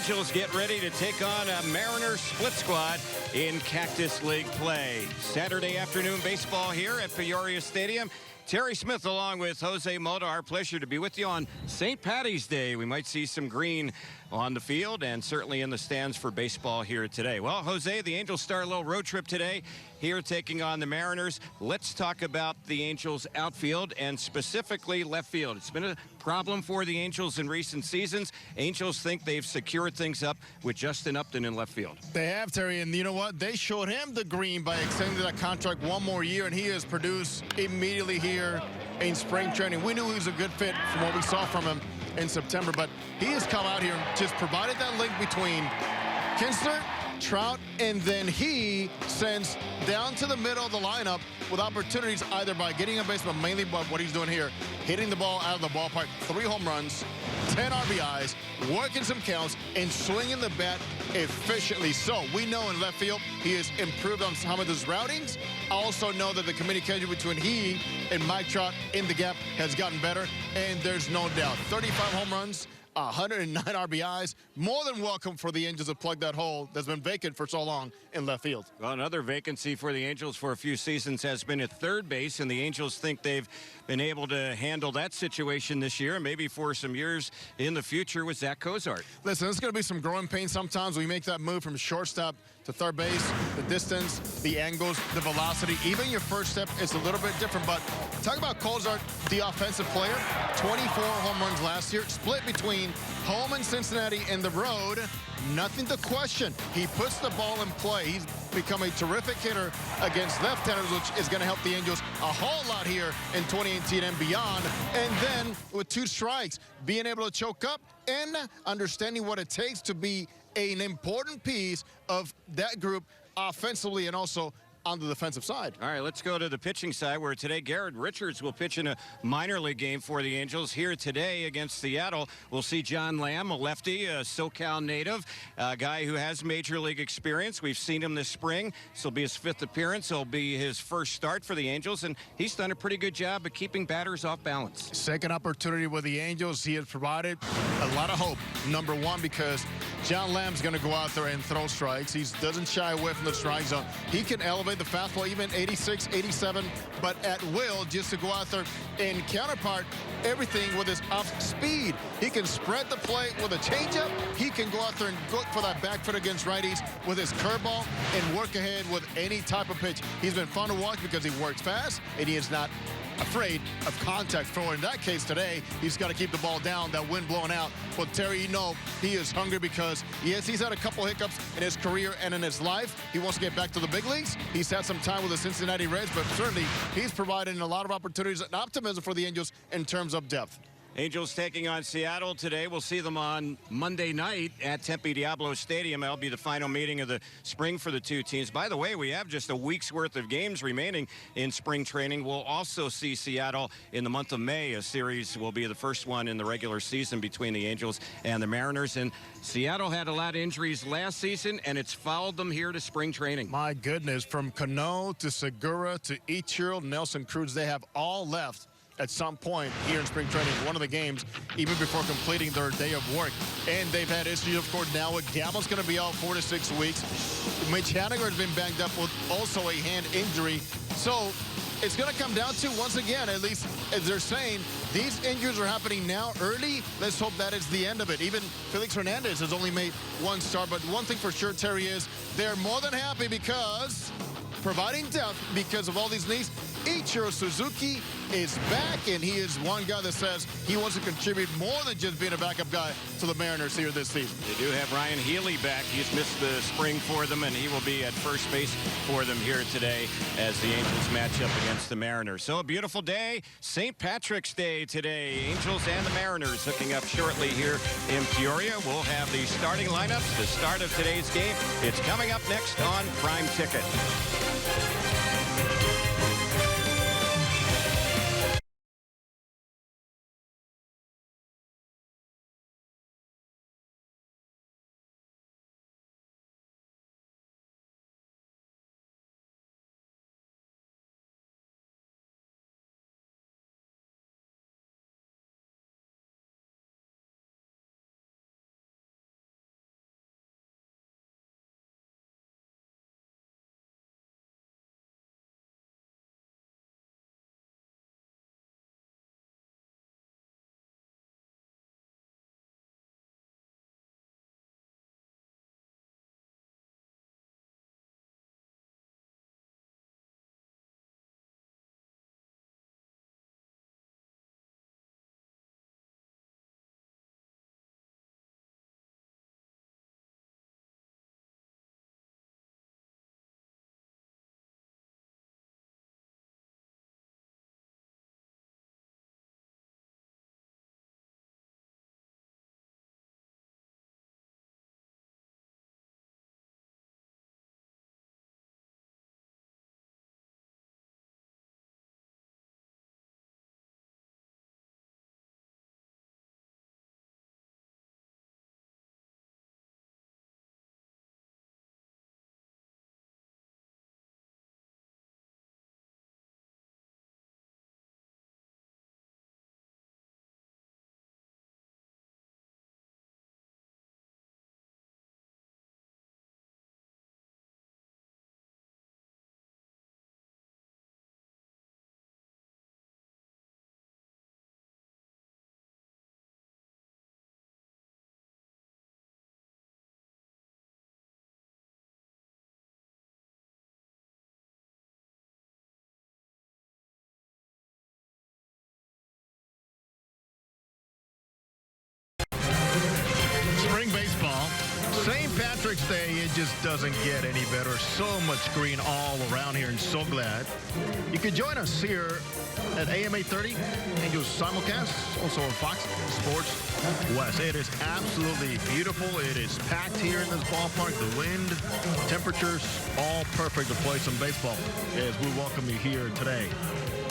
Angels get ready to take on a Mariners split squad in Cactus League play. Saturday afternoon baseball here at Peoria Stadium. Terry Smith along with Jose Mota. Our pleasure to be with you on St. Patty's Day. We might see some green on the field and certainly in the stands for baseball here today. Well, Jose, the Angels start a little road trip today here taking on the Mariners. Let's talk about the Angels outfield and specifically left field. It's been a problem for the Angels in recent seasons. Angels think they've secured things up with Justin Upton in left field. They have, Terry, and you know what? They showed him the green by extending that contract one more year, and he has produced immediately here in spring training. We knew he was a good fit from what we saw from him in September, but he has come out here and just provided that link between Kinsler, Trout, and then he sends down to the middle of the lineup with opportunities either by getting a base, but mainly by what he's doing here, hitting the ball out of the ballpark, 3 home runs, 10 RBIs, working some counts, and swinging the bat efficiently. So we know in left field he has improved on some of his routings. I also know that the communication between he and Mike Trout in the gap has gotten better, and there's no doubt. 35 home runs, 109 RBIs, more than welcome for the Angels to plug that hole that's been vacant for so long in left field. Well, another vacancy for the Angels for a few seasons has been at third base, and the Angels think they've been able to handle that situation this year and maybe for some years in the future with Zach Cozart. Listen, it's going to be some growing pains sometimes. We make that move from shortstop to third base, the distance, the angles, the velocity. Even your first step is a little bit different, but talk about Cozart, the offensive player. 24 home runs last year, split between home in Cincinnati and the road. Nothing to question. He puts the ball in play. He's become a terrific hitter against left-handers, which is going to help the Angels a whole lot here in 2018 and beyond. And then with 2 strikes, being able to choke up and understanding what it takes to be an important piece of that group offensively and also on the defensive side. All right, let's go to the pitching side where today Garrett Richards will pitch in a minor league game for the Angels here today against Seattle. We'll see John Lamb, a lefty, a SoCal native, a guy who has major league experience. We've seen him this spring. This will be his 5th appearance. It'll be his first start for the Angels, and he's done a pretty good job of keeping batters off balance. Second opportunity with the Angels. He has provided a lot of hope. Number one, because John Lamb's going to go out there and throw strikes. He doesn't shy away from the strike zone. He can elevate the fastball even 86, 87, but at will, just to go out there and counterpart everything with his off speed. He can spread the plate with a changeup. He can go out there and look for that back foot against righties with his curveball and work ahead with any type of pitch. He's been fun to watch because he works fast and he is not afraid of contact. For in that case today, he's got to keep the ball down, that wind blowing out. But Terry, you know, he is hungry because, yes, he's had a couple hiccups in his career and in his life. He wants to get back to the big leagues. He's had some time with the Cincinnati Reds, but certainly he's providing a lot of opportunities and optimism for the Angels in terms of depth. Angels taking on Seattle today. We'll see them on Monday night at Tempe Diablo Stadium. That'll be the final meeting of the spring for the two teams. By the way, we have just a week's worth of games remaining in spring training. We'll also see Seattle in the month of May. A series will be the first one in the regular season between the Angels and the Mariners. And Seattle had a lot of injuries last season, and it's followed them here to spring training. My goodness, from Cano to Segura to Ichiro, Nelson Cruz, they have all left at some point here in spring training, one of the games, even before completing their day of work. And they've had issues, of course, now with Gamble's going to be out 4 to 6 weeks. Mitch Haniger has been banged up with also a hand injury. So it's going to come down to, once again, at least as they're saying, these injuries are happening now early. Let's hope that is the end of it. Even Felix Hernandez has only made 1 start. But one thing for sure, Terry, is they're more than happy because providing depth because of all these needs. Ichiro Suzuki is back, and he is one guy that says he wants to contribute more than just being a backup guy to the Mariners here this season. They do have Ryan Healy back. He's missed the spring for them, and he will be at first base for them here today as the Angels match up against the Mariners. So a beautiful day, St. Patrick's Day today. Angels and the Mariners hooking up shortly here in Peoria. We'll have the starting lineups, the start of today's game. It's coming up next on Prime Ticket. Patrick's Day, it just doesn't get any better. So much green all around here, and so glad you could join us here at AM 830, Angels simulcast, also on Fox Sports West. It is absolutely beautiful. It is packed here in this ballpark. The wind, temperatures, all perfect to play some baseball as we welcome you here today.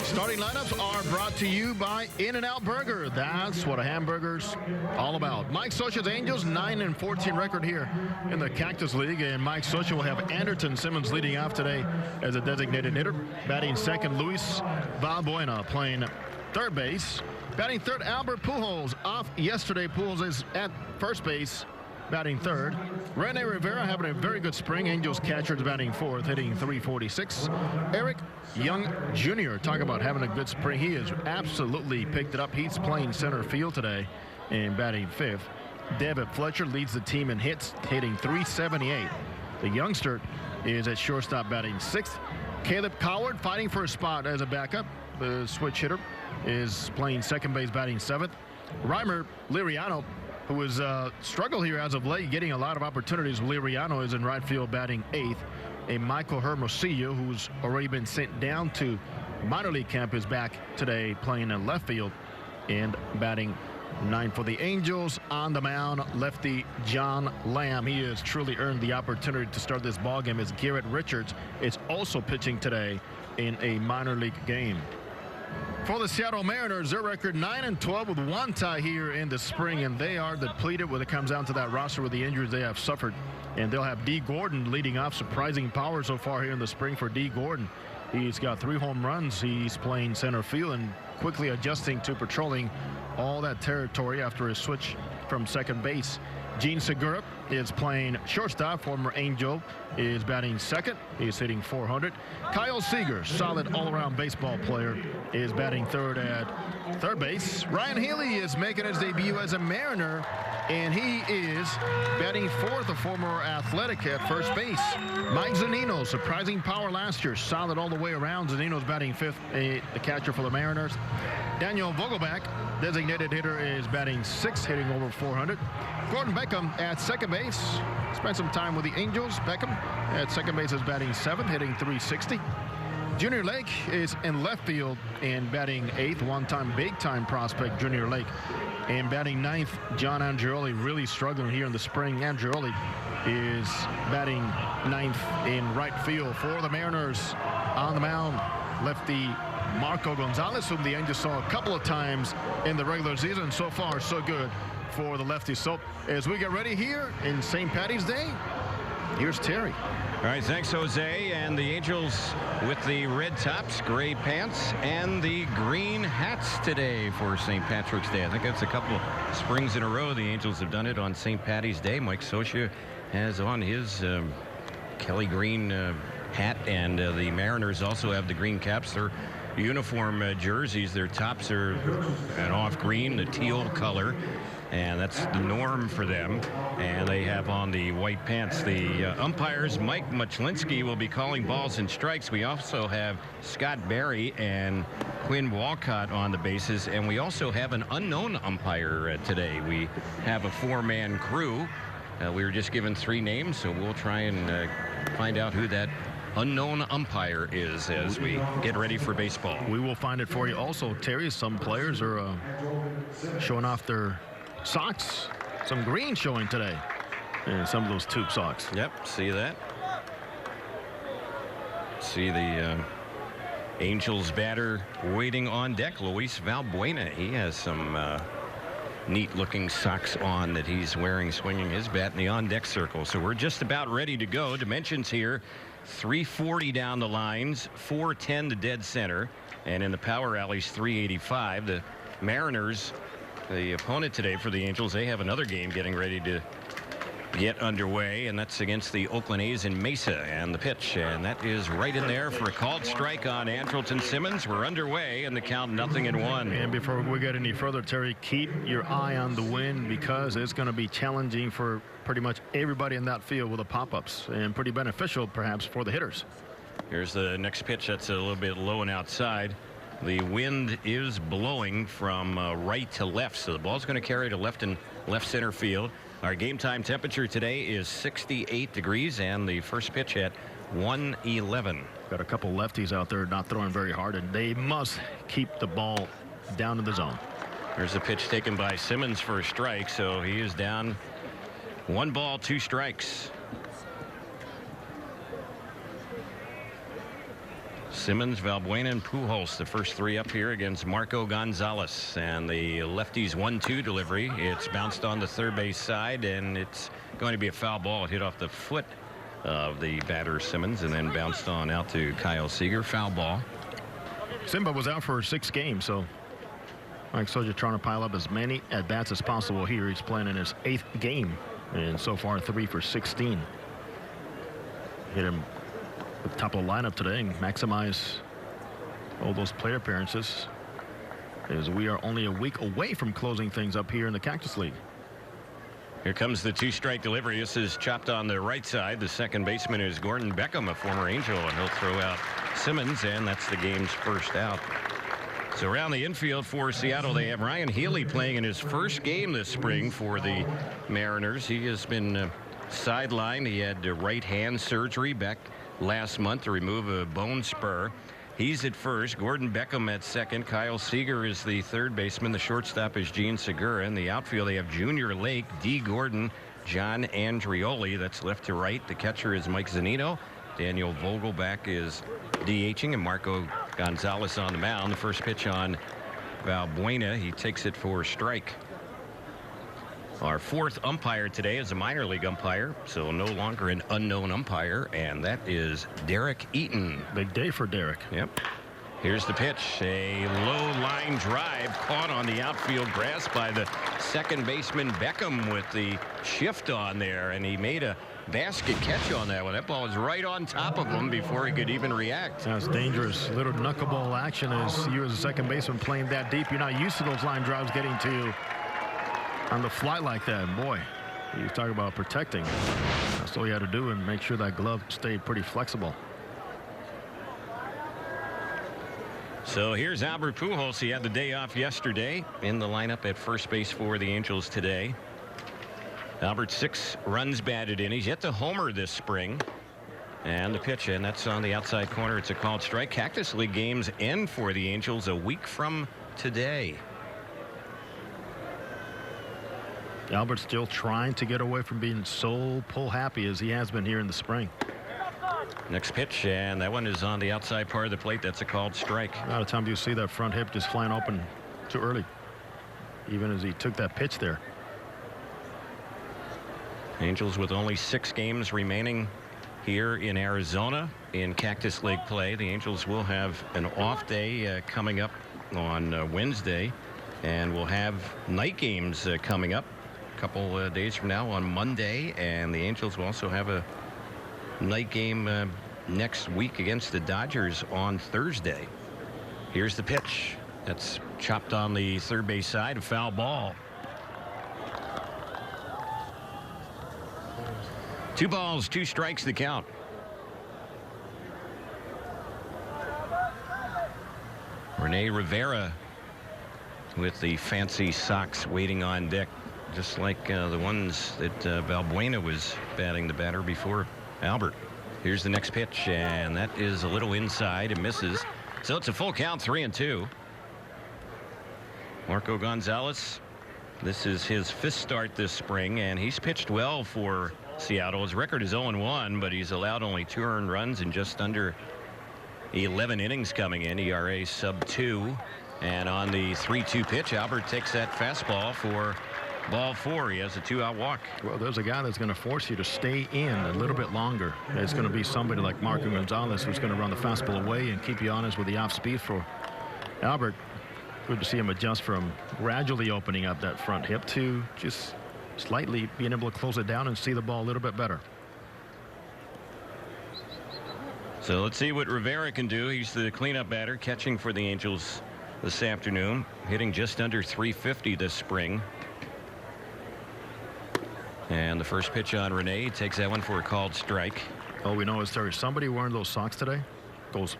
Starting lineups are brought to you by In-N-Out Burger. That's what a hamburger's all about. Mike Scioscia's Angels, 9-14 record here in the Cactus League. And Mike Scioscia will have Anderson Simmons leading off today as a designated hitter. Batting second, Luis Valbuena playing third base. Batting third, Albert Pujols off yesterday. Pujols is at first base, batting third. Rene Rivera having a very good spring. Angels catcher is batting fourth, hitting .346. Eric Young Jr. talk about having a good spring. He has absolutely picked it up. He's playing center field today and batting fifth. David Fletcher leads the team in hits, hitting .378. The youngster is at shortstop, batting sixth. Caleb Coward fighting for a spot as a backup. The switch hitter is playing second base, batting seventh. Reimer Liriano, who has struggled here as of late, getting a lot of opportunities. Liriano is in right field, batting eighth. And Michael Hermosillo, who's already been sent down to minor league camp, is back today playing in left field and batting ninth for the Angels. On the mound, lefty John Lamb. He has truly earned the opportunity to start this ballgame as Garrett Richards is also pitching today in a minor league game. For the Seattle Mariners, their record 9-12 with one tie here in the spring, and they are depleted when it comes down to that roster with the injuries they have suffered. And they'll have D. Gordon leading off. Surprising power so far here in the spring for D. Gordon. He's got 3 home runs. He's playing center field and quickly adjusting to patrolling all that territory after his switch from second base. Gene Segura is playing shortstop. Former Angel is batting second. He's hitting .400. Kyle Seager, solid all-around baseball player, is batting third at third base. Ryan Healy is making his debut as a Mariner, and he is batting fourth, a former Athletic at first base. Mike Zunino, surprising power last year, solid all the way around. Zunino's batting fifth, the catcher for the Mariners. Daniel Vogelbach, designated hitter, is batting sixth, hitting over .400. Gordon Beckham at second base. Spent some time with the Angels. Beckham at second base is batting seventh, hitting .360. Junior Lake is in left field and batting eighth. One-time big-time prospect, Junior Lake. And batting ninth, John Andreoli, really struggling here in the spring. Andreoli is batting ninth in right field for the Mariners. On the mound, lefty Marco Gonzalez, whom the Angels saw a couple of times in the regular season. So far, so good for the lefty. So as we get ready here in St. Paddy's Day, here's Terry. All right, thanks, Jose. And the Angels with the red tops, gray pants, and the green hats today for St. Patrick's Day. I think that's a couple of springs in a row the Angels have done it on St. Paddy's Day. Mike Scioscia has on his Kelly green hat, and the Mariners also have the green caps. Their uniform jerseys, their tops are an off green, the teal color, and that's the norm for them. And they have on the white pants. The umpires, Mike Muchlinski, will be calling balls and strikes. We also have Scott Barry and Quinn Walcott on the bases, and we also have an unknown umpire today. We have a 4-man crew. We were just given 3 names, so we'll try and find out who that unknown umpire is as we get ready for baseball. We will find it for you. Also, Terry, some players are showing off their socks. Some green showing today. And some of those tube socks. Yep, see that? See the Angels batter waiting on deck, Luis Valbuena. He has some neat-looking socks on that he's wearing, swinging his bat in the on-deck circle. So we're just about ready to go. Dimensions here, 340 down the lines, 410 to dead center, and in the power alleys, 385. The Mariners, the opponent today for the Angels, they have another game getting ready to get underway, and that's against the Oakland A's in Mesa. And the pitch, and that is right in there for a called strike on Andrelton Simmons. We're underway, and the count 0-1. And before we get any further, Terry, keep your eye on the wind, because it's going to be challenging for pretty much everybody in that field with the pop-ups, and pretty beneficial perhaps for the hitters. Here's the next pitch. That's a little bit low and outside. The wind is blowing from right to left, so the ball's going to carry to left and left center field. Our game time temperature today is 68 degrees, and the first pitch at 1:11. Got a couple lefties out there not throwing very hard, and they must keep the ball down in the zone. There's a pitch taken by Simmons for a strike, so he is down 1 ball, 2 strikes. Simmons, Valbuena, and Pujols, the first 3 up here against Marco Gonzalez. And the lefty's 1-2 delivery. It's bounced on the third base side, and it's going to be a foul ball. It hit off the foot of the batter Simmons and then bounced on out to Kyle Seager. Foul ball. Simba was out for 6 games, so Mike Soja trying to pile up as many at bats as possible here. He's playing in his 8th game, and so far 3 for 16. Hit him at the top of the lineup today and maximize all those plate appearances, as we are only a week away from closing things up here in the Cactus League. Here comes the 2-strike delivery. This is chopped on the right side. The second baseman is Gordon Beckham, a former Angel, and he'll throw out Simmons, and that's the game's first out. So around the infield for Seattle, they have Ryan Healy playing in his first game this spring for the Mariners. He has been sidelined. He had right hand surgery back last month to remove a bone spur. He's at first. Gordon Beckham at second. Kyle Seager is the third baseman. The shortstop is Gene Segura. In the outfield, they have Junior Lake, D. Gordon, John Andrioli. That's left to right. The catcher is Mike Zunino. Daniel Vogelback is DHing, and Marco Gonzalez on the mound. The first pitch on Valbuena. He takes it for a strike. Our 4th umpire today is a minor league umpire, so no longer an unknown umpire, and that is Derek Eaton. Big day for Derek. Yep. Here's the pitch. A low line drive caught on the outfield grass by the second baseman Beckham with the shift on there, and he made a basket catch on that one. That ball was right on top of him before he could even react. That's dangerous. Little knuckleball action as you as a second baseman playing that deep. You're not used to those line drives getting to you on the fly like that. And boy, you talk about protecting. That's all you had to do and make sure that glove stayed pretty flexible. So here's Albert Pujols. He had the day off yesterday, in the lineup at first base for the Angels today. Albert 6 runs batted in. He's yet to homer this spring. And the pitch, and that's on the outside corner. It's a called strike. Cactus League games end for the Angels a week from today. Albert's still trying to get away from being so pull happy as he has been here in the spring. Next pitch, and that one is on the outside part of the plate. That's a called strike. A lot of times you see that front hip just flying open too early, even as he took that pitch there. Angels with only 6 games remaining here in Arizona in Cactus League play. The Angels will have an off day coming up on Wednesday, and we'll have night games coming up a couple days from now on Monday, and the Angels will also have a night game next week against the Dodgers on Thursday. Here's the pitch. That's chopped on the third base side. A foul ball. 2 balls, 2 strikes the count. Rene Rivera with the fancy socks waiting on deck, just like the ones that Valbuena was batting the batter before Albert. Here's the next pitch, and that is a little inside. It misses. So it's a full count, 3-2. Marco Gonzalez, this is his 5th start this spring, and he's pitched well for Seattle. His record is 0-1, but he's allowed only 2 earned runs in just under 11 innings coming in. ERA sub-2. And on the 3-2 pitch, Albert takes that fastball for ball 4. He has a 2-out walk. Well, there's a guy that's going to force you to stay in a little bit longer. It's going to be somebody like Marco Gonzalez who's going to run the fastball away and keep you honest with the off speed for Albert. Good to see him adjust from gradually opening up that front hip to just slightly being able to close it down and see the ball a little bit better. So let's see what Rivera can do. He's the cleanup batter, catching for the Angels this afternoon, hitting just under 350 this spring. And the first pitch on Rene, takes that one for a called strike. All we know is there's somebody wearing those socks today. Goes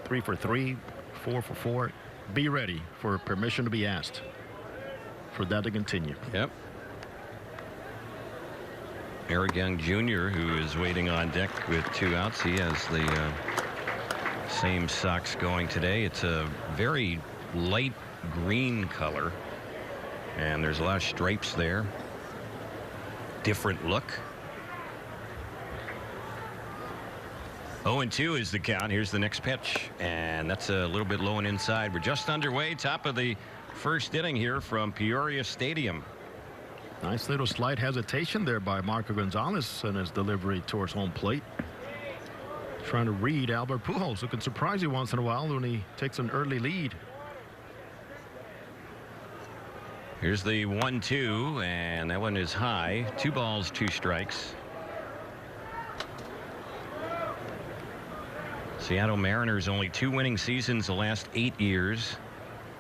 3 for 3, 4 for 4. Be ready for permission to be asked for that to continue. Yep. Eric Young Jr., who is waiting on deck with 2 outs. He has the same socks going today. It's a very light green color, and there's a lot of stripes there. Different look. 0-2 is the count. Here's the next pitch, and that's a little bit low and inside. We're just underway, top of the first inning here from Peoria Stadium. Nice little slight hesitation there by Marco Gonzalez in his delivery towards home plate. Trying to read Albert Pujols, who can surprise you once in a while when he takes an early lead. Here's the 1-2, and that one is high. 2 balls, 2 strikes. Seattle Mariners only 2 winning seasons the last 8 years.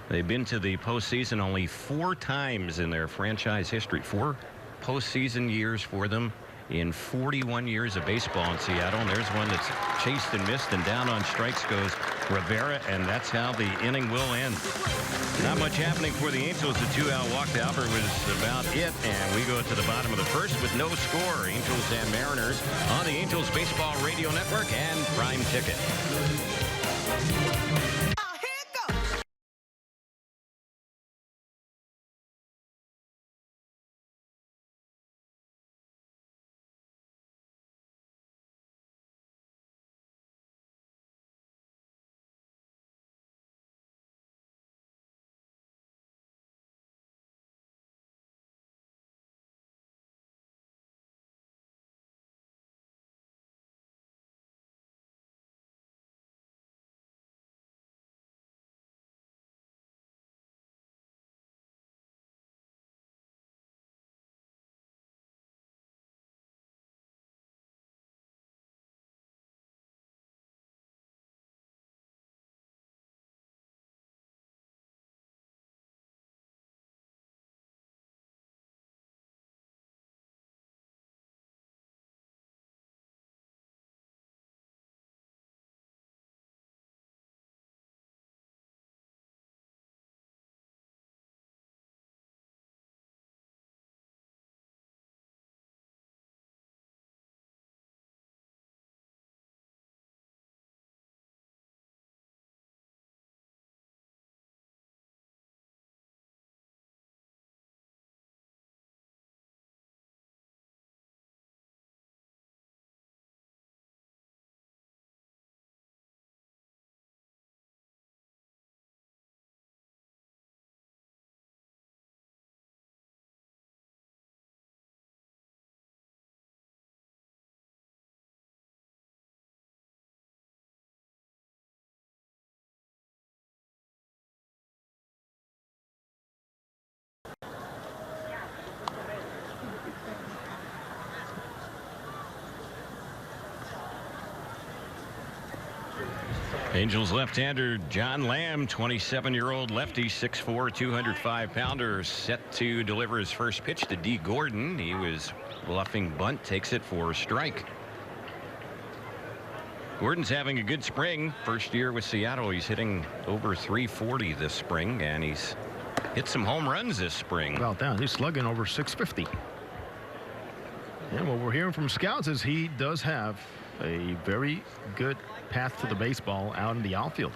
They've been to the postseason only 4 times in their franchise history. 4 postseason years for them in 41 years of baseball in Seattle. And there's one that's chased and missed, and down on strikes goes Rivera, and that's how the inning will end. Not much happening for the Angels. The 2-out walk to Albert was about it, and we go to the bottom of the first with no score. Angels and Mariners on the Angels Baseball Radio Network and Prime Ticket. Angels left-hander John Lamb, 27-year-old lefty, 6'4", 205-pounder, set to deliver his first pitch to D. Gordon. He was bluffing bunt, takes it for a strike. Gordon's having a good spring. First year with Seattle, he's hitting over 340 this spring, and he's hit some home runs this spring. About that, he's slugging over 650. And what we're hearing from scouts is he does have a very good path to the baseball out in the outfield.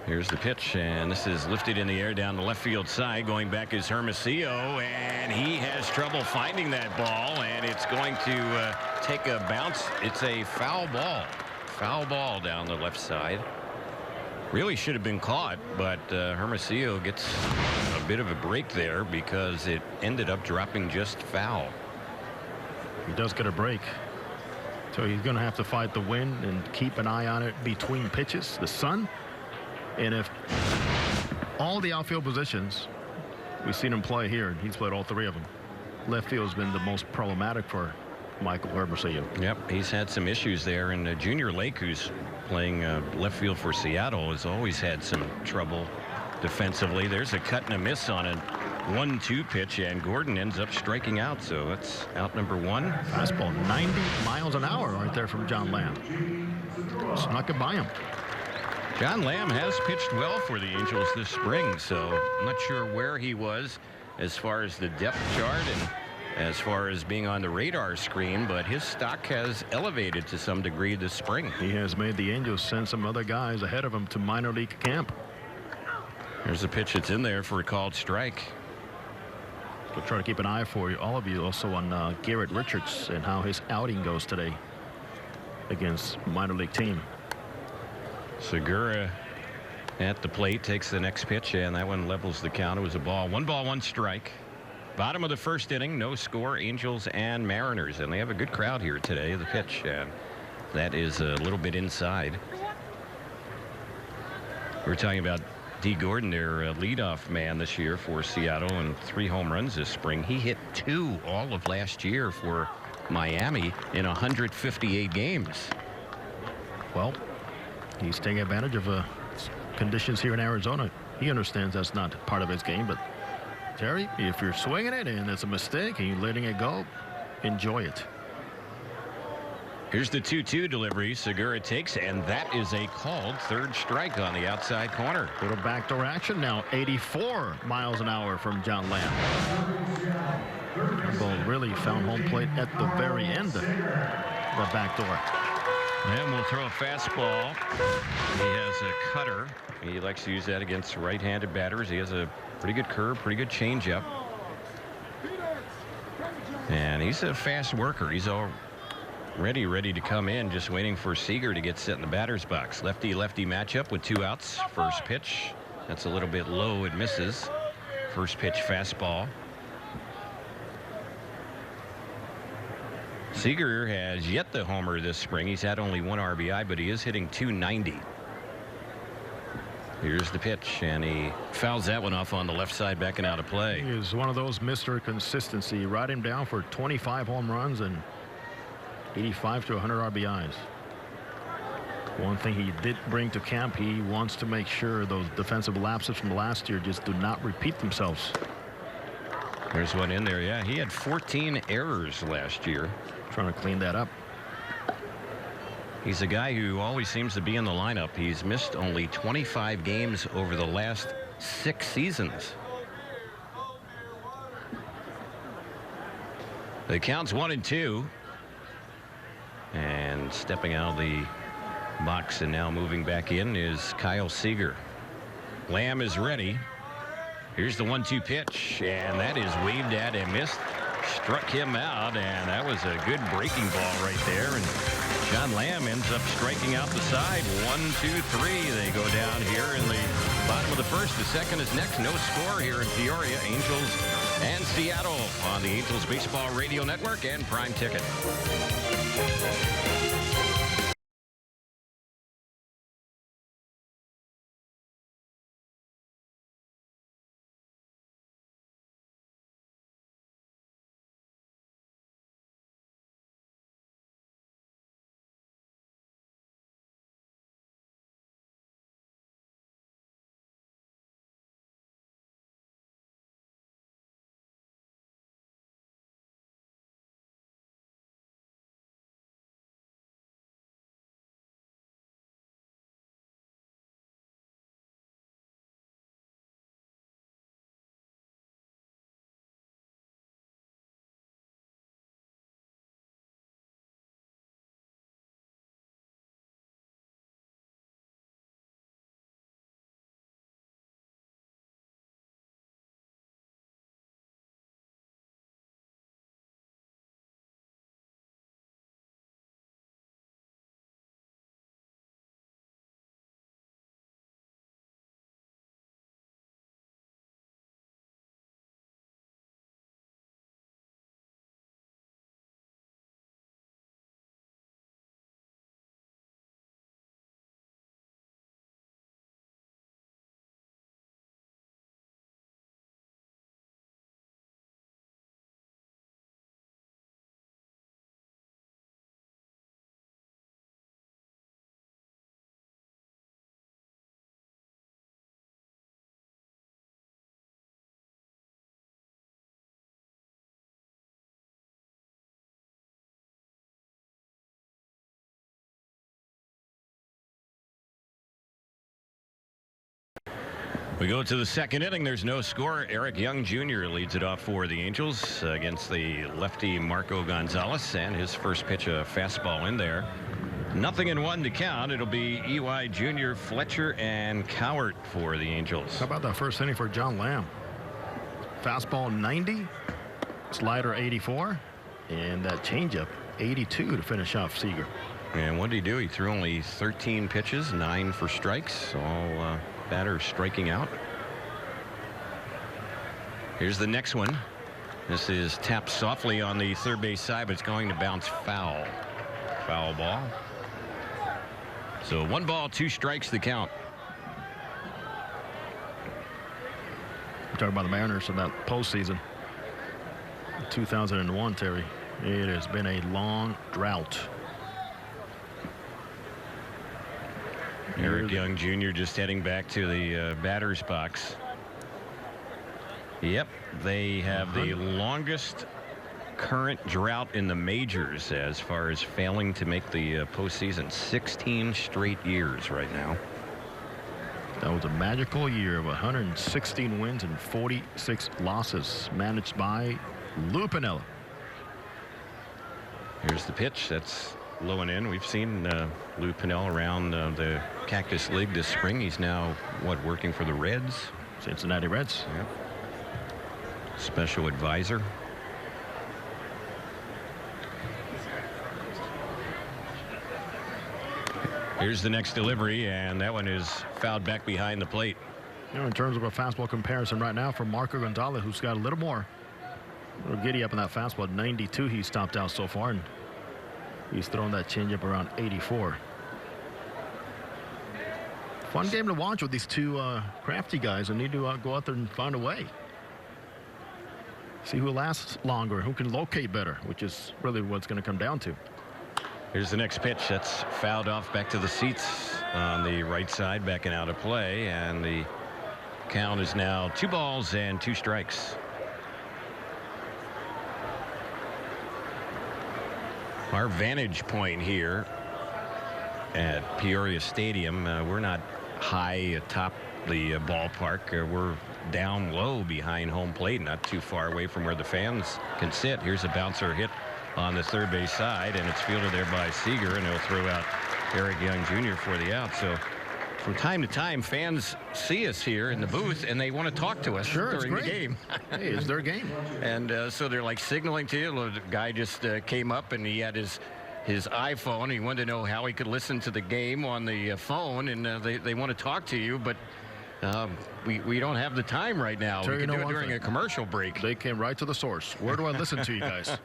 Here's the pitch, and this is lifted in the air down the left field side. Going back is Hermosillo, and he has trouble finding that ball, and it's going to take a bounce. It's a foul ball down the left side. Really should have been caught, but Hermosillo gets a bit of a break there because it ended up dropping just foul. He does get a break. So he's going to have to fight the wind and keep an eye on it between pitches, the sun. And if all the outfield positions, we've seen him play here, and he's played all 3 of them. Left field has been the most problematic for Michael Hermosillo. Yep, he's had some issues there. And Junior Lake, who's playing left field for Seattle, has always had some trouble defensively. There's a cut and a miss on it. 1-2 pitch, and Gordon ends up striking out, so that's out number 1. Fastball 90 miles an hour right there from John Lamb. Snuck it by him. John Lamb has pitched well for the Angels this spring, so I'm not sure where he was as far as the depth chart, and as far as being on the radar screen, but his stock has elevated to some degree this spring. He has made the Angels send some other guys ahead of him to minor league camp. There's a pitch that's in there for a called strike. We'll try to keep an eye for you, all of you, also on Garrett Richards and how his outing goes today against minor league team. Segura at the plate takes the next pitch, and that one levels the count. It was a ball. 1 strike. Bottom of the first inning, no score, Angels and Mariners, and they have a good crowd here today. The pitch, and that is a little bit inside. We're talking about D. Gordon, their leadoff man this year for Seattle, and 3 home runs this spring. He hit 2 all of last year for Miami in 158 games. Well, he's taking advantage of conditions here in Arizona. He understands that's not part of his game, but Terry, if you're swinging it and it's a mistake and you're letting it go, enjoy it. Here's the 2-2 delivery. Segura takes, and that is a called third strike on the outside corner. Little backdoor action now. 84 miles an hour from John Lamb. The ball really found home plate at the very end of the backdoor. Lamb will throw a fastball. He has a cutter. He likes to use that against right-handed batters. He has a pretty good curve, pretty good changeup. And he's a fast worker. He's all ready to come in, just waiting for Seager to get set in the batter's box. Lefty-lefty matchup with 2 outs. First pitch. That's a little bit low. It misses. First pitch fastball. Seager has yet the homer this spring. He's had only 1 RBI, but he is hitting .290. Here's the pitch, and he fouls that one off on the left side, backing out of play. He is one of those Mr. Consistency. Write him down for 25 home runs and 85 to 100 RBIs. One thing he did bring to camp, he wants to make sure those defensive lapses from last year just do not repeat themselves. There's one in there. Yeah, he had 14 errors last year. Trying to clean that up. He's a guy who always seems to be in the lineup. He's missed only 25 games over the last 6 seasons. The count's 1-2. And stepping out of the box and now moving back in is Kyle Seager. Lamb is ready. Here's the 1-2 pitch, and that is waved at and missed. Struck him out, and that was a good breaking ball right there. And John Lamb ends up striking out the side. 1-2-3. They go down here in the bottom of the first. The second is next. No score here in Peoria. Angels and Seattle on the Angels Baseball Radio Network and Prime Ticket. We go to the second inning. There's no score. Eric Young Jr. leads it off for the Angels against the lefty Marco Gonzalez, and his first pitch, a fastball in there. 0-1 to count. It'll be EY Jr., Fletcher, and Cowart for the Angels. How about that first inning for John Lamb? Fastball 90, slider 84, and that changeup 82 to finish off Seager. And what did he do? He threw only 13 pitches, 9 for strikes. All batters striking out. Here's the next one. This is tapped softly on the third base side, but it's going to bounce foul. Foul ball. So 1 ball, 2 strikes the count. We're talking about the Mariners in that postseason. 2001, Terry. It has been a long drought. Eric Young Jr. just heading back to the batter's box. Yep, they have the longest current drought in the majors as far as failing to make the postseason. 16 straight years right now. That was a magical year of 116 wins and 46 losses, managed by Lou Piniella. Here's the pitch. That's low and in. We've seen Lou Piniella around the Cactus League this spring. He's now, working for the Reds? Cincinnati Reds. Yep. Special advisor. Here's the next delivery, and that one is fouled back behind the plate. In terms of a fastball comparison right now for Marco Gonzalez, who's got a little more. A little giddy up in that fastball. 92 he's stopped out so far, and he's thrown that changeup around 84. Fun game to watch with these two crafty guys who need to go out there and find a way. See who lasts longer, who can locate better, which is really what's going to come down to. Here's the next pitch. That's fouled off back to the seats on the right side, backing out of play, and the count is now 2 balls and 2 strikes. Our vantage point here at Peoria Stadium, we're not high atop the ballpark. We're down low behind home plate, not too far away from where the fans can sit. Here's a bouncer hit on the third base side, and it's fielded there by Seager, and he'll throw out Eric Young Jr. for the out. So from time to time, fans see us here in the booth, and they want to talk to us during the game. Hey, it's their game. And so they're like signaling to you. The guy just came up, and he had his iPhone. He wanted to know how he could listen to the game on the phone, and they want to talk to you, but we don't have the time right now. Terry, we can do it during a commercial break. They came right to the source. Where do I listen to you guys?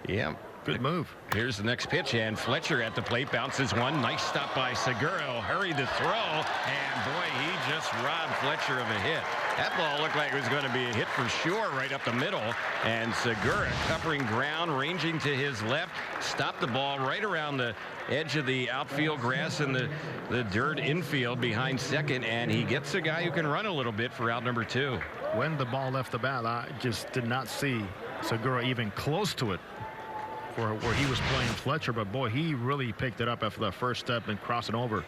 Yeah. Good move. Here's the next pitch, and Fletcher at the plate bounces one. Nice stop by Segura. Hurried to throw, and boy, he just robbed Fletcher of a hit. That ball looked like it was going to be a hit for sure right up the middle, and Segura covering ground, ranging to his left, stopped the ball right around the edge of the outfield grass and the dirt infield behind second, and he gets a guy who can run a little bit for out number 2. When the ball left the bat, I just did not see Segura even close to it where he was playing Fletcher, but boy, he really picked it up after that first step and crossing over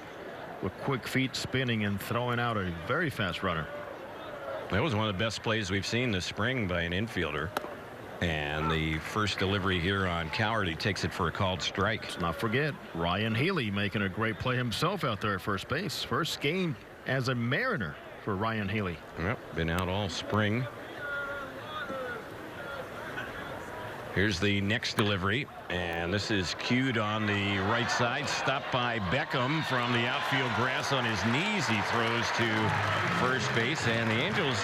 with quick feet, spinning and throwing out a very fast runner. That was one of the best plays we've seen this spring by an infielder. And the first delivery here on Cowart, he takes it for a called strike. Let's not forget Ryan Healy making a great play himself out there at first base. First game as a Mariner for Ryan Healy. Yep, been out all spring. Here's the next delivery, and this is cued on the right side. Stopped by Beckham from the outfield grass on his knees. He throws to first base, and the Angels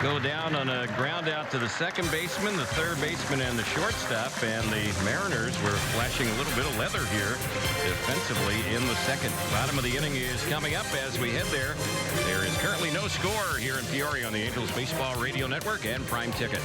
go down on a ground out to the second baseman, the third baseman, and the shortstop. And the Mariners were flashing a little bit of leather here defensively in the second. Bottom of the inning is coming up as we head there. There is currently no score here in Peoria on the Angels Baseball Radio Network and Prime Ticket.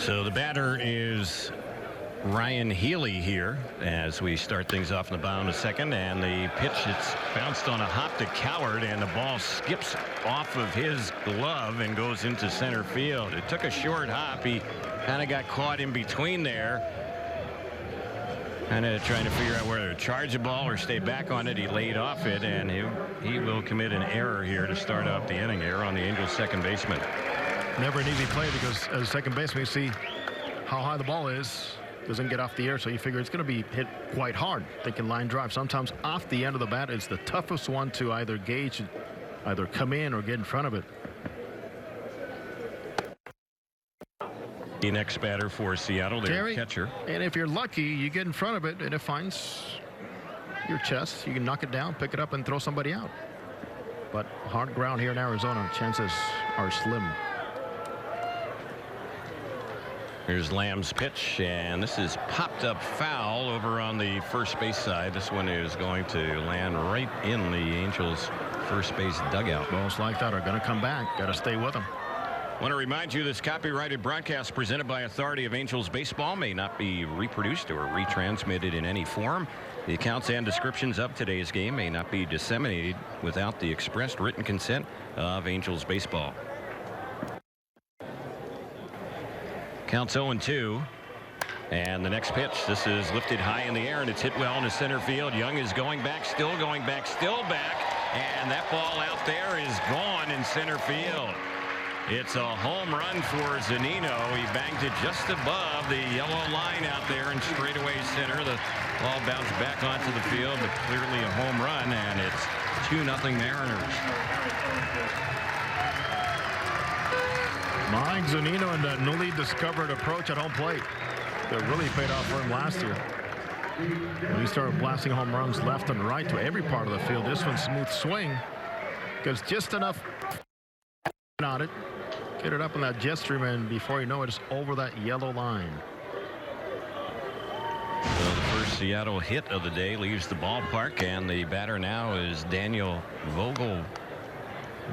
So the batter is Ryan Healy here as we start things off in the bottom of the second, and the pitch, it's bounced on a hop to Coward, and the ball skips off of his glove and goes into center field. It took a short hop. He kind of got caught in between there, kind of trying to figure out whether to charge the ball or stay back on it. He laid off it, and he will commit an error here to start off the inning. Error on the Angels second baseman. Never an easy play, because as a second baseman, you see how high the ball is. Doesn't get off the air, so you figure it's going to be hit quite hard. Thinking line drive. Sometimes off the end of the bat is the toughest one to either gauge, either come in or get in front of it. The next batter for Seattle, their catcher. And if you're lucky, you get in front of it and it finds your chest. You can knock it down, pick it up, and throw somebody out. But hard ground here in Arizona, chances are slim. Here's Lamb's pitch, and this is popped up foul over on the first base side. This one is going to land right in the Angels first base dugout. Balls like that are going to come back. Got to stay with them. I want to remind you this copyrighted broadcast presented by authority of Angels baseball may not be reproduced or retransmitted in any form. The accounts and descriptions of today's game may not be disseminated without the expressed written consent of Angels baseball. Counts 0-2. And the next pitch, this is lifted high in the air, and it's hit well into center field. Young is going back, still back. And that ball out there is gone in center field. It's a home run for Zunino. He banged it just above the yellow line out there in straightaway center. The ball bounced back onto the field, but clearly a home run, and it's 2-0 Mariners. Mike Zunino and the newly discovered approach at home plate that really paid off for him last year. When he started blasting home runs left and right to every part of the field. This one's smooth swing, because just enough on it, get it up in that jet stream, and before you know it, it's over that yellow line. Well, the first Seattle hit of the day leaves the ballpark, and the batter now is Daniel Vogel.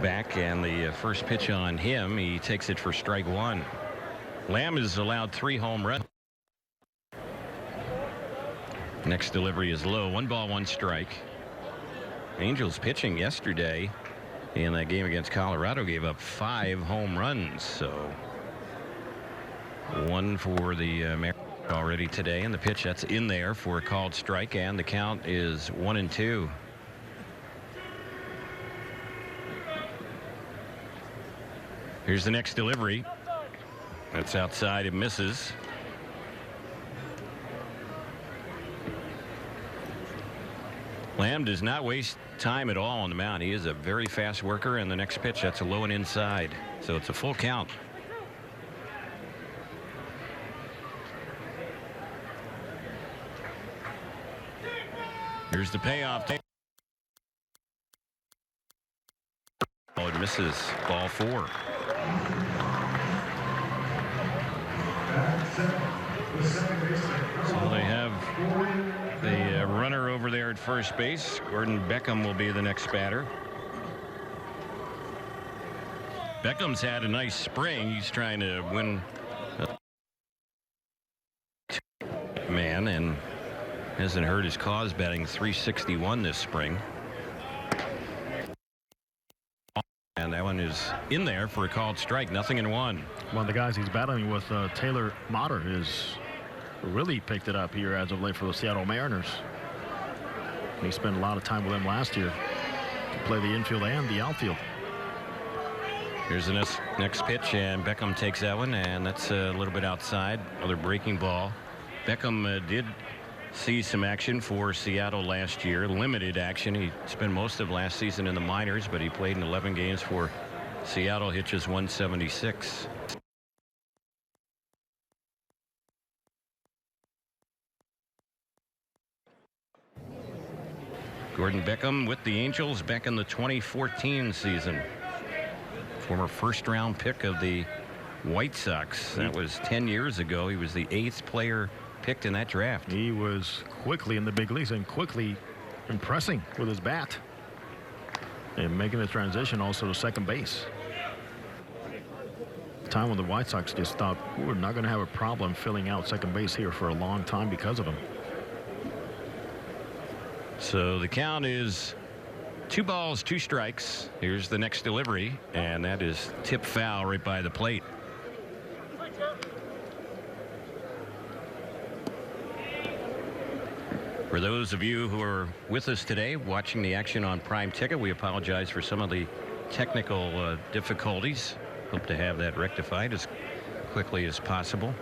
Back, and the first pitch on him, he takes it for strike one. Lamb has allowed 3 home runs. Next delivery is low. 1 ball, 1 strike. Angels pitching yesterday in that game against Colorado gave up 5 home runs. So 1 for the Mariners already today, and the pitch that's in there for a called strike, and the count is 1-2. Here's the next delivery. That's outside. It misses. Lamb does not waste time at all on the mound. He is a very fast worker, and the next pitch, that's a low and inside. So it's a full count. Here's the payoff. Oh, it misses. Ball 4. So they have the runner over there at first base. Gordon Beckham will be the next batter. Beckham's had a nice spring. He's trying to win man, and hasn't hurt his cause, batting .361 this spring. And that one is in there for a called strike. 0-1. One of the guys he's battling with, Taylor Motter, has really picked it up here as of late for the Seattle Mariners. He spent a lot of time with him last year to play the infield and the outfield. Here's the next pitch, and Beckham takes that one, and that's a little bit outside. Another breaking ball. Beckham did see some action for Seattle last year. Limited action. He spent most of last season in the minors, but he played in 11 games for Seattle. Hitches .176. Gordon Beckham with the Angels back in the 2014 season. Former first-round pick of the White Sox. That was 10 years ago. He was the 8th player picked in that draft. He was quickly in the big leagues and quickly impressing with his bat and making the transition also to second base. time when the White Sox just thought we're not going to have a problem filling out second base here for a long time because of him. So the count is 2 balls, 2 strikes. Here's the next delivery, and that is tip foul right by the plate. For those of you who are with us today watching the action on Prime Ticket, we apologize for some of the technical difficulties. Hope to have that rectified as quickly as possible.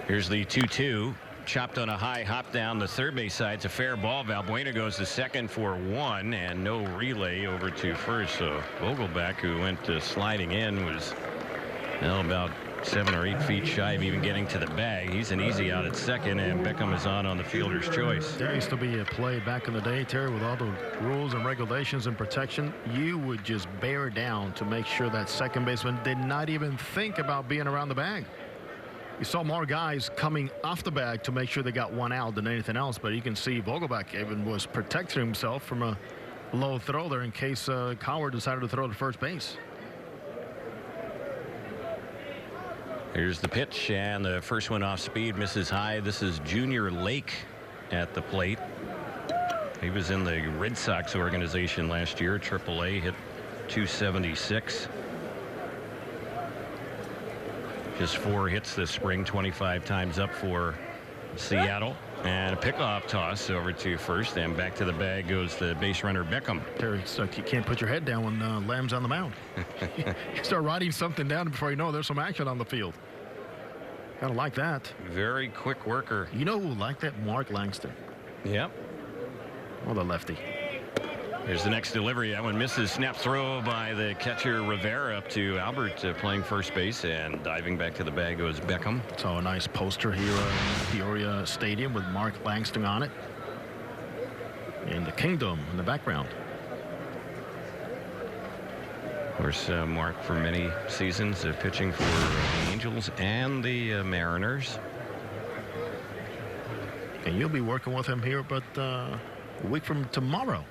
Here's the 2-2. Chopped on a high hop down the third base side. It's a fair ball. Valbuena goes to second for 1, and no relay over to first. So Vogelback, who went sliding in, was about 7 or 8 feet shy of even getting to the bag. He's an easy out at second, and Beckham is on the fielder's choice. There used to be a play back in the day, Terry, with all the rules and regulations and protection. You would just bear down to make sure that second baseman did not even think about being around the bag. You saw more guys coming off the bag to make sure they got 1 out than anything else, but you can see Vogelback even was protecting himself from a low throw there in case Coward decided to throw to first base. Here's the pitch, and the first one off speed misses high. This is Junior Lake at the plate. He was in the Red Sox organization last year. AAA, hit .276. Just 4 hits this spring, 25 times up for Seattle. And a pickoff toss over to first, and back to the bag goes the base runner Beckham. Terry, it's like you can't put your head down when Lamb's on the mound. You start writing something down before you know there's some action on the field. Kind of like that. Very quick worker. You know who liked that? Mark Langston. Yep. Oh, the lefty. Here's the next delivery. That one misses. Snap throw by the catcher Rivera up to Albert playing first base, and diving back to the bag goes Beckham. Saw a nice poster here in Peoria Stadium with Mark Langston on it. And the Kingdom in the background. Of course, Mark for many seasons pitching for the Angels and the Mariners. And you'll be working with him here, but a week from tomorrow.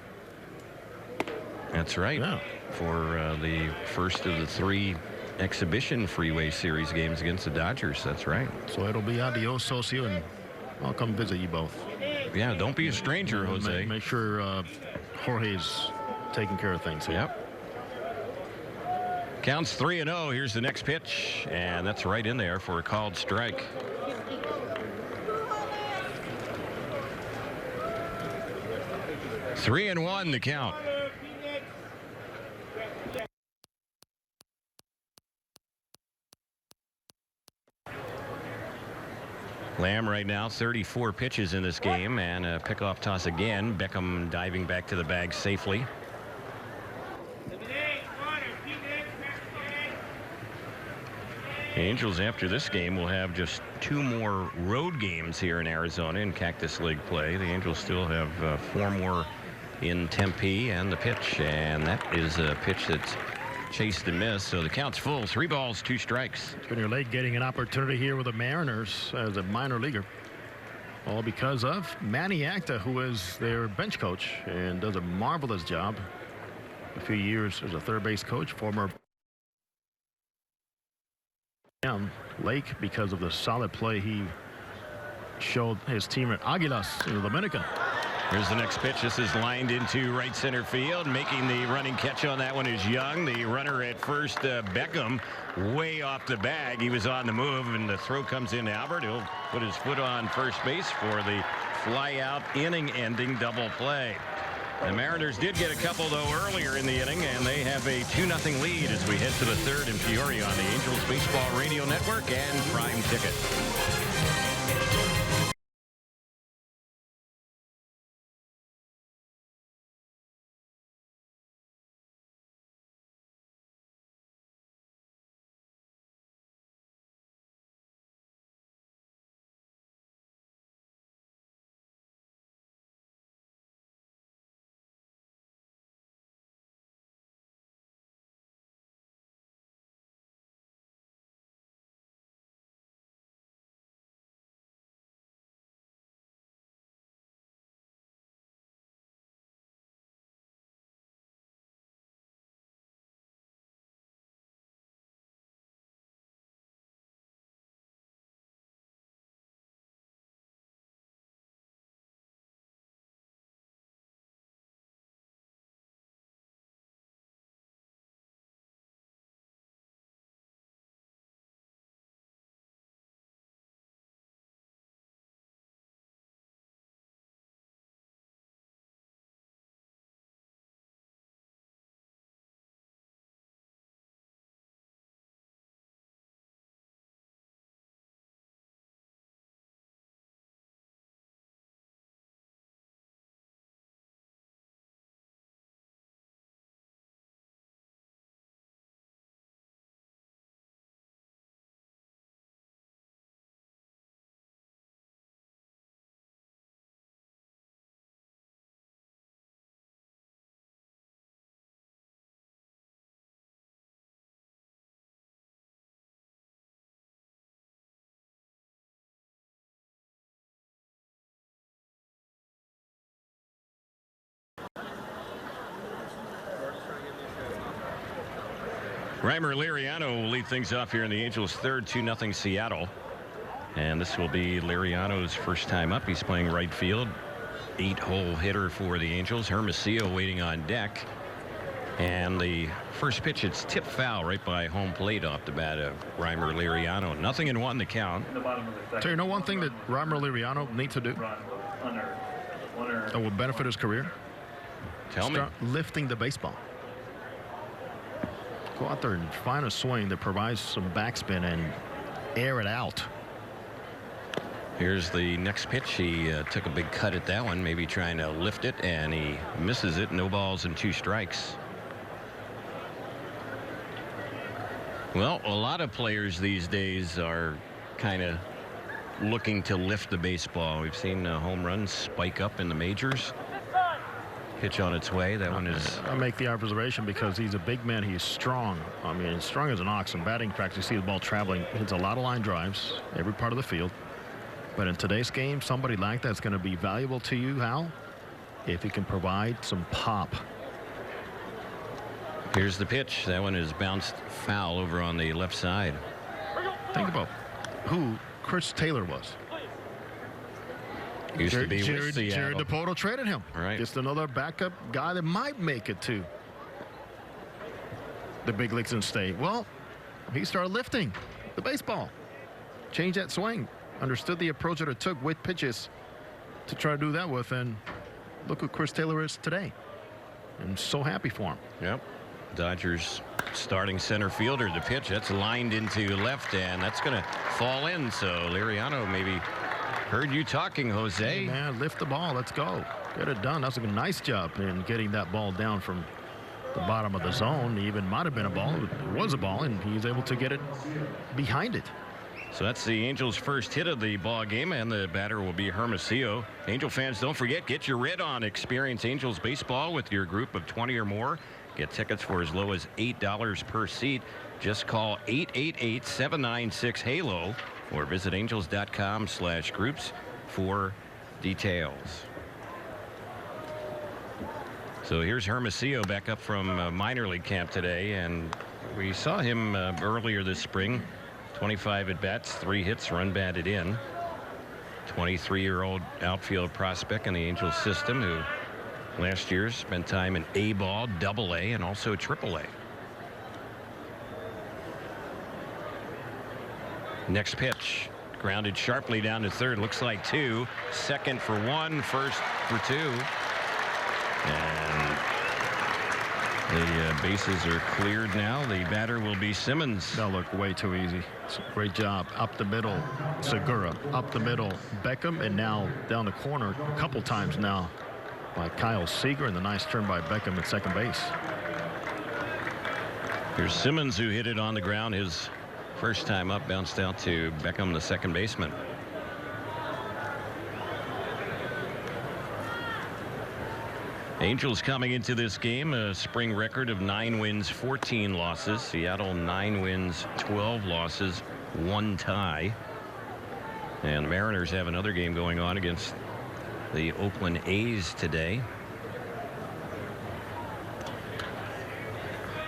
That's right. Yeah. For the first of the 3 exhibition Freeway Series games against the Dodgers. That's right. So it'll be adios, socio, and I'll come visit you both. Yeah, don't be a stranger, Jose. Make sure Jorge's taking care of things here. Yep. Counts 3-0. Here's the next pitch, and that's right in there for a called strike. Three and 1 the count. Lamb right now 34 pitches in this game, and a pickoff toss again. Beckham diving back to the bag safely. Angels after this game will have just 2 more road games here in Arizona in Cactus League play. The Angels still have 4 more in Tempe, and the pitch, and that is a pitch that's chased and missed. So the count's full. 3 balls, 2 strikes. Junior Lake getting an opportunity here with the Mariners as a minor leaguer. All because of Manny Acta, who is their bench coach and does a marvelous job. A few years as a third base coach, former Lake, because of the solid play he showed his team at Águilas in the Dominican. Here's the next pitch. This is lined into right center field. Making the running catch on that one is Young. The runner at first, Beckham, way off the bag. He was on the move, and the throw comes in. Albert, he'll put his foot on first base for the fly-out inning-ending double play. The Mariners did get a couple, though, earlier in the inning, and they have a 2-0 lead as we head to the third in Peoria on the Angels Baseball Radio Network and Prime Ticket. Reimer Liriano will lead things off here in the Angels' third, 2-0 Seattle. And this will be Liriano's first time up. He's playing right field. 8-hole hitter for the Angels. Hermosillo waiting on deck. And the first pitch, it's tipped foul right by home plate off the bat of Reimer Liriano. 0-1 the count. So you know one thing that Reimer Liriano needs to do that will benefit his career? Start lifting the baseball. Go out there and find a swing that provides some backspin and air it out. Here's the next pitch. He took a big cut at that one, maybe trying to lift it, and he misses it. No balls and 2 strikes. Well, a lot of players these days are kind of looking to lift the baseball. We've seen home runs spike up in the majors. Pitch on its way. That one is. I make the observation because he's a big man. He's strong. I mean, strong as an ox. In batting practice, you see the ball traveling. Hits a lot of line drives, every part of the field. But in today's game, somebody like that's going to be valuable to you, Hal, if he can provide some pop. Here's the pitch. That one is bounced foul over on the left side. Think about who Chris Taylor was. Used to be with Jared Seattle. DePoto traded him. Right. Just another backup guy that might make it to the big leagues and stay. Well, he started lifting the baseball. Changed that swing. Understood the approach that it took with pitches to try to do that with. And look who Chris Taylor is today. I'm so happy for him. Yep. Dodgers starting center fielder. The pitch, that's lined into left, and that's going to fall in. So Liriano maybe heard you talking, Jose. Hey man, lift the ball. Let's go. Get it done. That's a nice job in getting that ball down from the bottom of the zone. Even might have been a ball. It was a ball, and he was able to get it behind it. So that's the Angels' first hit of the ball game, and the batter will be Hermosillo. Angel fans, don't forget, get your red on. Experience Angels baseball with your group of 20 or more. Get tickets for as low as $8 per seat. Just call 888-796-HALO or visit angels.com/groups for details. So here's Hermosillo back up from minor league camp today, and we saw him earlier this spring. 25 at-bats, 3 hits, run batted in. 23-year-old outfield prospect in the Angels system who last year spent time in A-ball, Double-A, and also Triple-A. Next pitch, grounded sharply down to third. Looks like 2. Second for 1, first for 2. And the bases are cleared now. The batter will be Simmons. That looked way too easy. Great job. Up the middle, Segura. Up the middle, Beckham. And now down the corner a couple times now by Kyle Seager. And the nice turn by Beckham at second base. Here's Simmons, who hit it on the ground his first time up. Bounced out to Beckham, the second baseman. Angels coming into this game a spring record of 9 wins, 14 losses. Seattle 9 wins, 12 losses, 1 tie. And the Mariners have another game going on against the Oakland A's today.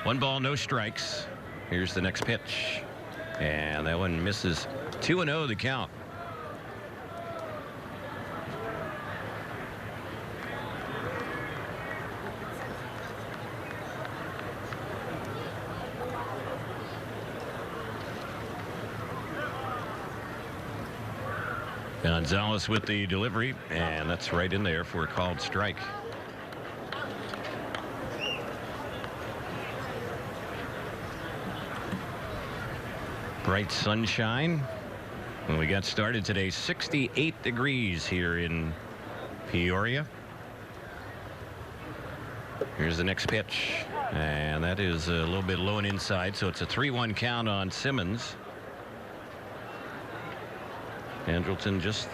1 ball, no strikes. Here's the next pitch, and that one misses. 2-0 the count. Gonzalez with the delivery, and that's right in there for a called strike. Bright sunshine when we got started today. 68 degrees here in Peoria. Here's the next pitch, and that is a little bit low and inside, so it's a 3-1 count on Simmons. Andrelton just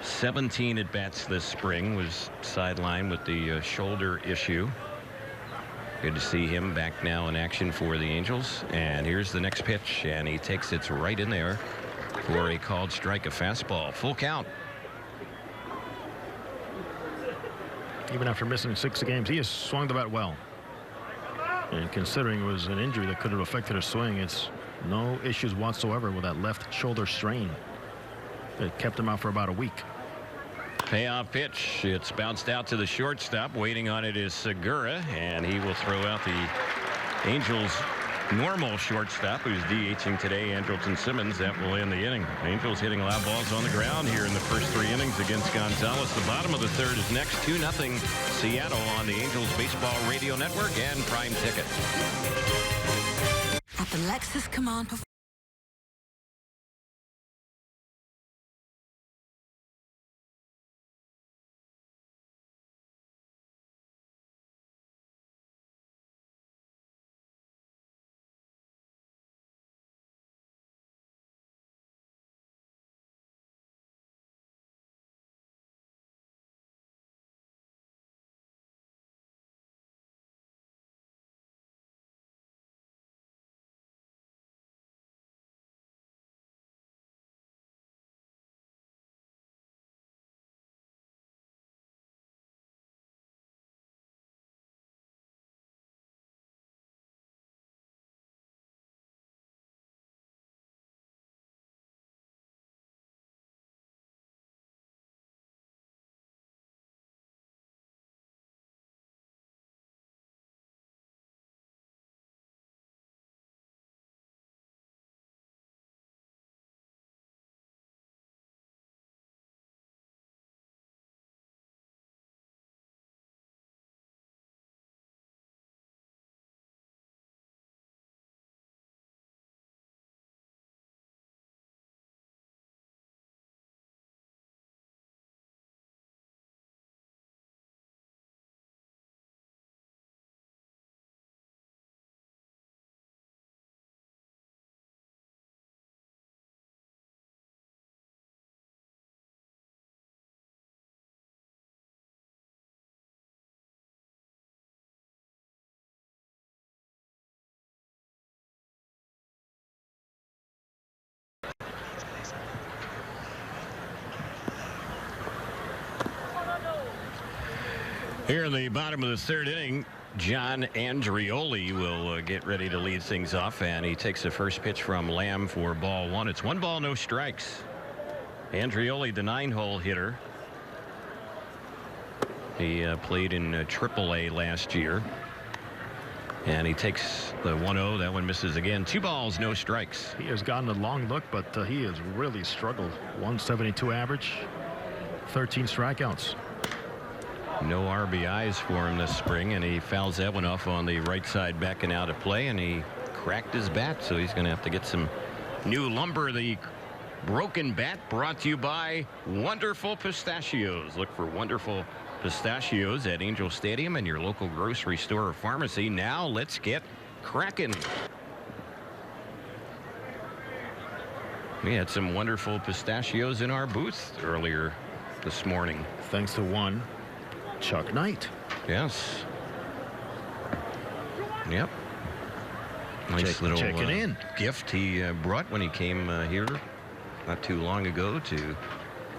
17 at bats this spring, was sidelined with the shoulder issue. Good to see him back now in action for the Angels. And here's the next pitch, and he takes it right in there for a called strike, a fastball. Full count. Even after missing 6 games, he has swung the bat well. And considering it was an injury that could have affected his swing, it's no issues whatsoever with that left shoulder strain. It kept him out for about a week. Payoff pitch. It's bounced out to the shortstop. Waiting on it is Segura, and he will throw out the Angels' normal shortstop, who's DHing today, Andrelton Simmons. That will end the inning. Angels hitting loud balls on the ground here in the first 3 innings against Gonzalez. The bottom of the third is next. 2-0 Seattle on the Angels Baseball Radio Network and Prime Ticket. At the Lexus Command Here in the bottom of the third inning, John Andrioli will get ready to lead things off, and he takes the first pitch from Lamb for ball 1. It's 1 ball, no strikes. Andrioli, the 9-hole hitter. He played in AAA last year, and he takes the 1-0. That one misses again. 2 balls, no strikes. He has gotten a long look, but he has really struggled. 172 average, 13 strikeouts. No RBIs for him this spring, and he fouls that one off on the right side, backing out of play, and he cracked his bat, so he's going to have to get some new lumber. The broken bat brought to you by Wonderful Pistachios. Look for Wonderful Pistachios at Angel Stadium and your local grocery store or pharmacy. Now let's get cracking. We had some Wonderful Pistachios in our booth earlier this morning. Thanks to one Chuck Knight. Yes. Yep. Nice little checking in gift he brought when he came here not too long ago to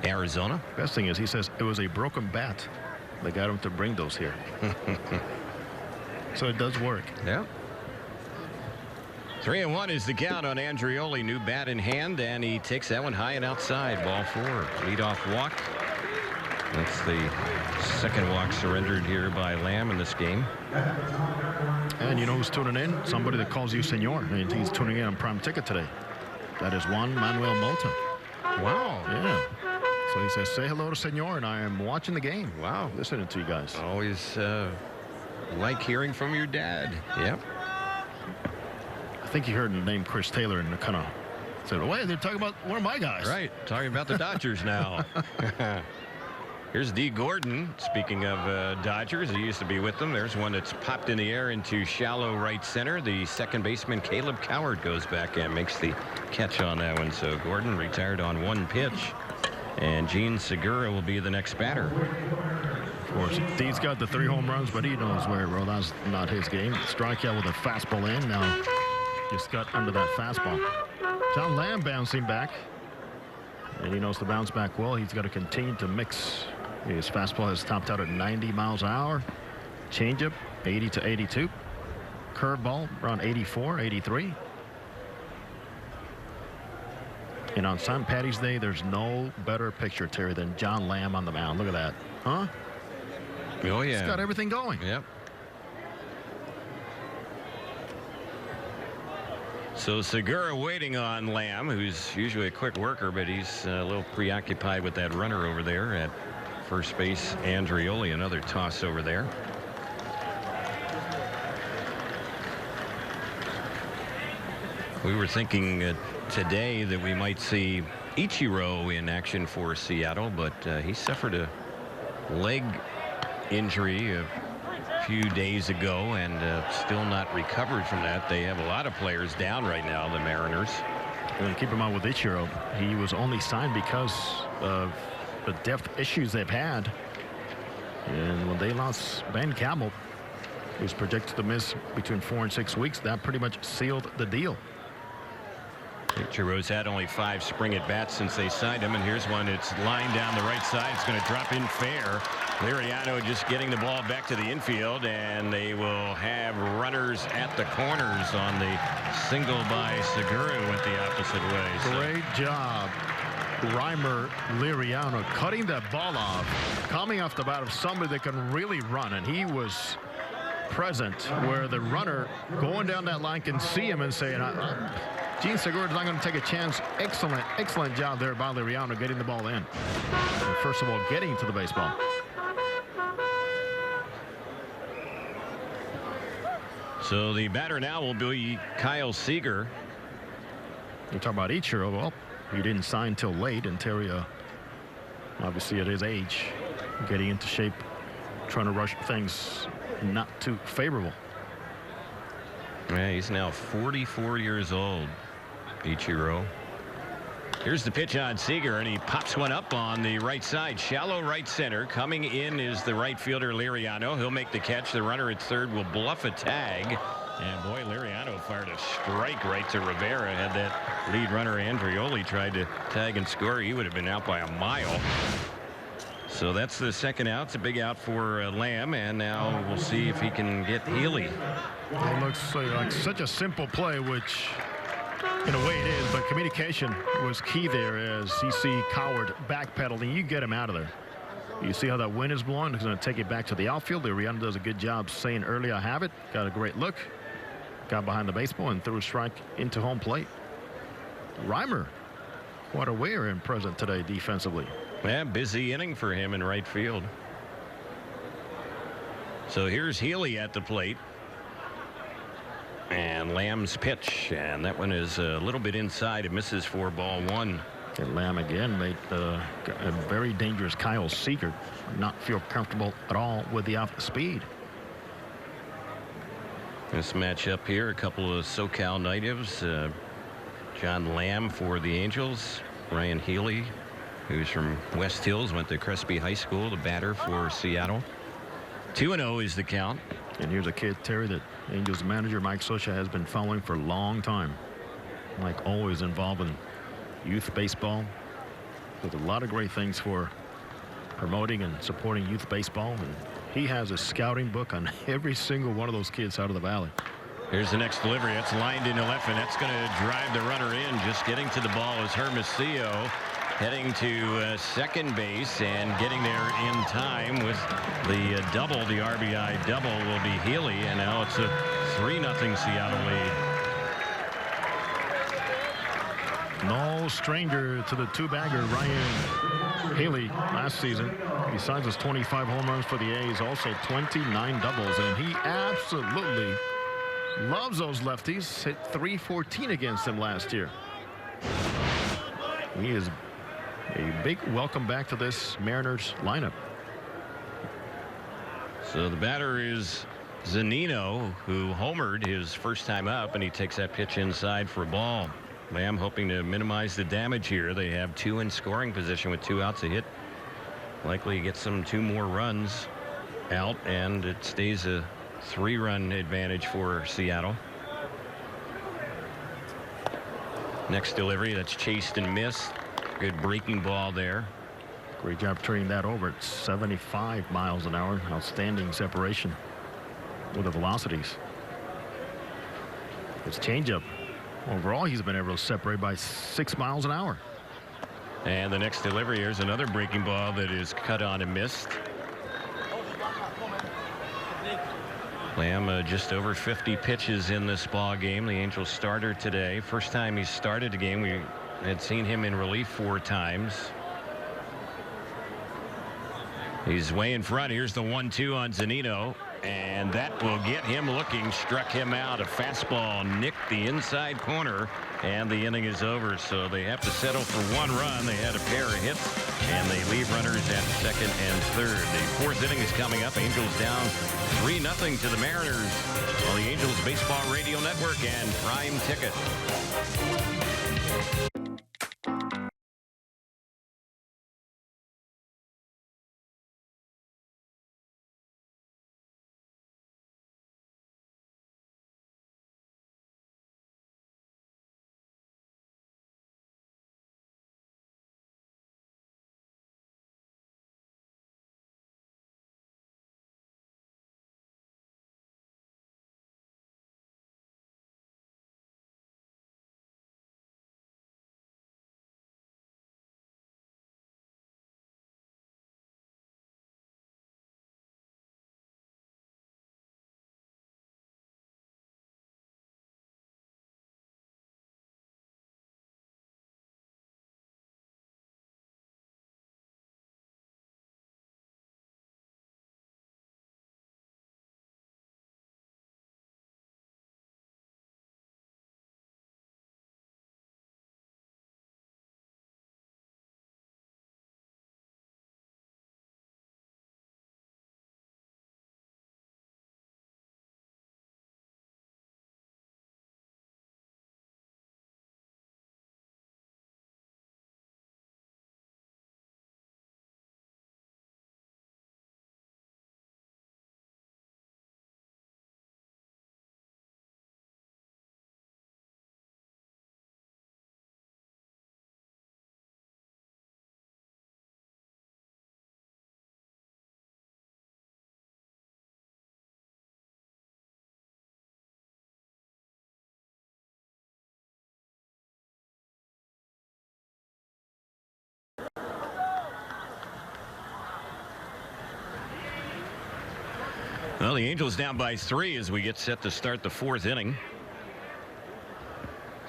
Arizona. Best thing is he says it was a broken bat that got him to bring those here. So it does work. Yeah. 3-1 is the count on Andrioli. New bat in hand, and he takes that one high and outside. Ball 4. Leadoff walk. That's the second walk surrendered here by Lamb in this game. And you know who's tuning in? Somebody that calls you senor. And he's tuning in on Prime Ticket today. That is Juan Manuel Mota. Wow. Yeah. So he says, say hello to senor, and I am watching the game. Wow. Listening to you guys. Always like hearing from your dad. Yep. I think he heard the name Chris Taylor and kind of said, wait, they're talking about one of my guys. Right. Talking about the Dodgers now. Here's D. Gordon. Speaking of Dodgers, he used to be with them. There's one that's popped in the air into shallow right center. The second baseman, Caleb Coward, goes back and makes the catch on that one. So Gordon retired on 1 pitch. And Gene Segura will be the next batter. Of course, Dean's got the 3 home runs, but he knows where, bro. That's not his game. Strikeout with a fastball in. Now just got under that fastball. John Lamb bouncing back. And he knows to bounce back well. He's got to continue to mix. His fastball has topped out at 90 miles an hour. Changeup, 80 to 82. curveball around 84, 83. And on St. Patty's Day, there's no better picture, Terry, than John Lamb on the mound. Look at that. Huh? Oh, yeah. He's got everything going. Yep. So Segura waiting on Lamb, who's usually a quick worker, but he's a little preoccupied with that runner over there at first base. Andrioli, another toss over there. We were thinking today that we might see Ichiro in action for Seattle, but he suffered a leg injury a few days ago and still not recovered from that. They have a lot of players down right now, the Mariners. And keep in mind with Ichiro, he was only signed because of the depth issues they've had. And when they lost Ben Campbell, who's projected to miss between 4 and 6 weeks, that pretty much sealed the deal. Ichiro's had only 5 spring at bats since they signed him, and here's one. It's lined down the right side. It's going to drop in fair. Liriano just getting the ball back to the infield, and they will have runners at the corners on the single by Segura went the opposite way. Great job, Reimer Liriano, cutting that ball off, coming off the bat of somebody that can really run, and he was present where the runner going down that line can see him and say, Gene Segura's not going to take a chance. Excellent job there by Liriano getting the ball in. And first of all, getting to the baseball. So the batter now will be Kyle Seager. You talk about Ichiro. Well, he didn't sign till late, and Terry, obviously at his age, getting into shape, trying to rush things not too favorable. Yeah, he's now 44 years old, Ichiro. Here's the pitch on Seager, and he pops one up on the right side. Shallow right center. Coming in is the right fielder, Liriano. He'll make the catch. The runner at third will bluff a tag. And boy, Liriano fired a strike right to Rivera. Had that lead runner, Andrioli, tried to tag and score, he would have been out by a mile. So that's the second out. It's a big out for Lamb, and now we'll see if he can get Healy. It looks like such a simple play, which in a way it is, but communication was key there as you see Coward backpedaling. You get him out of there. You see how that wind is blowing. He's going to take it back to the outfield. Liriano does a good job saying early, I have it. Got a great look. Got behind the baseball and threw a strike into home plate. Reimer, quite aware and present today defensively. Yeah, busy inning for him in right field. So here's Healy at the plate. And Lamb's pitch, and that one is a little bit inside. It misses for ball 1. And Lamb again made a very dangerous Kyle Seager not feel comfortable at all with the off speed. This matchup here, a couple of SoCal natives. John Lamb for the Angels. Ryan Healy, who's from West Hills, went to Crespi High School, the batter for Seattle. 2-0 is the count. And here's a kid, Terry, that Angels manager Mike Scioscia has been following for a long time. Mike always involved in youth baseball. With a lot of great things for promoting and supporting youth baseball. And he has a scouting book on every single one of those kids out of the valley. Here's the next delivery. That's lined into left, and that's going to drive the runner in. Just getting to the ball is Hermosillo. Heading to second base and getting there in time with the double. The RBI double will be Healy, and now it's a 3-0 Seattle lead. No stranger to the two-bagger Ryan Healy last season. Besides his 25 home runs for the A's, also 29 doubles, and he absolutely loves those lefties. Hit .314 against them last year. He is a big welcome back to this Mariners lineup. So the batter is Zunino, who homered his first time up, and he takes that pitch inside for a ball. Lamb hoping to minimize the damage here. They have 2 in scoring position with 2 outs a hit. Likely get 2 more runs out, and it stays a 3-run advantage for Seattle. Next delivery, that's chased and missed. Good breaking ball there. Great job turning that over at 75 miles an hour. Outstanding separation with the velocities. His changeup, overall, he's been able to separate by 6 miles an hour. And the next delivery, here's another breaking ball that is cut on and missed. Lamb just over 50 pitches in this ball game. The Angels starter today. First time he started the game. We had seen him in relief 4 times. He's way in front. Here's the 1-2 on Zunino. And that will get him looking. Struck him out. A fastball nicked the inside corner. And the inning is over. So they have to settle for 1 run. They had a pair of hits. And they leave runners at second and third. The 4th inning is coming up. Angels down 3-0 to the Mariners on the Angels Baseball Radio Network and Prime Ticket. Well, the Angels down by 3 as we get set to start the 4th inning.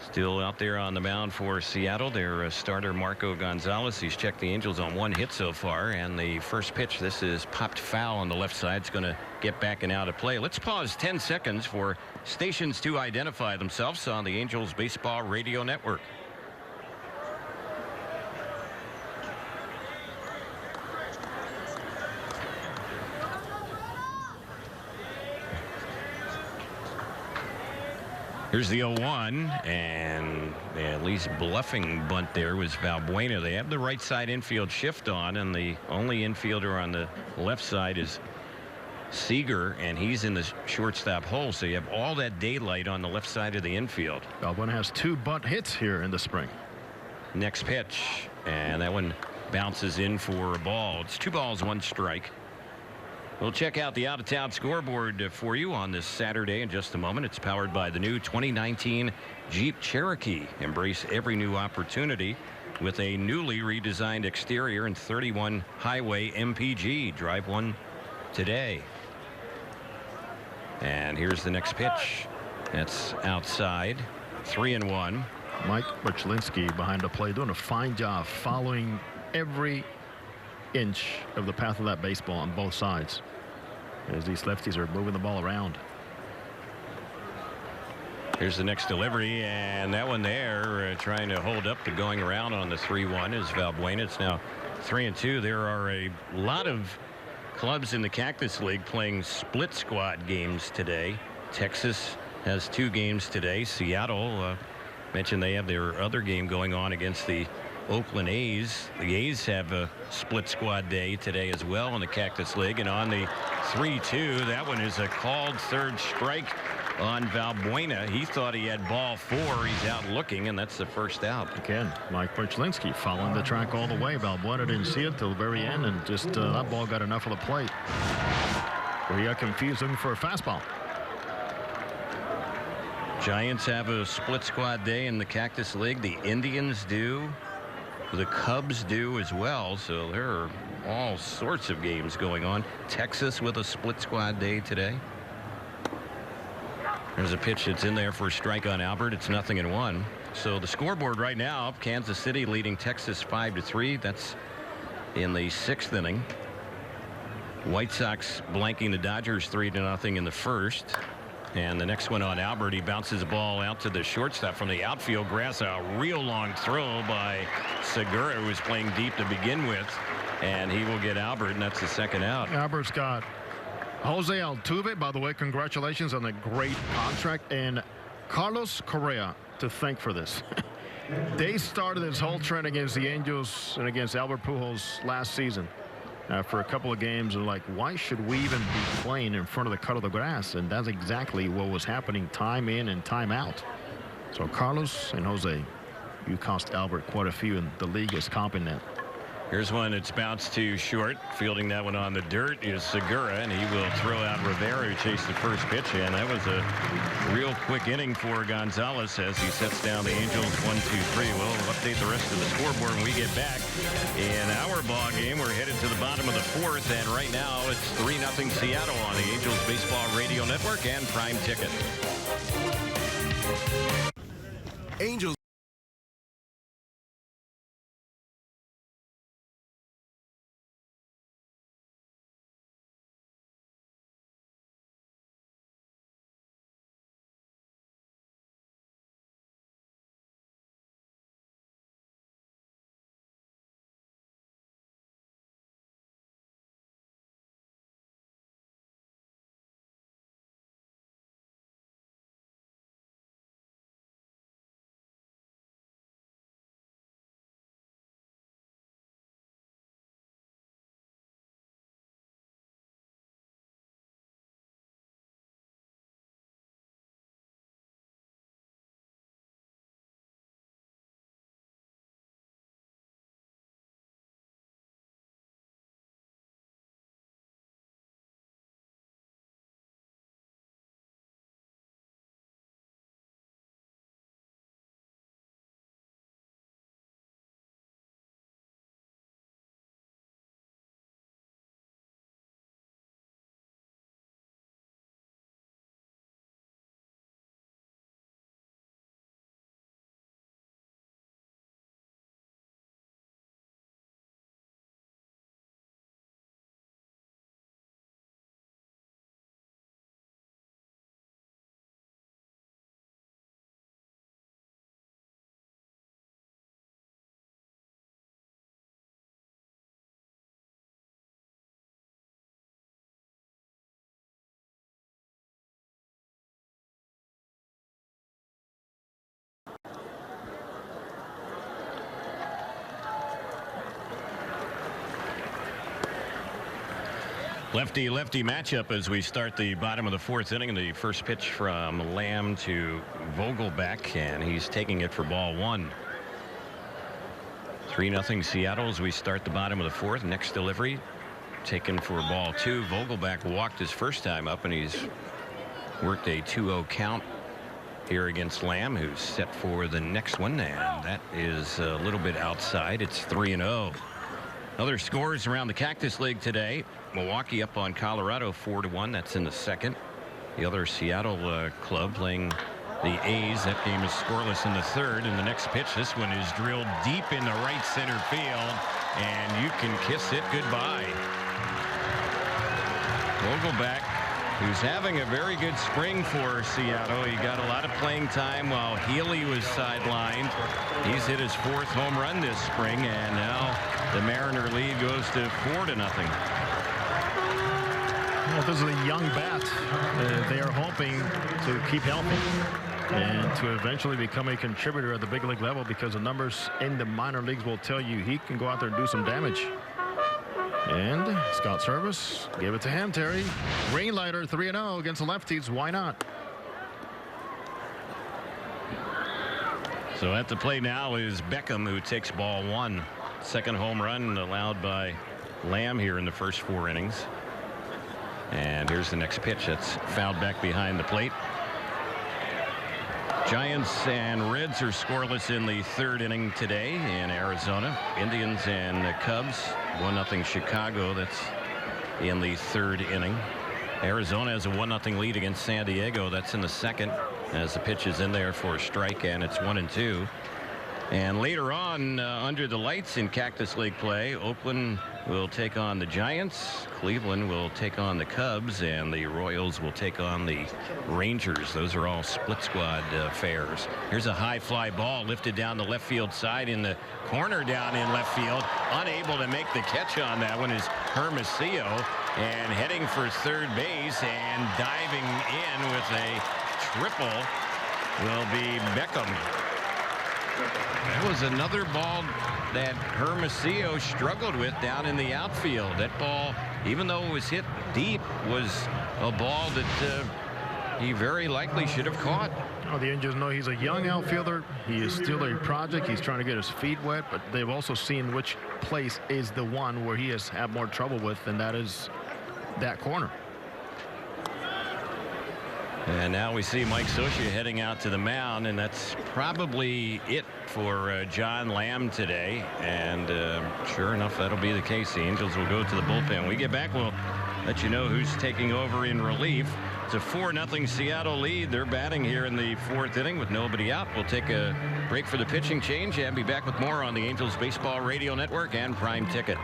Still out there on the mound for Seattle, their starter Marco Gonzalez. He's checked the Angels on 1 hit so far, and the first pitch, this is popped foul on the left side. It's going to get back and out of play. Let's pause 10 seconds for stations to identify themselves on the Angels Baseball Radio Network. Here's the 0-1, and at least bluffing bunt there was Valbuena. They have the right side infield shift on, and the only infielder on the left side is Seager, and he's in the shortstop hole. So you have all that daylight on the left side of the infield. Valbuena has 2 bunt hits here in the spring. Next pitch, and that one bounces in for a ball. It's 2 balls, 1 strike. We'll check out the out-of-town scoreboard for you on this Saturday in just a moment. It's powered by the new 2019 Jeep Cherokee. Embrace every new opportunity with a newly redesigned exterior and 31 highway MPG. Drive one today. And here's the next pitch. That's outside. 3-1. Mike Berchlinski behind the plate doing a fine job following every inch of the path of that baseball on both sides as these lefties are moving the ball around. Here's the next delivery, and that one there trying to hold up the going around on the 3-1 is Valbuena. It's now 3-2. There are a lot of clubs in the Cactus League playing split squad games today. Texas has 2 games today. Seattle mentioned they have their other game going on against the Oakland A's. The A's have a split squad day today as well in the Cactus League. And on the 3-2, that one is a called third strike on Valbuena. He thought he had ball 4. He's out looking, and that's the first out. Again, Mike Berchlinski following the track all the way. Valbuena didn't see it till the very end, and just that ball got enough of the plate where he got confused looking for a fastball. Giants have a split squad day in the Cactus League. The Indians do. The Cubs do as well. So there are all sorts of games going on. Texas with a split squad day today. There's a pitch that's in there for a strike on Albert. It's 0-1. So the scoreboard right now, Kansas City leading Texas 5-3. That's in the 6th inning. White Sox blanking the Dodgers 3-0 in the first. And the next one on Albert, he bounces the ball out to the shortstop from the outfield grass. A real long throw by Segura, who was playing deep to begin with. And he will get Albert, and that's the second out. Albert's got Jose Altuve, by the way, congratulations on the great contract, and Carlos Correa to thank for this. They started this whole trend against the Angels and against Albert Pujols last season. After a couple of games, they're like, why should we even be playing in front of the cut of the grass? And that's exactly what was happening time in and time out. So Carlos and Jose, you cost Albert quite a few, and the league is comping that. Here's one that's bounced to short. Fielding that one on the dirt is Segura, and he will throw out Rivera, who chased the first pitch. And that was a real quick inning for Gonzalez as he sets down the Angels 1-2-3. Well, we'll update the rest of the scoreboard when we get back. In our ball game, we're headed to the bottom of the 4th, and right now it's 3-0 Seattle on the Angels Baseball Radio Network and Prime Ticket. Angels. Lefty-lefty matchup as we start the bottom of the 4th inning. The first pitch from Lamb to Vogelback, and he's taking it for ball 1. 3-0 Seattle as we start the bottom of the 4th. Next delivery taken for ball 2. Vogelback walked his first time up, and he's worked a 2-0 count here against Lamb, who's set for the next one, and that is a little bit outside. It's 3-0. Other scores around the Cactus League today. Milwaukee up on Colorado 4-1. That's in the 2nd. The other Seattle club playing the A's. That game is scoreless in the 3rd. And the next pitch, this one is drilled deep in the right center field, and you can kiss it goodbye. Vogelback, who's having a very good spring for Seattle. He got a lot of playing time while Healy was sidelined. He's hit his 4th home run this spring, and now the Mariner lead goes to 4-0. Well, this is a young bat. They are hoping to keep healthy and to eventually become a contributor at the big league level, because the numbers in the minor leagues will tell you he can go out there and do some damage. And Scott Service gave it to him, Terry. Green lighter, 3-0 against the lefties. Why not? So at the plate now is Beckham, who takes ball 1. Second home run allowed by Lamb here in the first 4 innings. And here's the next pitch. That's fouled back behind the plate. Giants and Reds are scoreless in the third inning today in Arizona. Indians and the Cubs 1-0 Chicago. That's in the third inning. Arizona has a 1-0 lead against San Diego. That's in the second as the pitch is in there for a strike, and it's 1-2. And later on, under the lights in Cactus League play, Oakland will take on the Giants, Cleveland will take on the Cubs, and the Royals will take on the Rangers. Those are all split squad affairs. Here's a high fly ball lifted down the left field side in the corner down in left field. Unable to make the catch on that one is Hermosillo, and heading for third base and diving in with a triple will be Beckham. That was another ball that Hermosillo struggled with down in the outfield. That ball, even though it was hit deep, was a ball that he very likely should have caught. Oh, the Angels know he's a young outfielder. He is still a project. He's trying to get his feet wet, but they've also seen which place is the one where he has had more trouble with, and that is that corner. And now we see Mike Scioscia heading out to the mound, and that's probably it for John Lamb today. And sure enough, that'll be the case. The Angels will go to the bullpen. When we get back, we'll let you know who's taking over in relief. It's a 4-0 Seattle lead. They're batting here in the fourth inning with nobody out. We'll take a break for the pitching change and be back with more on the Angels Baseball Radio Network and Prime Ticket.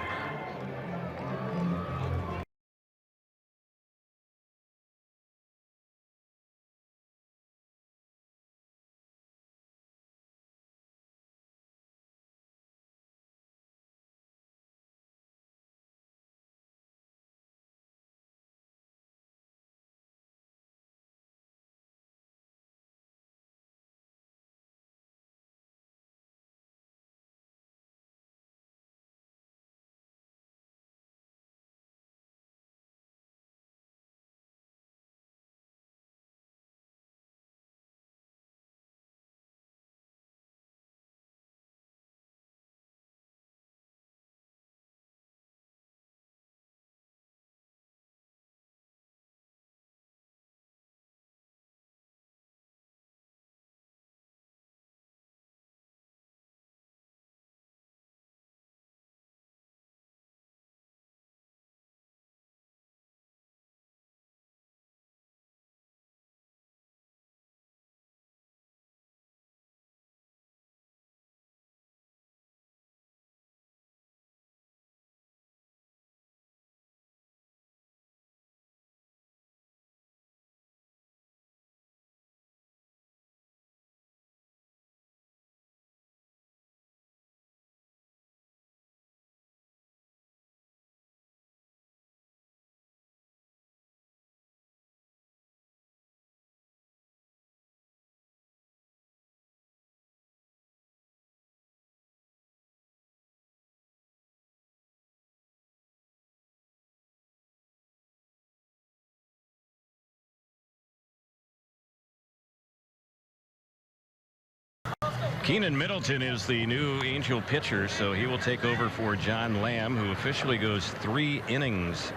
Keenan Middleton is the new Angel pitcher, so he will take over for John Lamb, who officially goes 3 innings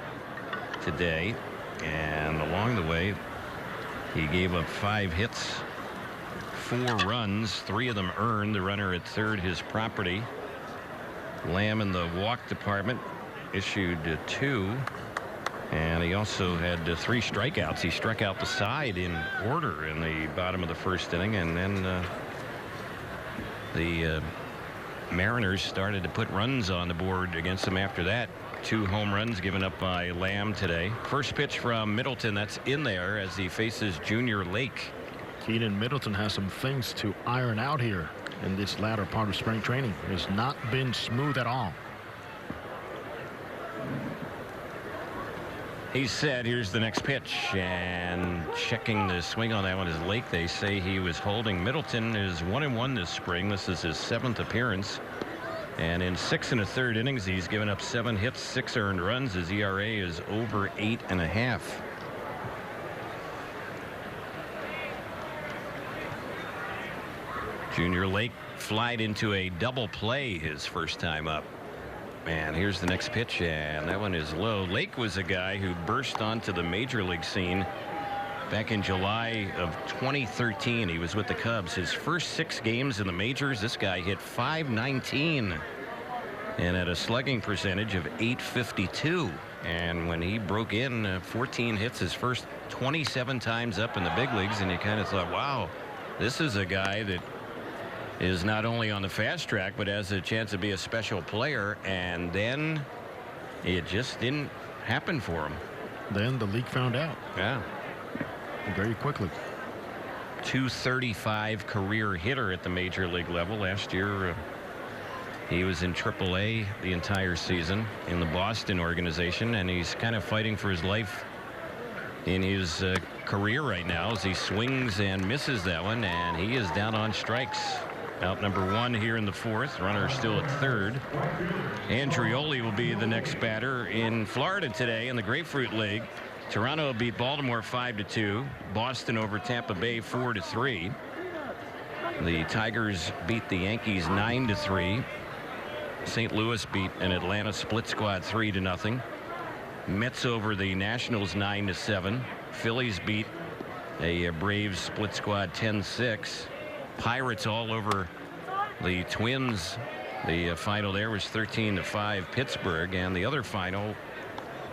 today. And along the way, he gave up 5 hits, 4 runs, 3 of them earned. The runner at third, his property. Lamb in the walk department issued 2. And he also had 3 strikeouts. He struck out the side in order in the bottom of the first inning, and then the Mariners started to put runs on the board against them after that. 2 home runs given up by Lamb today. First pitch from Middleton, that's in there as he faces Junior Lake. Keenan Middleton has some things to iron out here in this latter part of spring training. It's not been smooth at all. He's set. Here's the next pitch, and checking the swing on that one is Lake. They say he was holding. Middleton is 1-1 this spring. This is his 7th appearance, and in 6 1/3 innings he's given up 7 hits, 6 earned runs. His ERA is over 8.5. Junior Lake flied into a double play his first time up. And here's the next pitch, and that one is low. Lake was a guy who burst onto the major league scene back in July of 2013. He was with the Cubs. His first 6 games in the majors, this guy hit .519 and at a slugging percentage of .852. And when he broke in, 14 hits his first 27 times up in the big leagues, and you kind of thought, wow, this is a guy that is not only on the fast track but has a chance to be a special player. And then it just didn't happen for him. Then the league found out. Yeah. Very quickly. .235 career hitter at the major league level. Last year he was in AAA the entire season in the Boston organization, and he's kind of fighting for his life in his career right now as he swings and misses that one, and he is down on strikes. Out number 1 here in the 4th. Runner still at 3rd. Andrioli will be the next batter in Florida today in the Grapefruit League. Toronto beat Baltimore 5-2. Boston over Tampa Bay 4-3. The Tigers beat the Yankees 9-3. St. Louis beat an Atlanta split squad 3-0. Mets over the Nationals 9-7. Phillies beat a Braves split squad 10-6. Pirates all over the Twins. The final there was 13-5 Pittsburgh, and the other final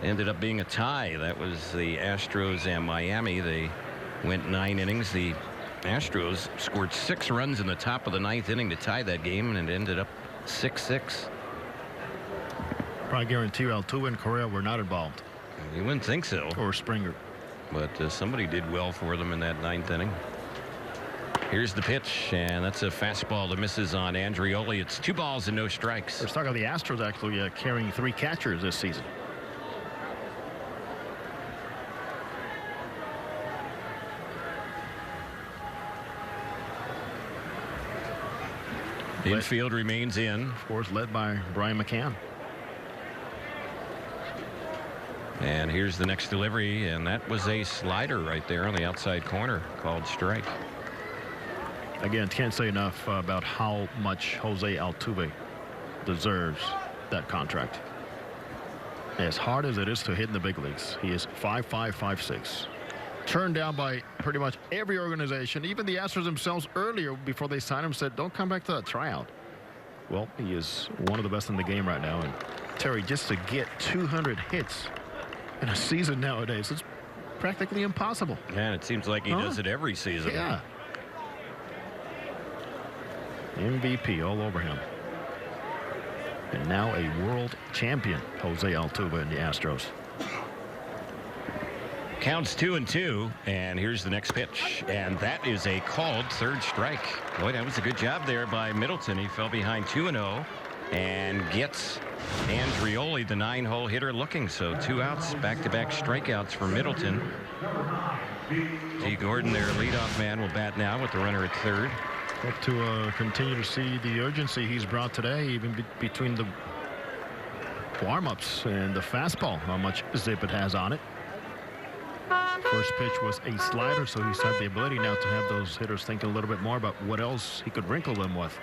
ended up being a tie. That was the Astros and Miami. They went 9 innings. The Astros scored 6 runs in the top of the 9th inning to tie that game, and it ended up 6-6. Probably guarantee you Altuve and Correa were not involved. You wouldn't think so. Or Springer. But somebody did well for them in that 9th inning. Here's the pitch, and that's a fastball that misses on Andrioli. It's 2 balls and no strikes. Let's talk about the Astros actually carrying 3 catchers this season. Infield remains in. Of course, led by Brian McCann. And here's the next delivery, and that was a slider right there on the outside corner called strike. Again, can't say enough about how much Jose Altuve deserves that contract. As hard as it is to hit in the big leagues, he is 5'5", 5'6". Turned down by pretty much every organization. Even the Astros themselves earlier, before they signed him, said, don't come back to that tryout. Well, he is one of the best in the game right now. And Terry, just to get 200 hits in a season nowadays, it's practically impossible. And it seems like he does it every season. Yeah. MVP all over him. And now a world champion, Jose Altuve and the Astros. Counts 2-2, and here's the next pitch, and that is a called 3rd strike. Boy, that was a good job there by Middleton. He fell behind 2-0 and gets Andrioli, the 9-hole hitter, looking. So 2 outs, back-to-back strikeouts for Middleton. T. Gordon, their leadoff man, will bat now with the runner at 3rd. Hope to continue to see the urgency he's brought today, even between the warm-ups and the fastball, how much zip it has on it. First pitch was a slider, so he's had the ability now to have those hitters think a little bit more about what else he could wrinkle them with.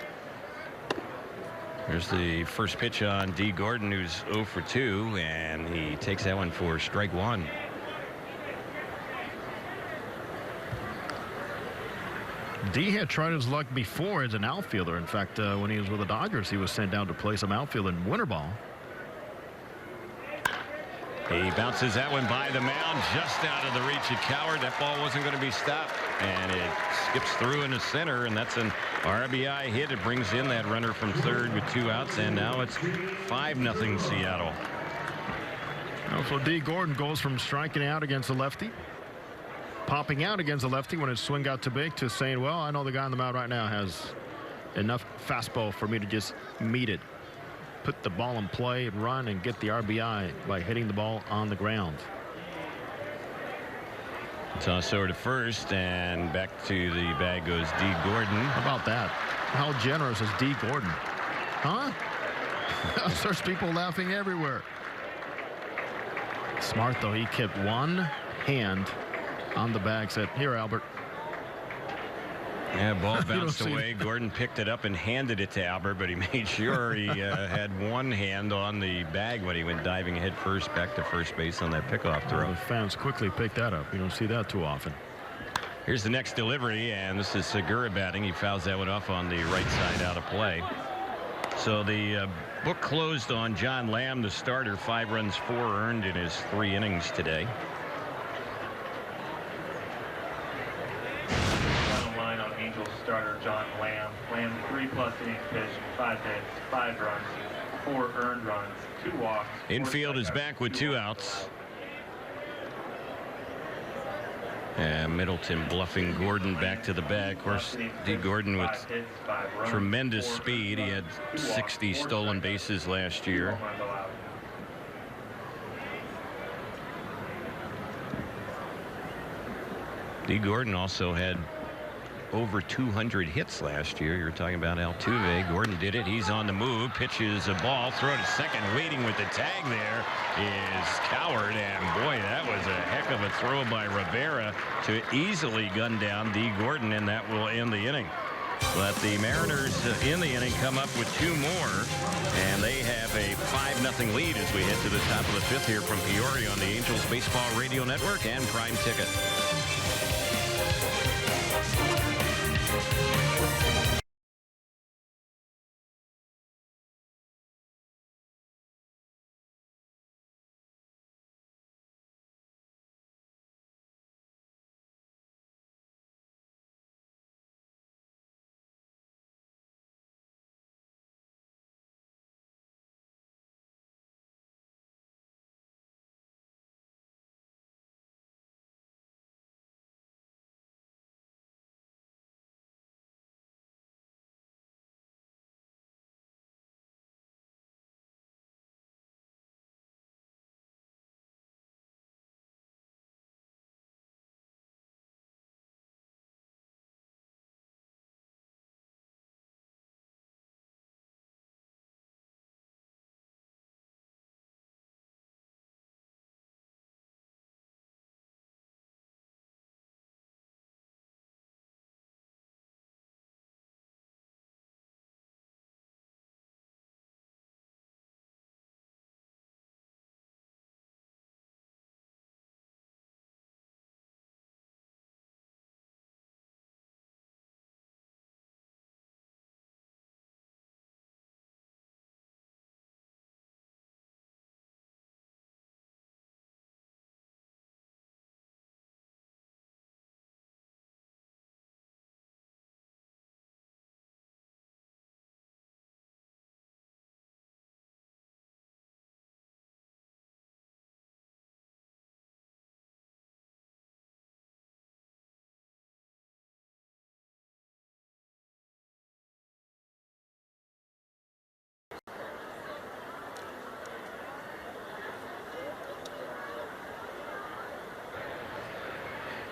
Here's the first pitch on D. Gordon, who's 0 for 2, and he takes that one for strike 1. D had tried his luck before as an outfielder. In fact, when he was with the Dodgers, he was sent down to play some outfield in winter ball. He bounces that one by the mound, just out of the reach of Coward. That ball wasn't going to be stopped, and it skips through in the center, and that's an RBI hit. It brings in that runner from 3rd with 2 outs, and now it's 5-0 Seattle. So D. Gordon goes from striking out against the lefty, popping out against the lefty when his swing got too big, to saying, well, I know the guy on the mound right now has enough fastball for me to just meet it, put the ball in play, run, and get the RBI by hitting the ball on the ground. Toss over to 1st, and back to the bag goes D. Gordon. How about that? How generous is D. Gordon? Huh? There's people laughing everywhere. Smart, though. He kept one hand on the bag, said, here, Albert. Yeah, ball bounced away. Gordon picked it up and handed it to Albert, but he made sure he had one hand on the bag when he went diving head first back to first base on that pickoff throw. The fans quickly picked that up. You don't see that too often. Here's the next delivery, and this is Segura batting. He fouls that one off on the right side out of play. So the book closed on John Lamb, the starter. 5 runs, 4 earned in his 3 innings today. Angels starter John Lamb. Lamb 3+ innings pitched, 5 hits, 5 runs, 4 earned runs, 2 walks. Infield is back with 2 outs. And Middleton bluffing Gordon back to the bag. Of course, D. Gordon with tremendous speed. He had 60 stolen bases last year. D. Gordon also had over 200 hits last year. You're talking about Altuve. Gordon did it. He's on the move. Pitches a ball. Throw to second. Waiting with the tag there is Coward. And boy, that was a heck of a throw by Rivera to easily gun down D. Gordon, and that will end the inning. But the Mariners in the inning come up with 2 more, and they have a 5-0 lead as we head to the top of the 5th here from Peoria on the Angels Baseball Radio Network and Prime Ticket.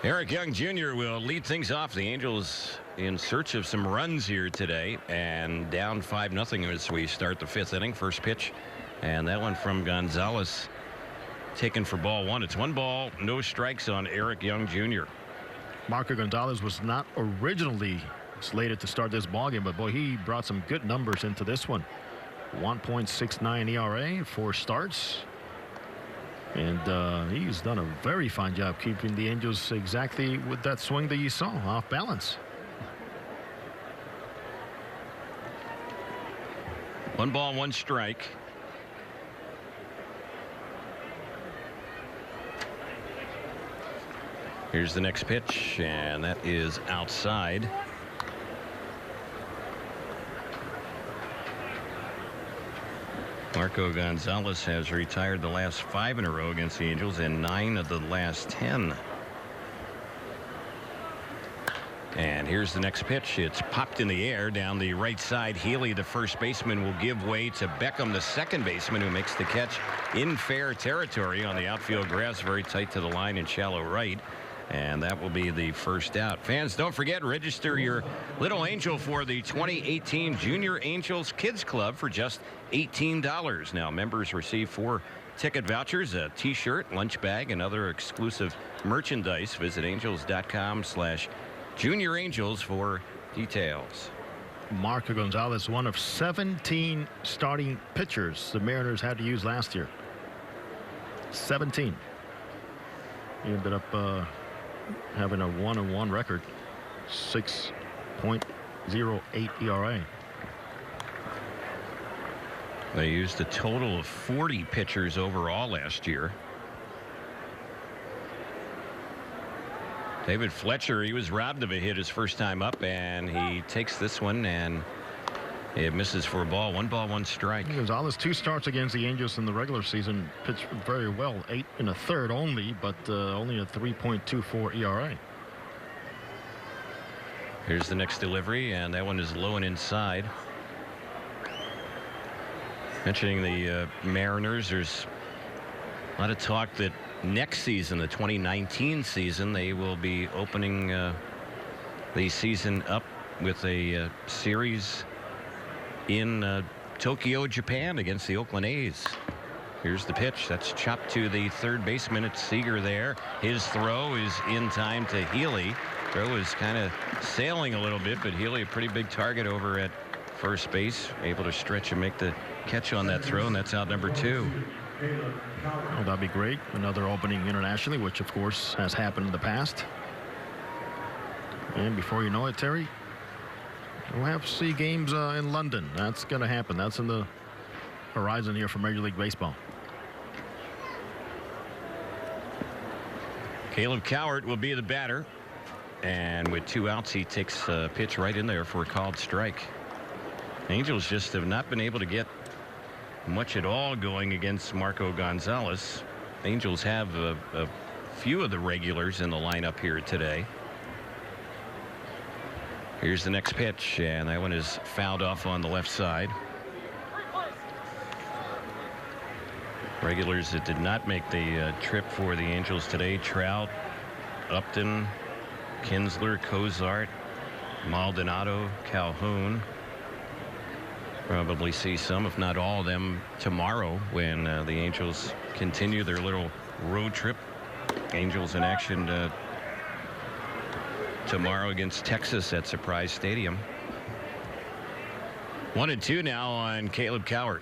Eric Young Jr. will lead things off. The Angels in search of some runs here today, and down 5-0 as we start the 5th inning. First pitch, and that one from Gonzalez taken for ball 1. It's 1 ball, no strikes on Eric Young Jr. Marco Gonzalez was not originally slated to start this ballgame, but boy, he brought some good numbers into this one. 1.69 ERA, 4 starts. And he's done a very fine job keeping the Angels exactly with that swing that you saw, off balance. 1 ball, 1 strike. Here's the next pitch, and that is outside. Marco Gonzalez has retired the last 5 in a row against the Angels and 9 of the last 10. And here's the next pitch. It's popped in the air down the right side. Healy, the first baseman, will give way to Beckham, the second baseman, who makes the catch in fair territory on the outfield grass, very tight to the line in shallow right. And that will be the first out. Fans, don't forget, register your little angel for the 2018 Junior Angels Kids Club for just $18. Now, members receive 4 ticket vouchers, a t-shirt, lunch bag, and other exclusive merchandise. Visit angels.com/Junior Angels for Details. Marco Gonzalez, one of 17 starting pitchers the Mariners had to use last year. 17. He ended up having a 1-1 record, 6.08 ERA. They used a total of 40 pitchers overall last year. David Fletcher, he was robbed of a hit his first time up, and he takes this one, and it misses for a ball. 1 ball, 1 strike. Gonzalez, 2 starts against the Angels in the regular season, pitched very well, 8 1/3 only, but only a 3.24 ERA. Here's the next delivery, and that one is low and inside. Mentioning the Mariners, there's a lot of talk that next season, the 2019 season, they will be opening the season up with a series in Tokyo, Japan against the Oakland A's. Here's the pitch. That's chopped to the third baseman. It's Seager there. His throw is in time to Healy. Throw is kind of sailing a little bit, but Healy, a pretty big target over at first base, able to stretch and make the catch on that throw, and that's out number 2. Well, that'd be great. Another opening internationally, which of course has happened in the past. And before you know it, Terry, we'll have to see games in London. That's going to happen. That's in the horizon here for Major League Baseball. Caleb Cowart will be the batter, and with 2 outs, he takes a pitch right in there for a called strike. Angels just have not been able to get much at all going against Marco Gonzalez. Angels have a few of the regulars in the lineup here today. Here's the next pitch, and that one is fouled off on the left side. Regulars that did not make the trip for the Angels today: Trout, Upton, Kinsler, Cozart, Maldonado, Calhoun. Probably see some, if not all of them, tomorrow when the Angels continue their little road trip. Angels in action tomorrow against Texas at Surprise Stadium. 1-2 now on Caleb Cowart.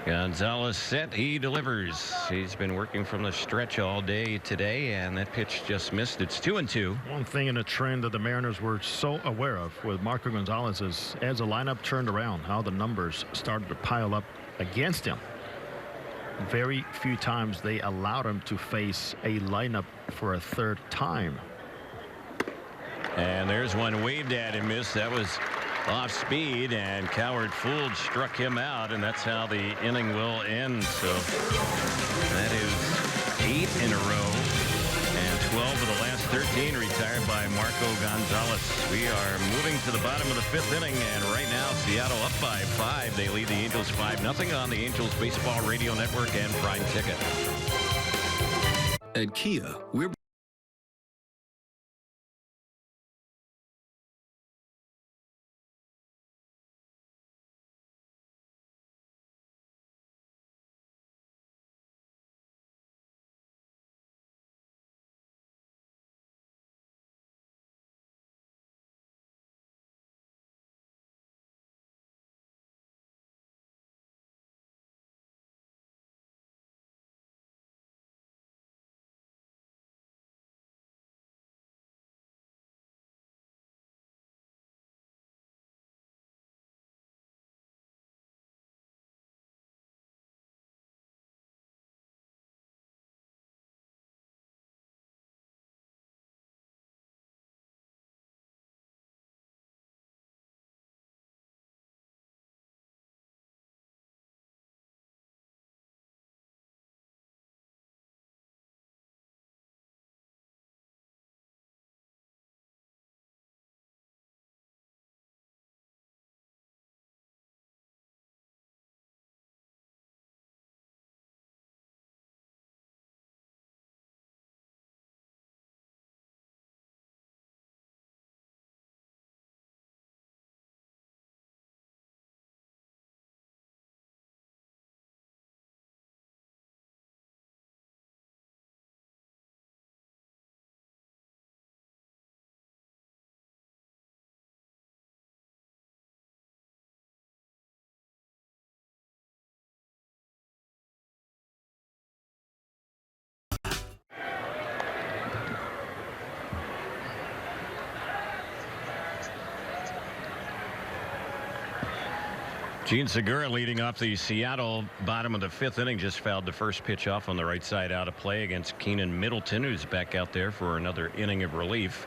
Gonzalez set. He delivers. He's been working from the stretch all day today, and that pitch just missed. It's 2-2. One thing in a trend that the Mariners were so aware of with Marco Gonzalez is, as the lineup turned around, how the numbers started to pile up against him. Very few times they allowed him to face a lineup for a third time. And there's one waved at and missed. That was off speed, and Cowart fooled, struck him out, and that's how the inning will end. So that is 8 in a row, and 12 of the last 13 retired by Marco Gonzalez. We are moving to the bottom of the 5th inning, and right now Seattle up by 5. They lead the Angels 5-0 on the Angels Baseball Radio Network and Prime Ticket. At Kia, we're Gene Segura leading off the Seattle bottom of the 5th inning. Just fouled the first pitch off on the right side out of play against Keenan Middleton, who's back out there for another inning of relief.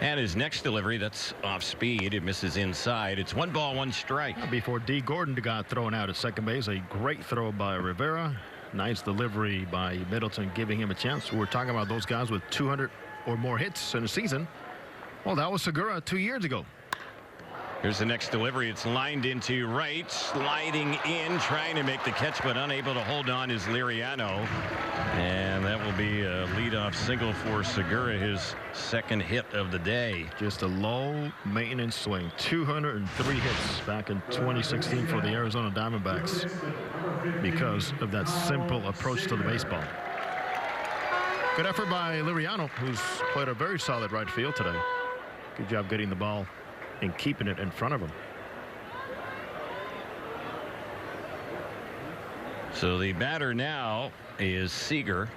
And his next delivery, that's off speed. It misses inside. It's 1 ball, 1 strike. Before D. Gordon got thrown out at second base, a great throw by Rivera. Nice delivery by Middleton, giving him a chance. We're talking about those guys with 200 or more hits in a season. Well, that was Segura 2 years ago. Here's the next delivery. It's lined into right, sliding in, trying to make the catch, but unable to hold on is Liriano. And that will be a leadoff single for Segura, his second hit of the day. Just a low maintenance swing. 203 hits back in 2016 for the Arizona Diamondbacks because of that simple approach to the baseball. Good effort by Liriano, who's played a very solid right field today. Good job getting the ball and keeping it in front of him. So the batter now is Seager.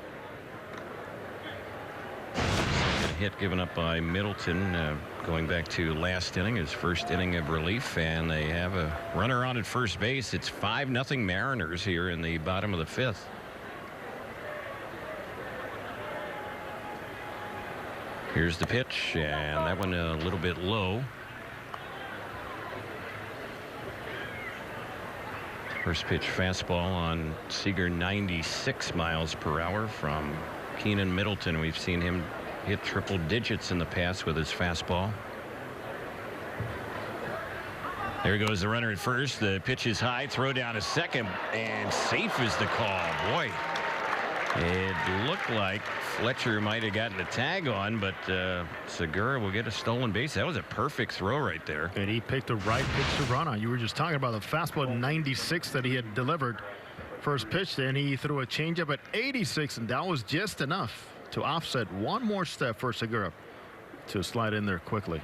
Second hit given up by Middleton, going back to last inning, his first inning of relief, and they have a runner on at first base. It's 5-0 Mariners here in the bottom of the 5th. Here's the pitch, and that one a little bit low. First pitch fastball on Seager, 96 miles per hour from Keenan Middleton. We've seen him hit triple digits in the past with his fastball. There goes the runner at first. The pitch is high, throw down to second, and safe is the call. Boy, it looked like Fletcher might have gotten a tag on, but Segura will get a stolen base. That was a perfect throw right there. And he picked the right pitch to run on. You were just talking about the fastball at 96 that he had delivered first pitch. Then he threw a changeup at 86, and that was just enough to offset one more step for Segura to slide in there quickly.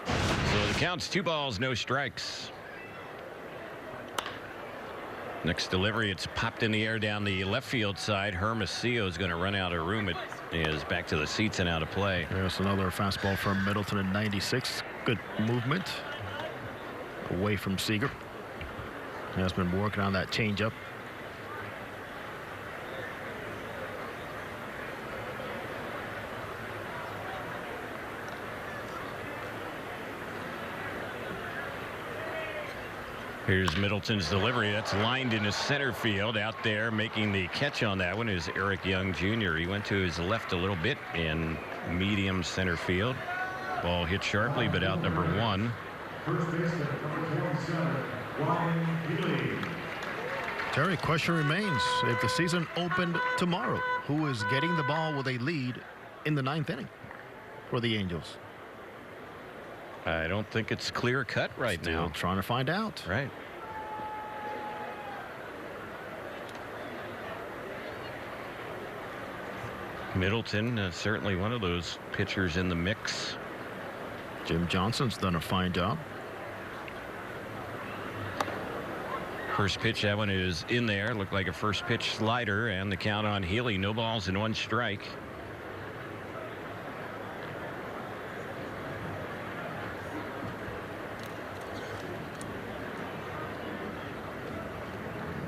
So the count's 2 balls, no strikes. Next delivery, it's popped in the air down the left field side. Hermosillo is going to run out of room. It is back to the seats and out of play. There's another fastball from Middleton at 96. Good movement away from Seager. He has been working on that changeup. Here's Middleton's delivery. That's lined into center field. Out there making the catch on that one is Eric Young Jr. He went to his left a little bit in medium center field. Ball hit sharply, but out number 1. Terry, question remains. If the season opened tomorrow, who is getting the ball with a lead in the 9th inning for the Angels? I don't think it's clear cut right Still now. trying to find out. Right. Middleton, certainly one of those pitchers in the mix. Jim Johnson's done a fine job. First pitch, that one is in there. Looked like a first pitch slider, and the count on Healy. No balls and 1 strike.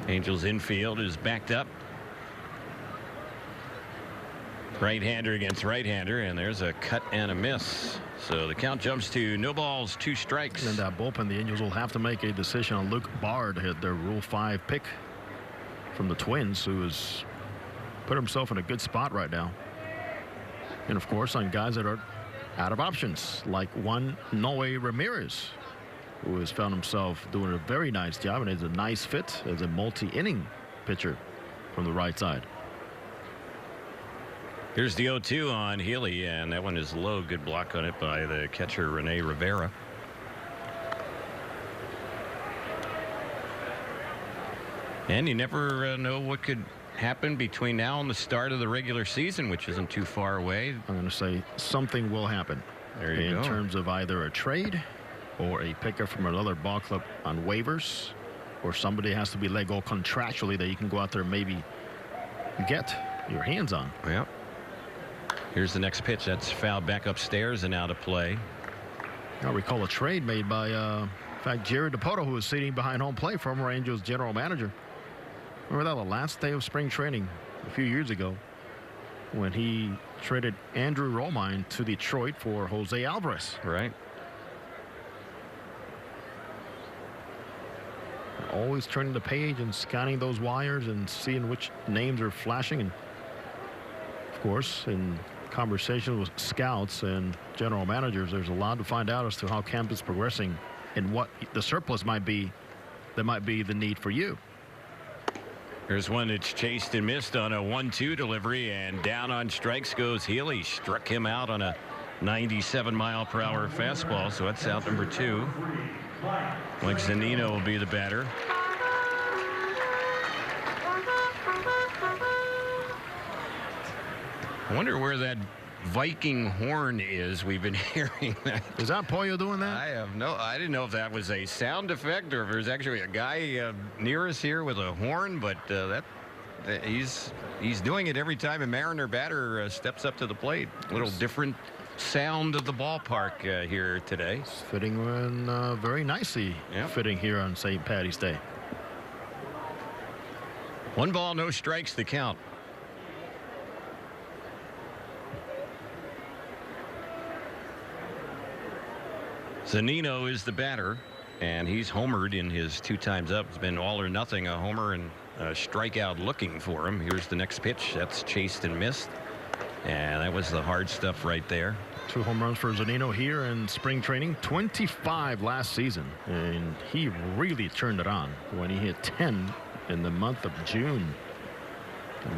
Angels infield is backed up. Right-hander against right-hander, and there's a cut and a miss. So the count jumps to no balls, 2 strikes. In that bullpen, the Angels will have to make a decision on Luke Bard, their Rule 5 pick from the Twins, who has put himself in a good spot right now. And of course, on guys that are out of options, like one Noe Ramirez, who has found himself doing a very nice job and is a nice fit as a multi-inning pitcher from the right side. Here's the 0-2 on Healy, and that one is low. Good block on it by the catcher, Rene Rivera. And you never know what could happen between now and the start of the regular season, which isn't too far away. I'm going to say something will happen There you go. in terms of either a trade or a picker from another ball club on waivers, or somebody has to be let go contractually that you can go out there and maybe get your hands on. Well, here's the next pitch. That's fouled back upstairs and out of play. I recall a trade made by, in fact, Jerry DePoto, who was sitting behind home plate, former Angels general manager. Remember that the last day of spring training a few years ago when he traded Andrew Romine to Detroit for Jose Alvarez. Right. Always turning the page and scanning those wires and seeing which names are flashing. And of course, in conversations with scouts and general managers, there's a lot to find out as to how camp is progressing and what the surplus might be that might be the need for you. Here's one that's chased and missed on a 1-2 delivery, and down on strikes goes Healy. Struck him out on a 97-mile-per-hour fastball, so that's out number 2. Mike Zunino will be the batter. I wonder where that Viking horn is. We've been hearing that. Is that Pollo doing that? I didn't know if that was a sound effect or if there's actually a guy near us here with a horn, but he's doing it every time a Mariner batter steps up to the plate. A little different sound of the ballpark here today. It's fitting in very nicely. Yep. Fitting here on St. Patty's Day. 1 ball, no strikes, the count. Zunino is the batter, and he's homered in his 2 times up. It's been all or nothing, a homer and a strikeout looking for him. Here's the next pitch. That's chased and missed. And that was the hard stuff right there. 2 home runs for Zunino here in spring training. 25 last season. And he really turned it on when he hit 10 in the month of June.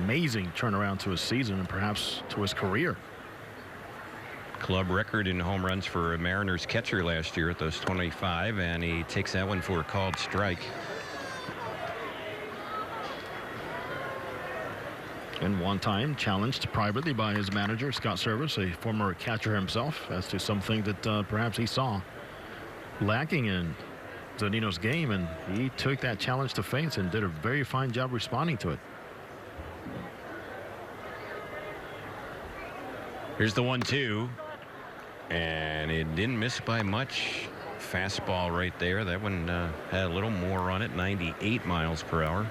Amazing turnaround to his season and perhaps to his career. Club record in home runs for a Mariners catcher last year at those 25, and he takes that one for a called strike. And one time challenged privately by his manager, Scott Service, a former catcher himself, as to something that perhaps he saw lacking in Zunino's game, and he took that challenge to face and did a very fine job responding to it. Here's the 1-2, and it didn't miss by much. Fastball right there. That one had a little more on it, 98 miles per hour.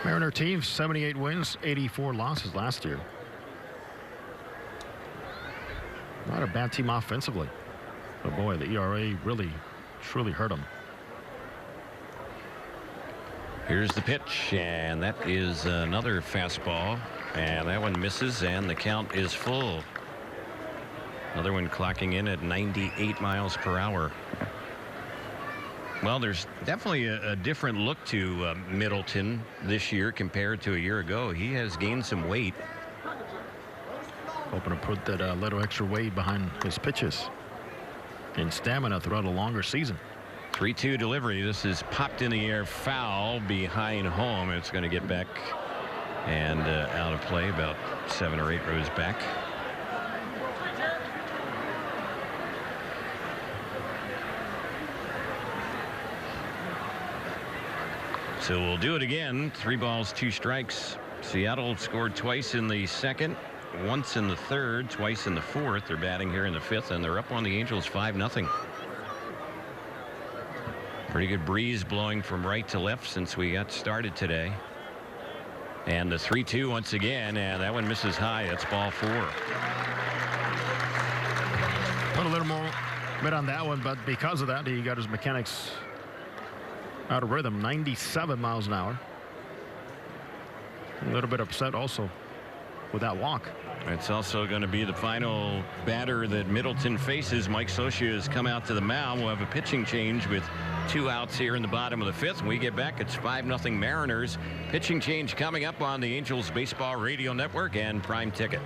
Mariner team, 78 wins, 84 losses last year. Not a bad team offensively. But boy, the ERA really, truly hurt them. Here's the pitch, and that is another fastball, and that one misses, and the count is full. Another one clocking in at 98 miles per hour. Well, there's definitely a different look to Middleton this year compared to a year ago. He has gained some weight. Hoping to put that little extra weight behind his pitches and stamina throughout a longer season. 3-2 delivery. This is popped in the air, foul behind home. It's going to get back and out of play, about 7 or 8 rows back. So we'll do it again. 3 balls, 2 strikes. Seattle scored twice in the second, once in the third, twice in the fourth. They're batting here in the fifth, and they're up on the Angels 5-0. Pretty good breeze blowing from right to left since we got started today. And the 3-2 once again, and that one misses high. That's ball 4. Put a little more bit on that one, but because of that, he got his mechanics out of rhythm. 97 miles an hour. A little bit upset also with that walk. It's also going to be the final batter that Middleton faces. Mike Socia has come out to the mound. We'll have a pitching change with 2 outs here in the bottom of the fifth. When we get back, it's 5-0 Mariners. Pitching change coming up on the Angels Baseball Radio Network and Prime Ticket.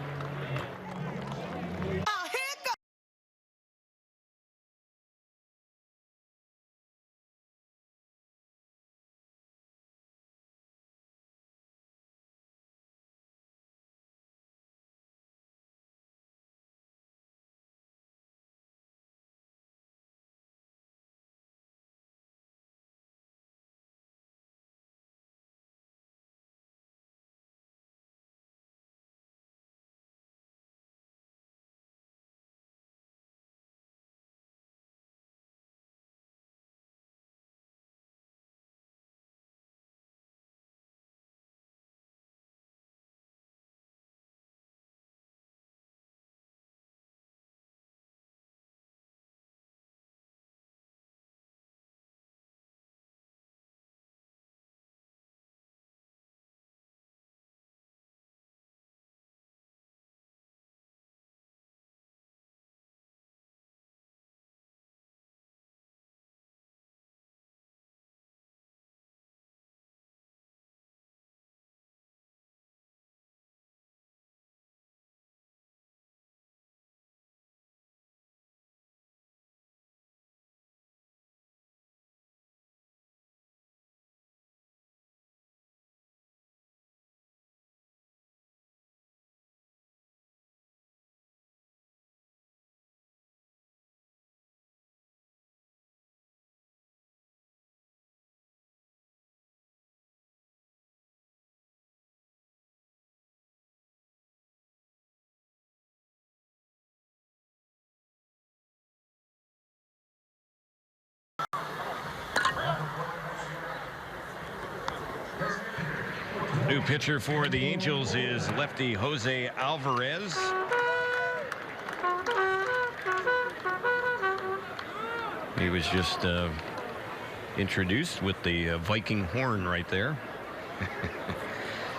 New pitcher for the Angels is lefty Jose Alvarez. He was just introduced with the Viking horn right there.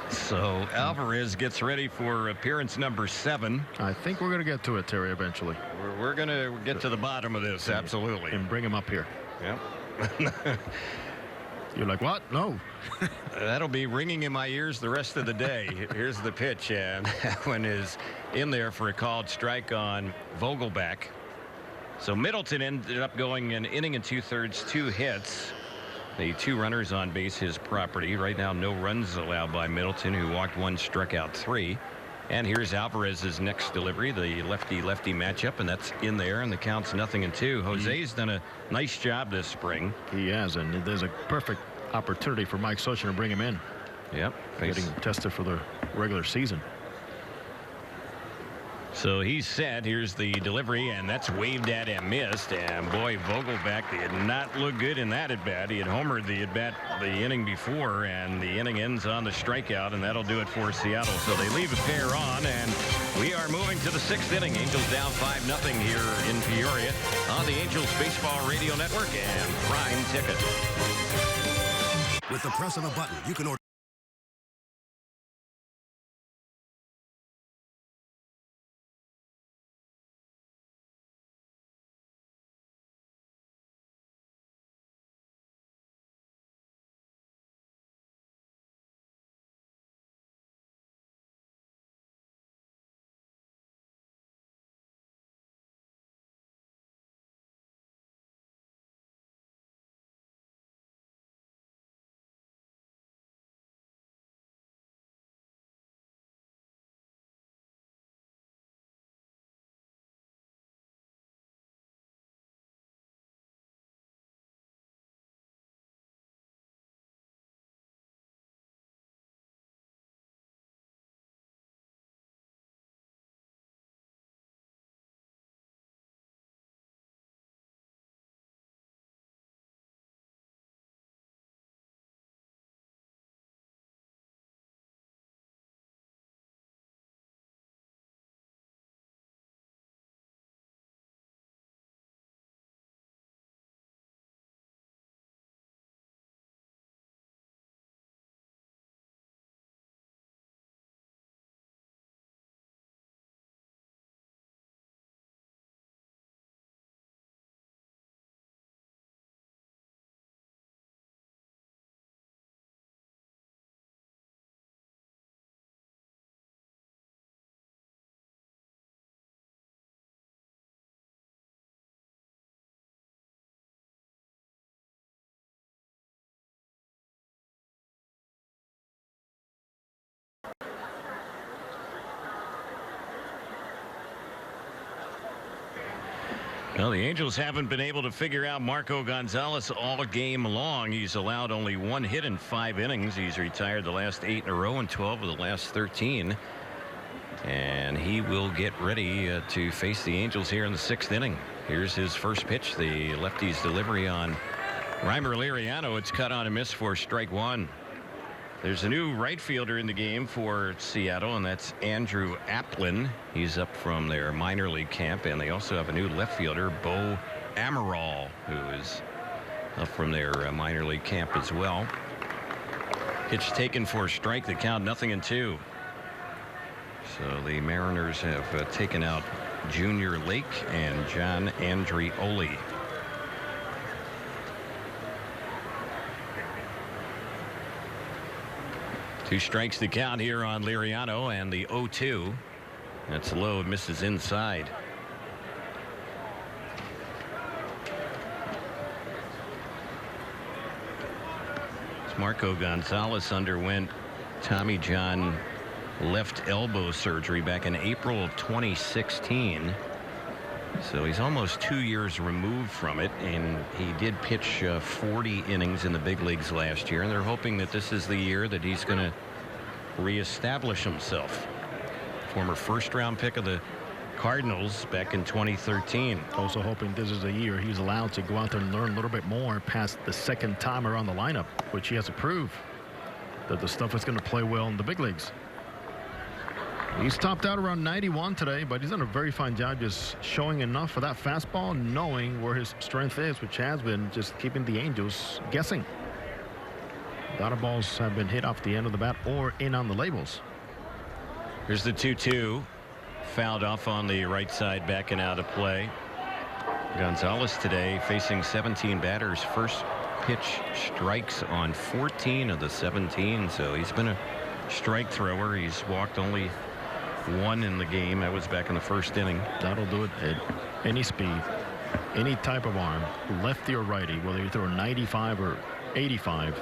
So Alvarez gets ready for appearance number 7. I think we're going to get to it, Terry, eventually. We're going to get to the bottom of this, absolutely. And bring him up here. Yep. You're like, what? No. That'll be ringing in my ears the rest of the day. Here's the pitch, and that one is in there for a called strike on Vogelback. So Middleton ended up going an inning and 2/3, 2 hits. The 2 runners on base, his property. Right now, no runs allowed by Middleton, who walked 1, struck out 3. And here's Alvarez's next delivery, the lefty-lefty matchup, and that's in there, and the count's 0-2. Jose's done a nice job this spring. He has, and there's a perfect opportunity for Mike Sochin to bring him in. Yep. Getting tested for the regular season. So he's set. Here's the delivery, and that's waved at and missed. And boy, Vogelback did not look good in that at bat. He had homered the at bat the inning before, and the inning ends on the strikeout, and that'll do it for Seattle. So they leave a pair on, and we are moving to the 6th inning. Angels down 5-0 here in Peoria on the Angels Baseball Radio Network and Prime Ticket. With the press of a button, you can order. Well, the Angels haven't been able to figure out Marco Gonzalez all game long. He's allowed only 1 hit in 5 innings. He's retired the last 8 in a row and 12 of the last 13. And he will get ready to face the Angels here in the 6th inning. Here's his first pitch, the lefty's delivery on Reimer Liriano. It's cut on a miss for strike 1. There's a new right fielder in the game for Seattle, and that's Andrew Applin. He's up from their minor league camp, and they also have a new left fielder, Bo Amaral, who is up from their minor league camp as well. Pitch taken for a strike. The count 0-2. So the Mariners have taken out Junior Lake and John Andrioli. Two strikes to count here on Liriano, and the 0-2. That's low. It misses inside. Marco Gonzalez underwent Tommy John left elbow surgery back in April of 2016. So he's almost 2 years removed from it, and he did pitch 40 innings in the big leagues last year, and they're hoping that this is the year that he's going to reestablish himself. Former first-round pick of the Cardinals back in 2013. Also hoping this is the year he's allowed to go out there and learn a little bit more past the second time around the lineup, which he has to prove. that the stuff is going to play well in the big leagues. He's topped out around 91 today, but he's done a very fine job just showing enough for that fastball, knowing where his strength is, which has been just keeping the Angels guessing. A lot of balls have been hit off the end of the bat or in on the labels. Here's the 2-2. Fouled off on the right side, backing out of play. Gonzalez today facing 17 batters. First pitch strikes on 14 of the 17, so he's been a strike thrower. He's walked only one in the game. That was back in the first inning. That'll do it at any speed, any type of arm, lefty or righty, whether you throw 95 or 85.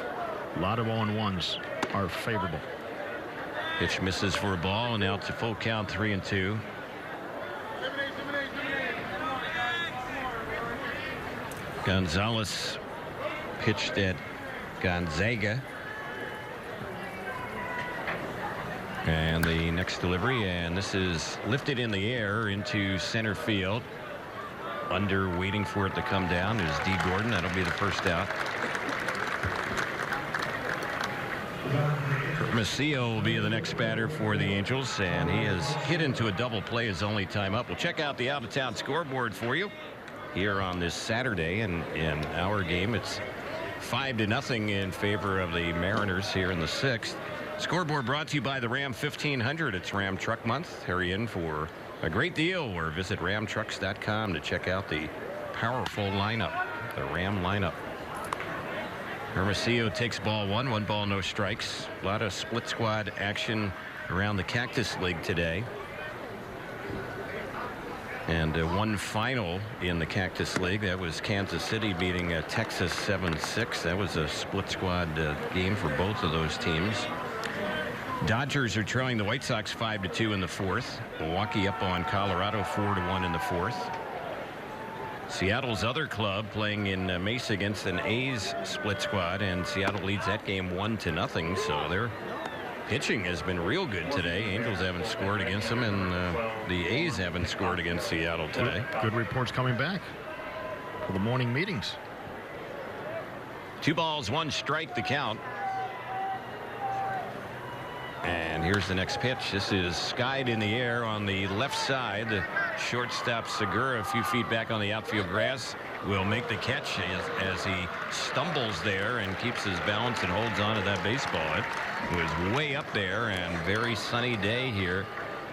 A lot of 0-1s are favorable. Pitch misses for a ball, and now it's a full count, 3-2. Gonzalez pitched at Gonzaga. And the next delivery, and this is lifted in the air into center field. Under, waiting for it to come down, is D. Gordon. That'll be the first out. Hermosillo will be the next batter for the Angels, and he has hit into a double play his only time up. We'll check out the out-of-town scoreboard for you here on this Saturday, and in our game it's 5-0 in favor of the Mariners here in the 6th. Scoreboard brought to you by the Ram 1500. It's Ram Truck Month. Hurry in for a great deal, or visit ramtrucks.com to check out the powerful lineup, the Ram lineup. Hermosillo takes ball one ball, no strikes. A lot of split squad action around the Cactus League today. And one final in the Cactus League. That was Kansas City beating Texas 7-6. That was a split squad game for both of those teams. Dodgers are trailing the White Sox 5-2 in the 4th. Milwaukee up on Colorado 4-1 in the 4th. Seattle's other club playing in Mesa against an A's split squad, and Seattle leads that game 1-0. So their pitching has been real good today. Angels haven't scored against them, and the A's haven't scored against Seattle today. Good reports coming back for the morning meetings. 2 balls, 1 strike, the count. And here's the next pitch. This is skied in the air on the left side. The shortstop Segura, a few feet back on the outfield grass, will make the catch as he stumbles there and keeps his balance and holds on to that baseball. It was way up there, and very sunny day here,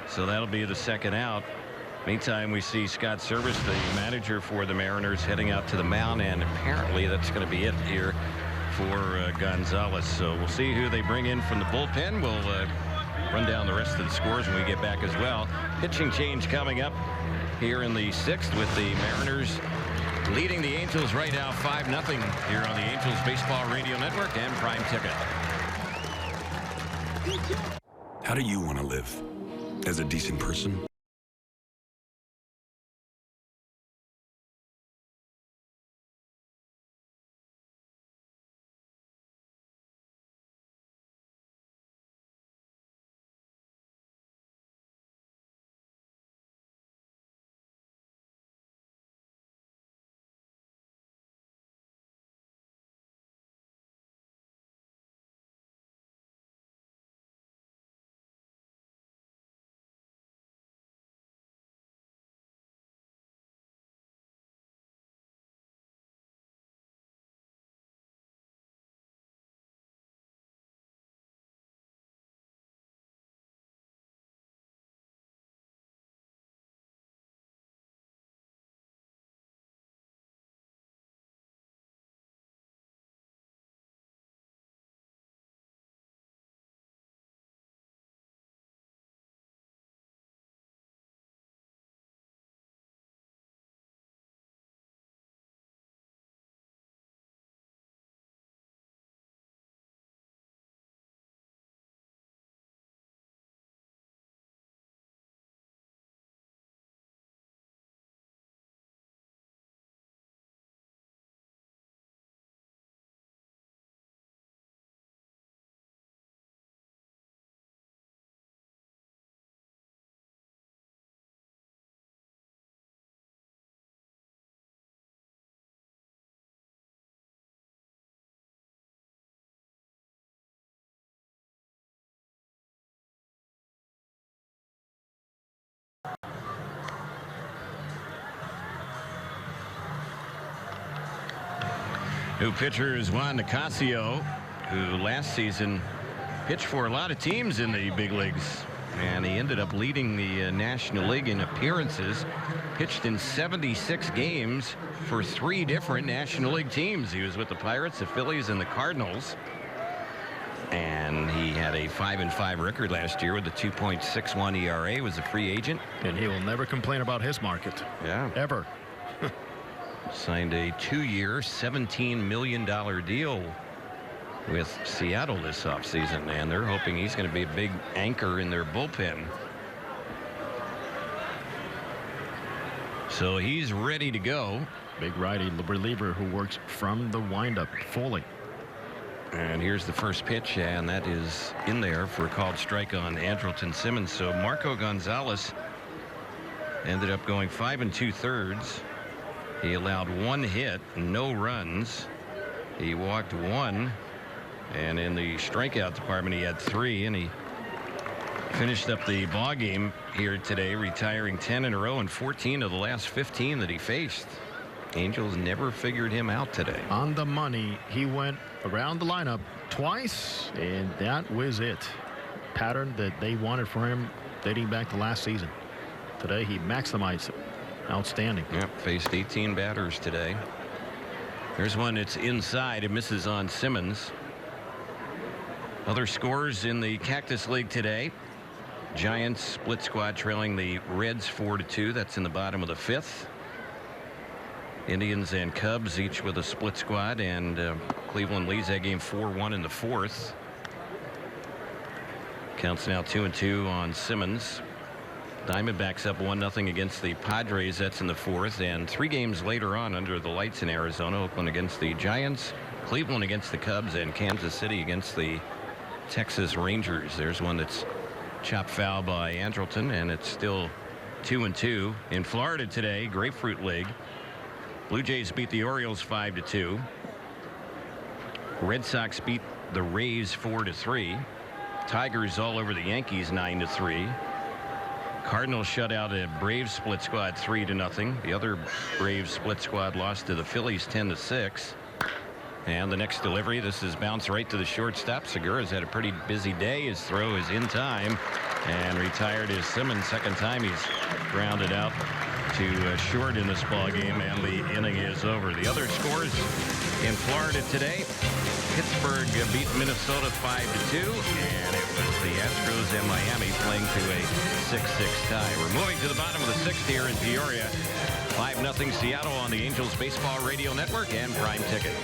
so that'll be the second out. Meantime, we see Scott Service, the manager for the Mariners, heading out to the mound, and apparently that's going to be it here for Gonzalez. So we'll see who they bring in from the bullpen. We'll run down the rest of the scores when we get back as well. Pitching change coming up here in the 6th, with the Mariners leading the Angels right now 5-0 here on the Angels Baseball Radio Network and Prime Ticket. How do you want to live? As a decent person? New pitcher is Juan Nicasio, who last season pitched for a lot of teams in the big leagues, and he ended up leading the National League in appearances. Pitched in 76 games for 3 different National League teams. He was with the Pirates, the Phillies, and the Cardinals. And he had a 5-5 record last year with a 2.61 ERA. Was a free agent. And he will never complain about his market. Yeah. Ever. Signed a 2-year, $17 million deal with Seattle this offseason, and they're hoping he's going to be a big anchor in their bullpen. So he's ready to go. Big righty reliever who works from the windup fully. And here's the first pitch, and that is in there for a called strike on Andrelton Simmons. So Marco Gonzalez ended up going 5 2/3. He allowed 1 hit, no runs. He walked 1, and in the strikeout department he had 3, and he finished up the ball game here today, retiring 10 in a row and 14 of the last 15 that he faced. Angels never figured him out today. On the money, he went around the lineup twice, and that was it. Pattern that they wanted for him dating back to last season. Today he maximized it. Outstanding. Yep, faced 18 batters today. There's one that's inside. It misses on Simmons. Other scores in the Cactus League today. Giants split squad trailing the Reds 4-2. That's in the bottom of the 5th. Indians and Cubs each with a split squad, and Cleveland leads that game 4-1 in the 4th. Counts now 2-2 on Simmons. Diamondbacks up 1-0 against the Padres. That's in the 4th, and 3 games later on under the lights in Arizona. Oakland against the Giants, Cleveland against the Cubs, and Kansas City against the Texas Rangers. There's one that's chopped foul by Andrelton, and it's still 2-2. In Florida today, Grapefruit League, Blue Jays beat the Orioles 5-2. Red Sox beat the Rays 4-3. Tigers all over the Yankees 9-3. Cardinals shut out a Braves split squad 3-0. The other Braves split squad lost to the Phillies 10-6. And the next delivery, this is bounced right to the shortstop. Segura's had a pretty busy day. His throw is in time and retired his Simmons. Second time he's grounded out to short in this ball game, and the inning is over. The other scores in Florida today: Pittsburgh beat Minnesota 5-2, and it was the Astros and Miami playing to a 6-6 tie. We're moving to the bottom of the 6th here in Peoria. 5-0 Seattle on the Angels Baseball Radio Network and Prime Ticket.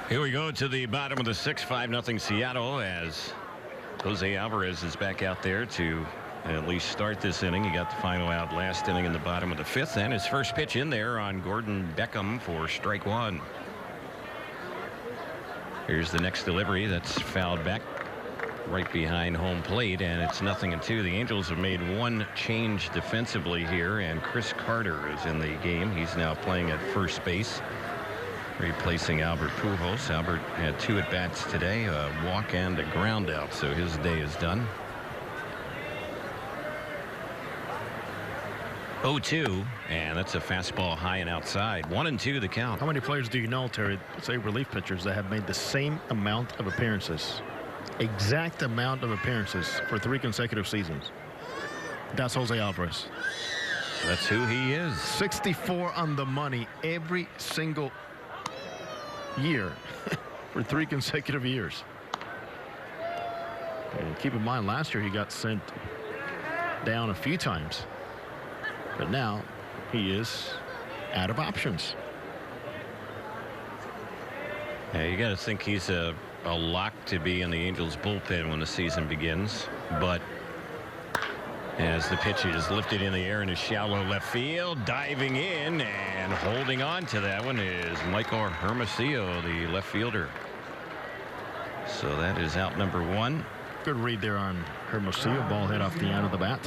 Here we go to the bottom of the 6th, 5-0 Seattle, as Jose Alvarez is back out there to at least start this inning. He got the final out last inning in the bottom of the 5th, and his first pitch in there on Gordon Beckham for strike 1. Here's the next delivery. That's fouled back right behind home plate, and it's 0-2. The Angels have made one change defensively here, and Chris Carter is in the game. He's now playing at first base, replacing Albert Pujols. Albert had 2 at-bats today, a walk and a ground out, so his day is done. 0-2, and that's a fastball high and outside. 1-2 the count. How many players do you know, Terry, say relief pitchers, that have made the same amount of appearances, exact amount of appearances for 3 consecutive seasons? That's Jose Alvarez. That's who he is. 64 on the money every single year for 3 consecutive years. And keep in mind, last year he got sent down a few times. But now he is out of options. Yeah, you got to think he's a lock to be in the Angels bullpen when the season begins. But as the pitch is lifted in the air in a shallow left field, diving in and holding on to that one is Michael Hermosillo, the left fielder. So that is out number 1. Good read there on Hermosillo. Ball hit off the end of the bat.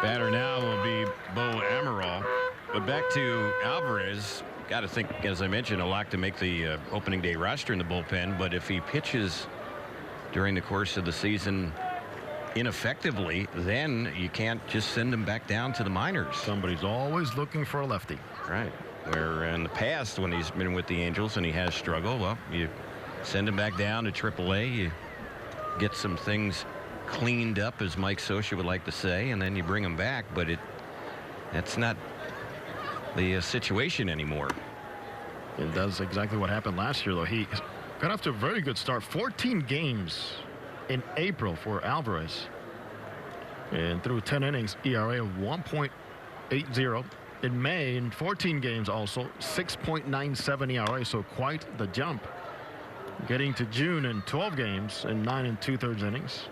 Batter now will be Bo Amaral. But back to Alvarez. Got to think, as I mentioned, a lock to make the opening day roster in the bullpen. But if he pitches during the course of the season ineffectively, then you can't just send him back down to the minors. Somebody's always looking for a lefty. Right. Where in the past, when he's been with the Angels and he has struggled, well, you send him back down to AAA. You get some things cleaned up, as Mike Scioscia would like to say, and then you bring him back. But that's not the situation anymore. And that's exactly what happened last year, though. He got off to a very good start. 14 games in April for Alvarez, and through 10 innings, ERA of 1.80. In May, in 14 games also, 6.97 ERA, so quite the jump. Getting to June in 12 games in 9 2/3 innings.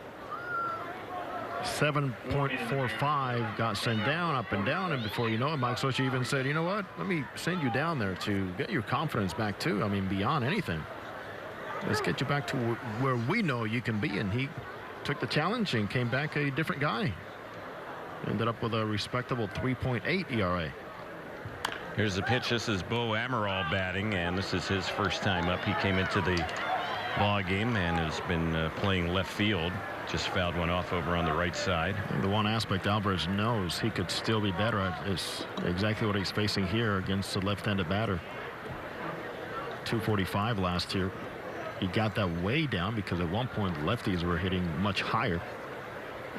7.45 got sent down, up and down, and before you know it, Mike Scioscia even said, you know what, let me send you down there to get your confidence back too. I mean, beyond anything. Let's get you back to where we know you can be. And he took the challenge and came back a different guy. Ended up with a respectable 3.8 ERA. Here's the pitch. This is Bo Amaral batting, and this is his first time up. He came into the ball game and has been playing left field. Just fouled one off over on the right side. The one aspect Alvarez knows he could still be better at is exactly what he's facing here against the left-handed batter. 245 last year. He got that way down because at one point lefties were hitting much higher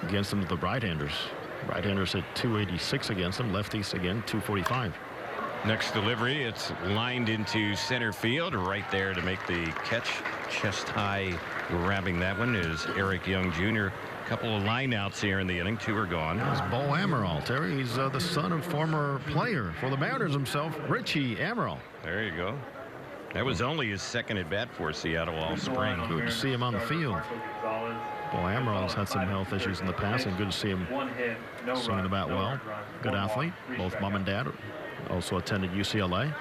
against them than the right-handers. Right-handers hit 286 against them. Lefties again 245. Next delivery, it's lined into center field. Right there to make the catch. Chest high, grabbing that one is Eric Young Jr. A couple of line outs here in the inning. 2 are gone. That's Bo Amaral, Terry. He's the son of former player for the Mariners himself, Richie Amaral. There you go. That was only his second at bat for Seattle all spring. Good to see him on the field. Bo Amaral's had some health issues in the past, and good to see him swinging the bat well. Good athlete. Both mom and dad also attended UCLA.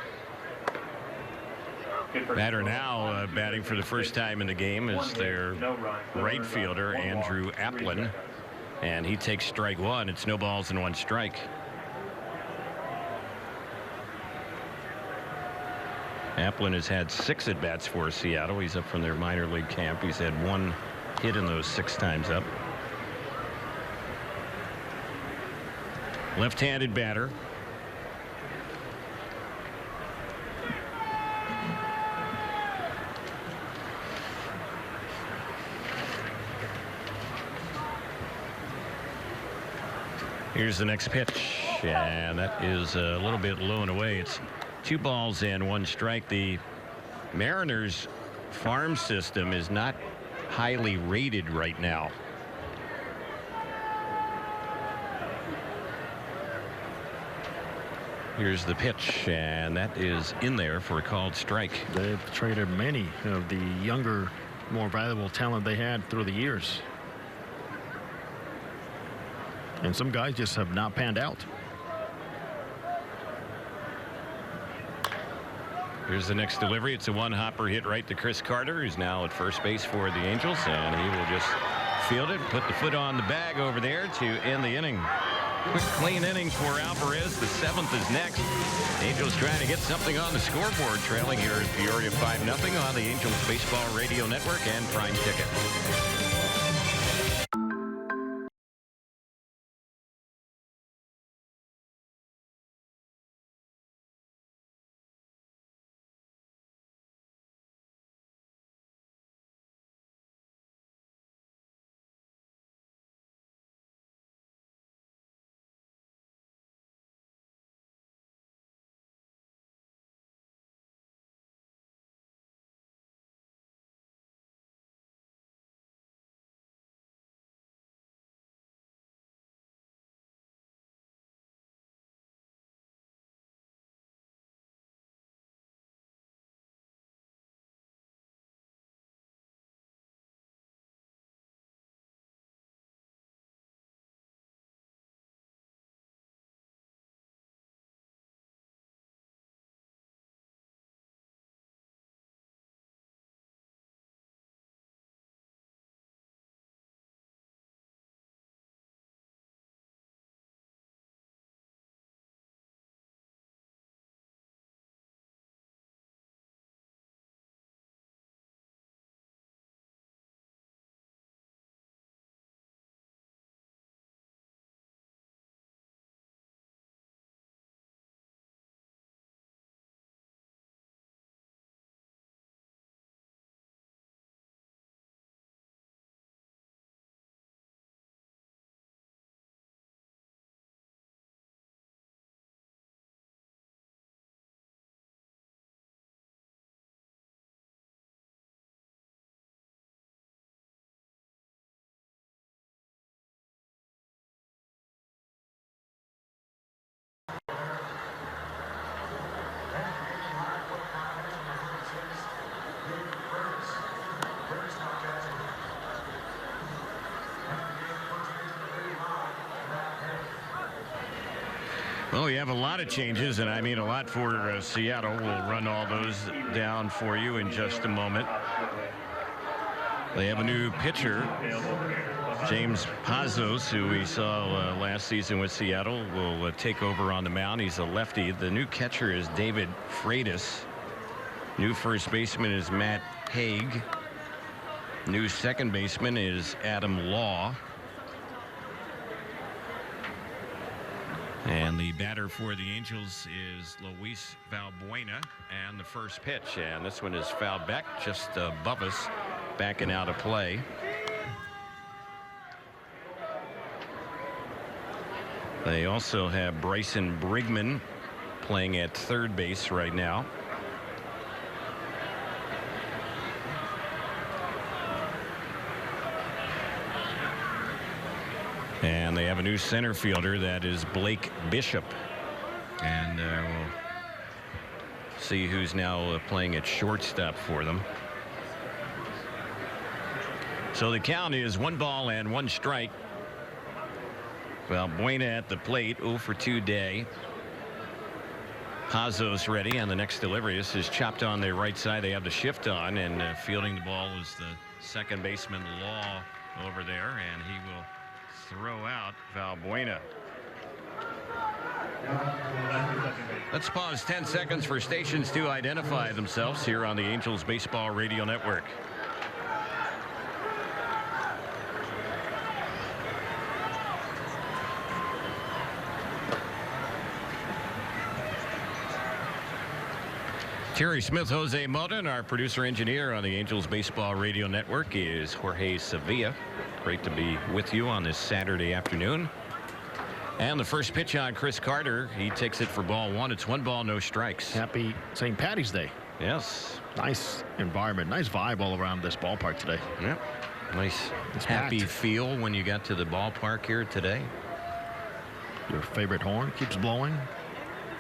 Batter now batting for the first time in the game is their right fielder, Andrew Applin. And he takes strike 1. It's no balls and 1 strike. Applin has had 6 at-bats for Seattle. He's up from their minor league camp. He's had 1 hit in those 6 times up. Left-handed batter. Here's the next pitch, and that is a little bit low and away. It's 2 balls and 1 strike. The Mariners farm system is not highly rated right now. Here's the pitch, and that is in there for a called strike. They've traded many of the younger more valuable talent they had through the years. And some guys just have not panned out. Here's the next delivery. It's a one-hopper hit right to Chris Carter, who's now at first base for the Angels, and he will just field it, put the foot on the bag over there to end the inning. Quick, clean inning for Alvarez. The 7th is next. Angels trying to get something on the scoreboard, trailing here at Peoria 5-0 on the Angels Baseball Radio Network and Prime Ticket. Well, we have a lot of changes, and I mean a lot for Seattle. We'll run all those down for you in just a moment. They have a new pitcher, James Pazos, who we saw last season with Seattle, will take over on the mound. He's a lefty. The new catcher is David Freitas. New first baseman is Matt Haig. New second baseman is Adam Law. And the batter for the Angels is Luis Valbuena, and the first pitch, and this one is fouled back just above us, backing out of play. They also have Bryson Brigman playing at third base right now. And they have a new center fielder, that is Blake Bishop. And we'll see who's now playing at shortstop for them. So the count is 1-1 strike. Valbuena at the plate, 0 for 2 day. Pazos ready on the next delivery. This is chopped on the right side. They have the shift on, and fielding the ball is the second baseman Law over there, and he will throw out Valbuena. Let's pause 10 seconds for stations to identify themselves here on the Angels Baseball Radio Network. Terry Smith, Jose Mota, and our producer engineer on the Angels Baseball Radio Network is Jorge Sevilla. Great to be with you on this Saturday afternoon. And the first pitch on Chris Carter. He takes it for ball one. It's 1 ball, no strikes. Happy St. Patty's Day. Yes. Nice environment. Nice vibe all around this ballpark today. Yep. Nice It's happy packed. feel when you got to the ballpark here today. Your favorite horn keeps blowing.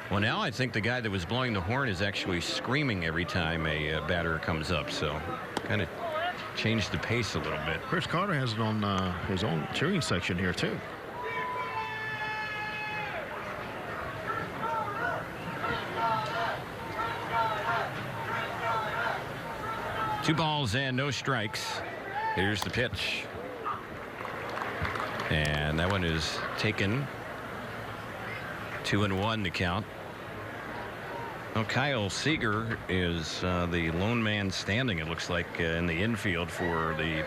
Well, now I think the guy that was blowing the horn is actually screaming every time a batter comes up. So kind of changed the pace a little bit. Chris Carter has it on his own cheering section here, too. Two balls and no strikes. Here's the pitch. And that one is taken. 2-1 to count. Well, Kyle Seager is the lone man standing, it looks like, in the infield for the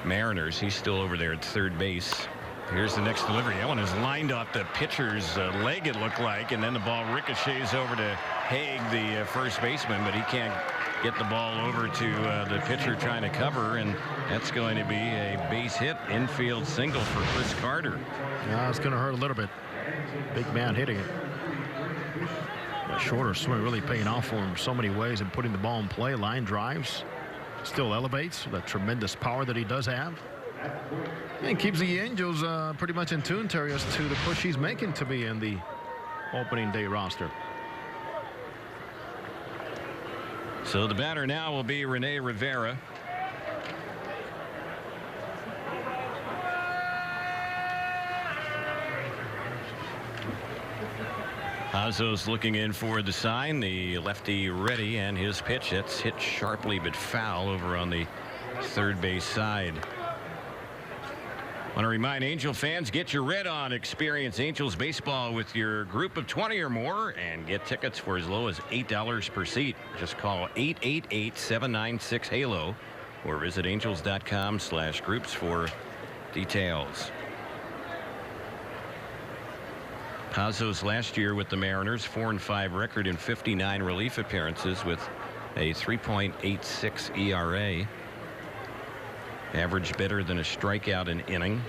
Mariners. He's still over there at third base. Here's the next delivery. That one is lined off the pitcher's leg, it looked like, and then the ball ricochets over to Haig, the first baseman, but he can't get the ball over to the pitcher trying to cover, and that's going to be a base hit, infield single for Chris Carter. Yeah, it's going to hurt a little bit. Big man hitting it. That shorter swing really paying off for him so many ways and putting the ball in play. Line drives, still elevates that tremendous power that he does have. And keeps the Angels pretty much in tune, Terry, as to the push he's making to be in the opening day roster. So the batter now will be Rene Rivera. Pazos looking in for the sign. The lefty ready, and his pitch, that's hit sharply but foul over on the third base side. Want to remind Angel fans, get your red on. Experience Angels baseball with your group of 20 or more and get tickets for as low as $8 per seat. Just call 888-796-HALO or visit angels.com/groups for details. Pazos last year with the Mariners, 4-5 record in 59 relief appearances with a 3.86 ERA. Average better than a strikeout an inning.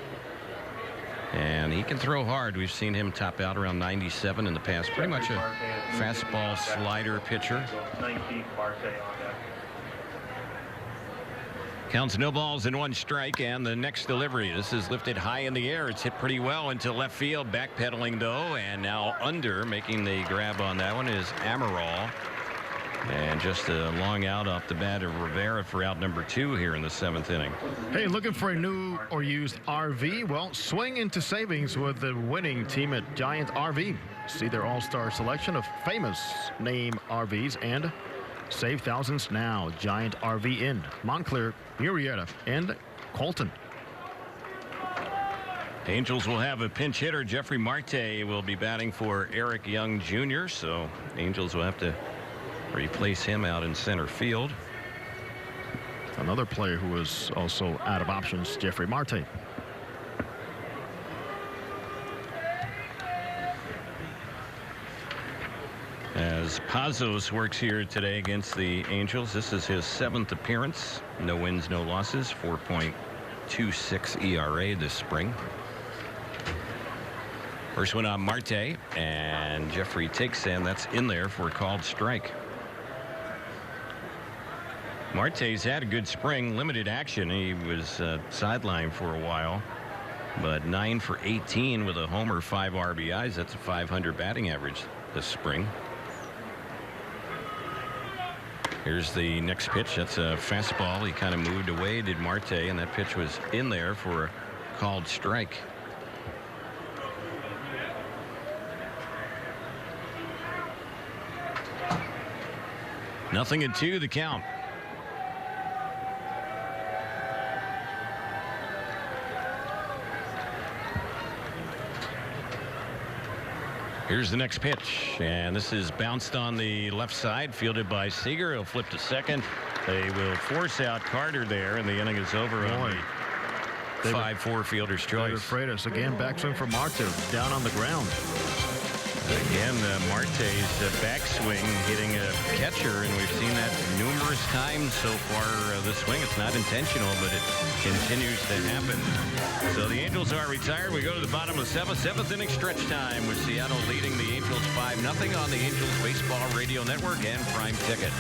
And he can throw hard. We've seen him top out around 97 in the past. Pretty much a fastball slider pitcher. Counts no balls and one strike, and the next delivery. This is lifted high in the air. It's hit pretty well into left field. Backpedaling though, and now under, making the grab on that one is Amaral. And just a long out off the bat of Rivera for out number 2 here in the 7th inning. Hey, looking for a new or used RV? Well, swing into savings with the winning team at Giant RV. See their all-star selection of famous name RVs and save thousands now. Giant RV in Montclair, Murrieta, and Colton. Angels will have a pinch hitter. Jeffrey Marte will be batting for Eric Young Jr., so Angels will have to replace him out in center field. Another player who is also out of options, Jeffrey Marte. As Pazos works here today against the Angels, this is his 7th appearance. No wins, no losses. 4.26 ERA this spring. First one on Marte, and Jeffrey takes in. That's in there for a called strike. Marte's had a good spring, limited action. He was sidelined for a while, but 9 for 18 with a homer, 5 RBIs. That's a .500 batting average this spring. Here's the next pitch. That's a fastball. He kind of moved away, did Marte, and that pitch was in there for a called strike. Nothing at 2, the count. Here's the next pitch, and this is bounced on the left side, fielded by Seager. He'll flip to second. They will force out Carter there, and the inning is over on the 5-4 fielder's choice. Freitas again, backswing for Marte, down on the ground. Again, Marte's backswing hitting a catcher, and we've seen that numerous times so far this swing. It's not intentional, but it continues to happen. So the Angels are retired. We go to the bottom of the 7th inning stretch time with Seattle leading the Angels 5-0 on the Angels Baseball Radio Network and Prime Ticket.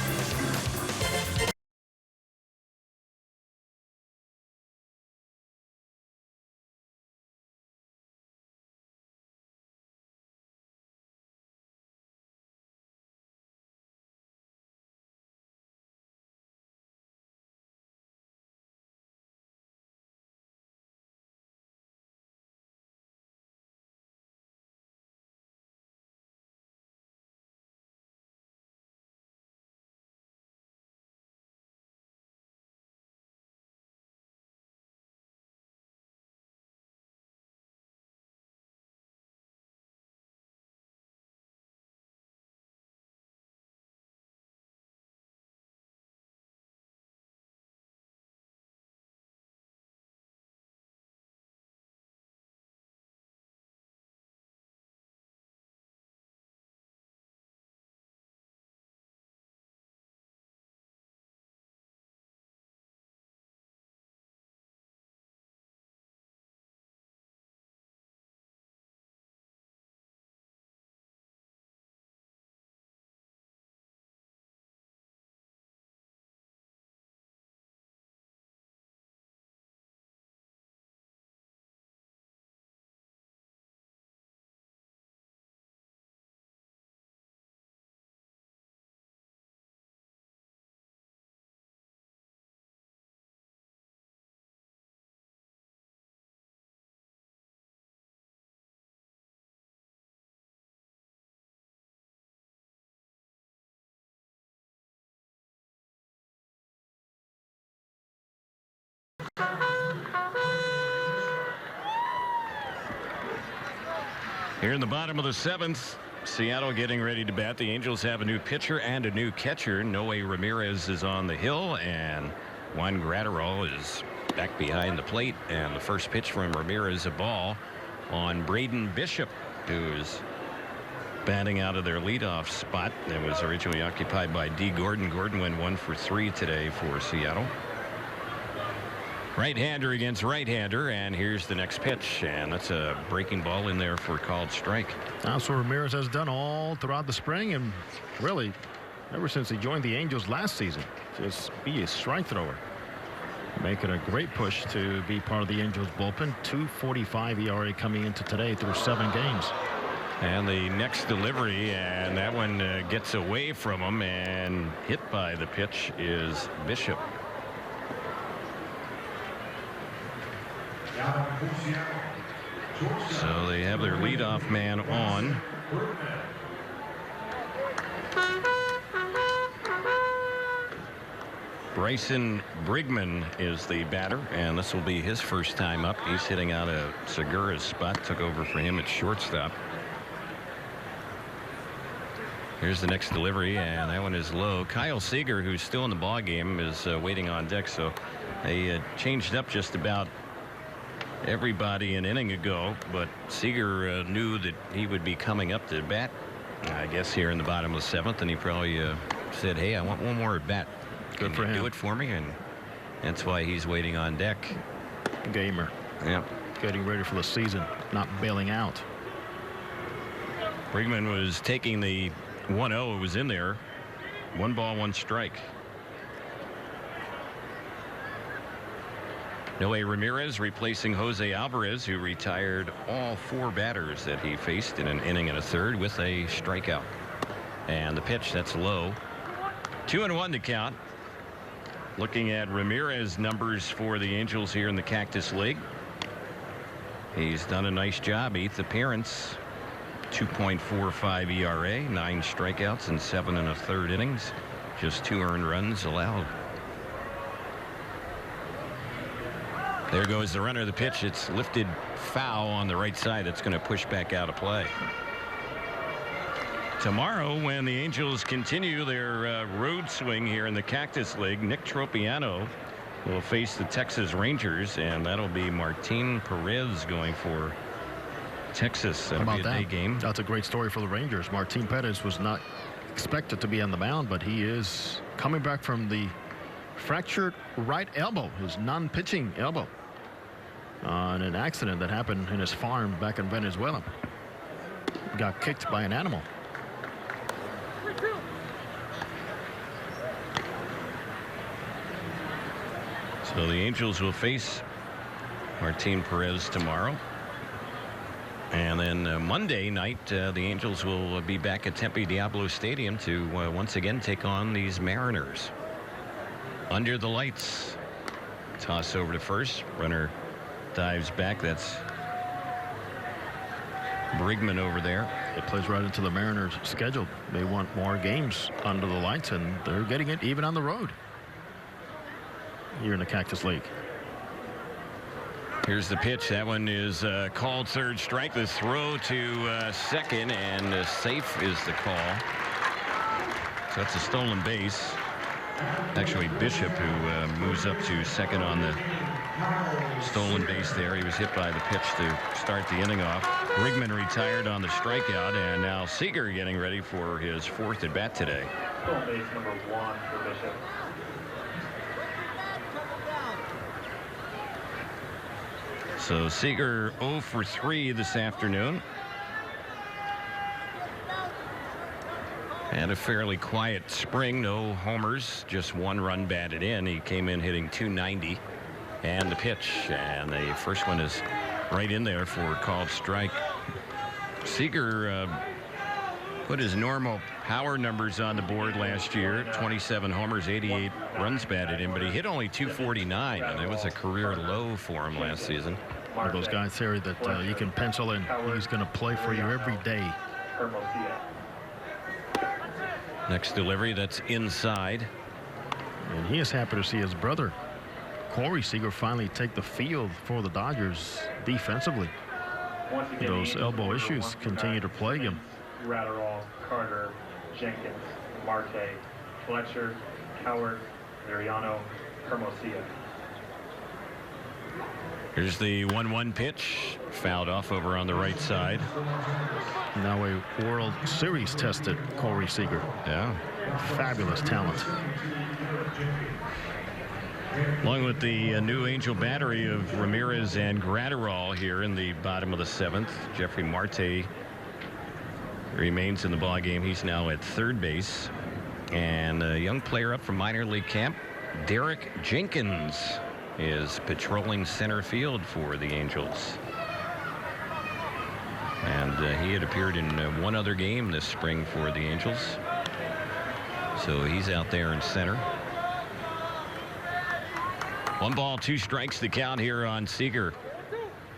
Here in the bottom of the 7th, Seattle getting ready to bat. The Angels have a new pitcher and a new catcher. Noe Ramirez is on the hill, and Juan Gratterall is back behind the plate. And the first pitch from Ramirez, a ball on Braden Bishop, who is batting out of their leadoff spot that was originally occupied by D. Gordon. Gordon went 1 for 3 today for Seattle. Right-hander against right-hander, and here's the next pitch, and that's a breaking ball in there for a called strike. That's what Ramirez has done all throughout the spring, and really ever since he joined the Angels last season. Just be a strike thrower, making a great push to be part of the Angels bullpen. 2.45 ERA coming into today through 7 games. And the next delivery, and that one gets away from him, and hit by the pitch is Bishop. So they have their leadoff man on. Bryson Brigman is the batter, and this will be his first time up. He's hitting out of Segura's spot. Took over for him at shortstop. Here's the next delivery, and that one is low. Kyle Seager, who's still in the ball game, is waiting on deck. So they changed up just about everybody an inning ago, but Seager knew that he would be coming up to bat, I guess, here in the bottom of the 7th, and he probably said, hey, I want one more at bat. Good for him. Do it for me, and that's why he's waiting on deck. Gamer. Yeah. Getting ready for the season, not bailing out. Brigman was taking the 1-0. It was in there. 1 ball, 1 strike. Noe Ramirez replacing Jose Alvarez, who retired all 4 batters that he faced in an inning and a third with a strikeout. And the pitch, that's low. 2-1 to count. Looking at Ramirez numbers for the Angels here in the Cactus League. He's done a nice job. 8th appearance. 2.45 ERA, 9 strikeouts in 7 1/3 innings. Just 2 earned runs allowed. There goes the runner. The pitch, it's lifted foul on the right side. That's going to push back out of play. Tomorrow, when the Angels continue their road swing here in the Cactus League, Nick Tropiano will face the Texas Rangers, and that'll be Martin Perez going for Texas. That'll be a day game. That's a great story for the Rangers. Martin Perez was not expected to be on the mound, but he is coming back from the fractured right elbow, his non-pitching elbow, on an accident that happened in his farm back in Venezuela. Got kicked by an animal. So the Angels will face Martin Perez tomorrow. And then Monday night, the Angels will be back at Tempe Diablo Stadium to once again take on these Mariners. Under the lights. Toss over to first. Runner dives back. That's Brigman over there. It plays right into the Mariners' schedule. They want more games under the lights, and they're getting it even on the road here in the Cactus League. Here's the pitch. That one is called third strike. The throw to second, and safe is the call. So that's a stolen base. Actually, Bishop, who moves up to second on the stolen base there. He was hit by the pitch to start the inning off. Brigman retired on the strikeout, and now Seager getting ready for his 4th at bat today. Stolen base number 1 for Bishop. So Seager 0 for 3 this afternoon. And a fairly quiet spring. No homers, just 1 run batted in. He came in hitting .290. And the pitch, and the first one is right in there for a called strike. Seager put his normal power numbers on the board last year. 27 homers, 88 runs batted in, but he hit only .249, and it was a career low for him last season. One of those guys, Terry, that you can pencil in. He's going to play for you every day. Next delivery, that's inside. And he is happy to see his brother Corey Seager finally take the field for the Dodgers defensively. Once again, Those elbow issues continue to plague him. Gratterall, Carter, Jenkins, Marte, Fletcher, Howard, Mariano, Hermosillo. Here's the 1-1 pitch. Fouled off over on the right side. Now a World Series tested Corey Seager. Yeah. Fabulous talent. Along with the New Angel battery of Ramirez and Gratterall here in the bottom of the 7th. Jeffrey Marte remains in the ballgame. He's now at third base. And a young player up from minor league camp, Derek Jenkins, is patrolling center field for the Angels. And he had appeared in one other game this spring for the Angels. So he's out there in center. 1 ball, 2 strikes the count here on Seager.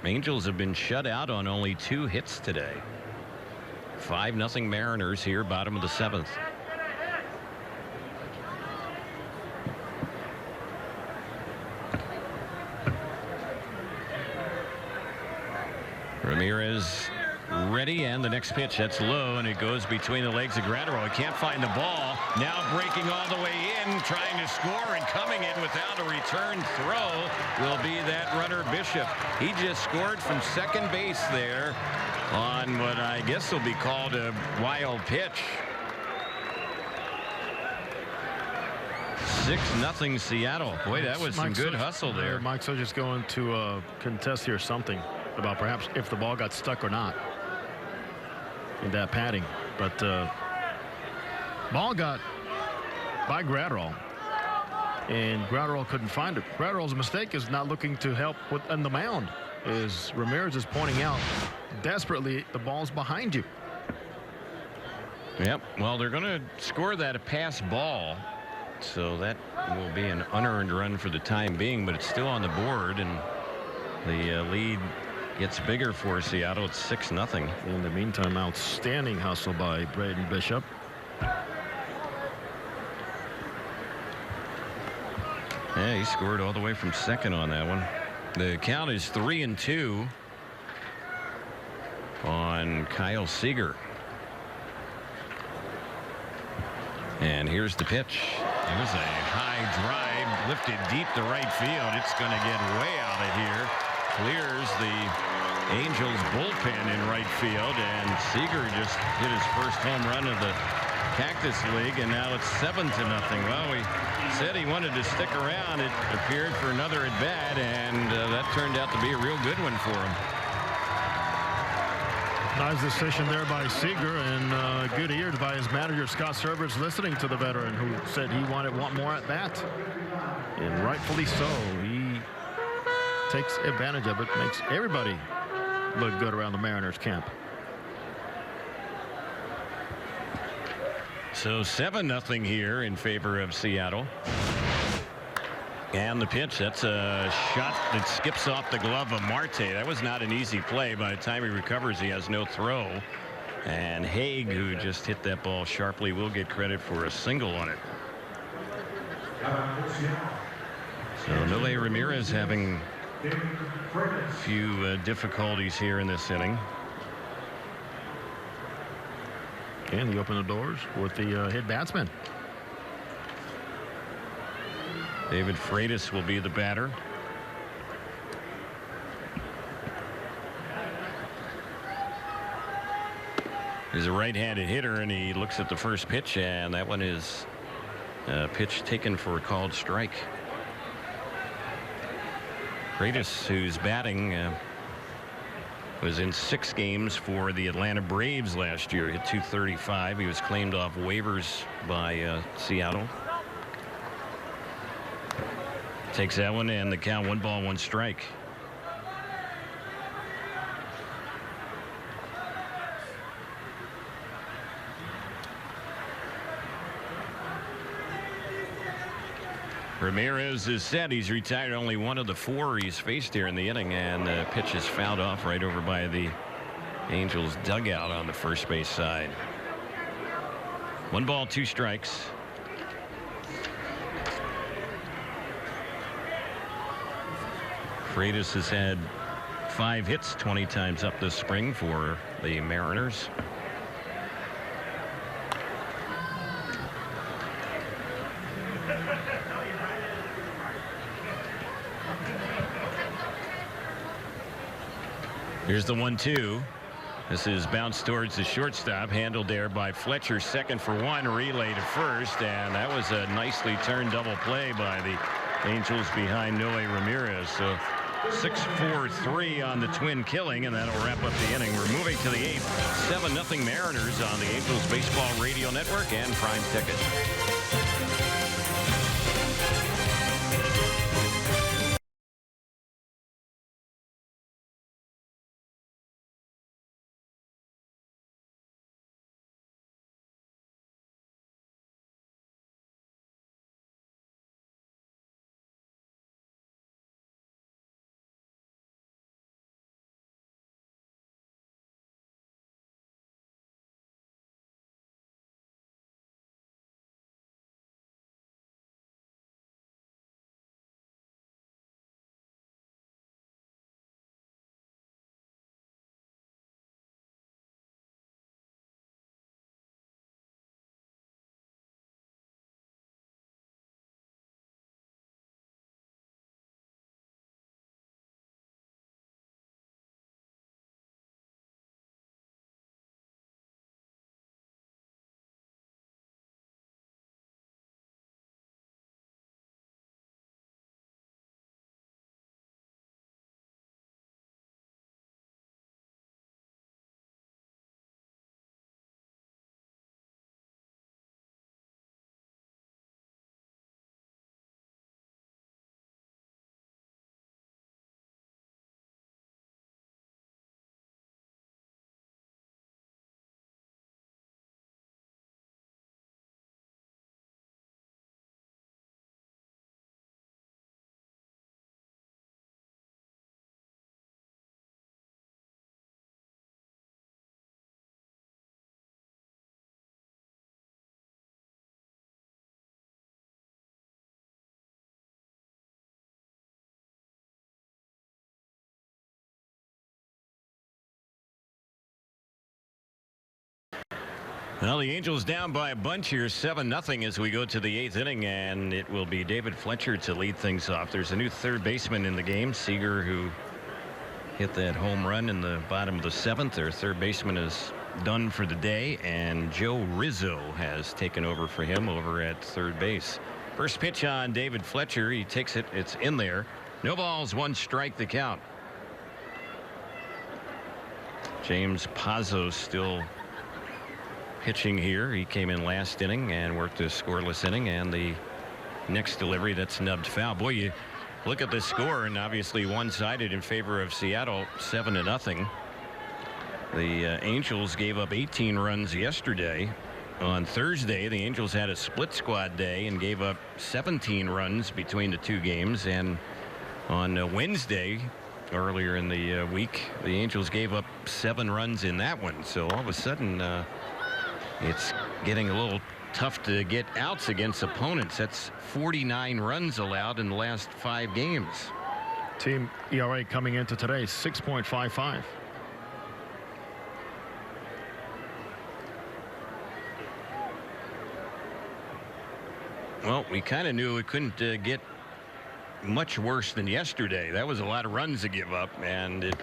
Angels have been shut out on only 2 hits today. 5-0 Mariners here, bottom of the 7th. Ramirez ready, and the next pitch, that's low, and it goes between the legs of Gratterall. He can't find the ball. Now breaking all the way in, trying to score, and coming in without a return throw will be that runner Bishop. He just scored from second base there on what I guess will be called a wild pitch. 6-0 Seattle. Boy, that was some good hustle there. Mike Soch is going to contest here something about perhaps if the ball got stuck or not in that padding. But ball got by Gratterall, and Gratterall couldn't find it. Gratterall's mistake is not looking to help on the mound. As Ramirez is pointing out desperately, the ball's behind you. Yep. Well, they're going to score that a pass ball. So that will be an unearned run for the time being, but it's still on the board, and the lead gets bigger for Seattle. It's 6-0. In the meantime, outstanding hustle by Braden Bishop. Yeah, he scored all the way from second on that one. The count is 3-2 on Kyle Seager. And here's the pitch. There's a high drive lifted deep to right field. It's going to get way out of here. Clears the Angels bullpen in right field, and Seager just hit his first home run of the Cactus League, and now it's 7-0. Well, we said he wanted to stick around. It appeared for another at bat, and that turned out to be a real good one for him. Nice decision there by Seager, and good ears by his manager Scott Servers, listening to the veteran who said he wanted one more at bat, and rightfully so. He takes advantage of it, makes everybody look good around the Mariners camp. So 7-0 here in favor of Seattle. And the pitch, that's a shot that skips off the glove of Marte. That was not an easy play. By the time he recovers, he has no throw. And Haig, who just hit that ball sharply, will get credit for a single on it. So Nole Ramirez having a few difficulties here in this inning. And he opened the doors with the hit batsman. David Freitas will be the batter. He's a right-handed hitter, and he looks at the first pitch, and that one is a pitch taken for a called strike. Freitas, who's batting, was in 6 games for the Atlanta Braves last year. Hit .235. He was claimed off waivers by Seattle. Takes that one, and the count 1 ball, 1 strike. Ramirez is set. He's retired only 1 of the 4 he's faced here in the inning, and the pitch is fouled off right over by the Angels dugout on the first base side. 1 ball, 2 strikes. Freitas has had 5 hits 20 times up this spring for the Mariners. Here's the 1-2. This is bounced towards the shortstop, handled there by Fletcher, second for one, relay to first, and that was a nicely turned double play by the Angels behind Noe Ramirez. So 6-4-3 on the Twin killing, and that'll wrap up the inning. We're moving to the 8th. 7-0 Mariners on the Angels Baseball Radio Network and Prime Ticket. Well, the Angels down by a bunch here, 7-0 as we go to the 8th inning, and it will be David Fletcher to lead things off. There's a new third baseman in the game, Seager, who hit that home run in the bottom of the 7th. Their third baseman is done for the day, and Joe Rizzo has taken over for him over at third base. First pitch on David Fletcher. He takes it. It's in there. No balls, 1 strike the count. James Pazos still pitching here. He came in last inning and worked a scoreless inning, and the next delivery, that's snubbed foul. Boy, you look at the score, and obviously one-sided in favor of Seattle, 7-0. The Angels gave up 18 runs yesterday. On Thursday, the Angels had a split squad day and gave up 17 runs between the 2 games, and on Wednesday, earlier in the week, the Angels gave up 7 runs in that one. So all of a sudden, it's getting a little tough to get outs against opponents. That's 49 runs allowed in the last 5 games. Team ERA coming into today, 6.55. Well, we kind of knew it couldn't get much worse than yesterday. That was a lot of runs to give up, and it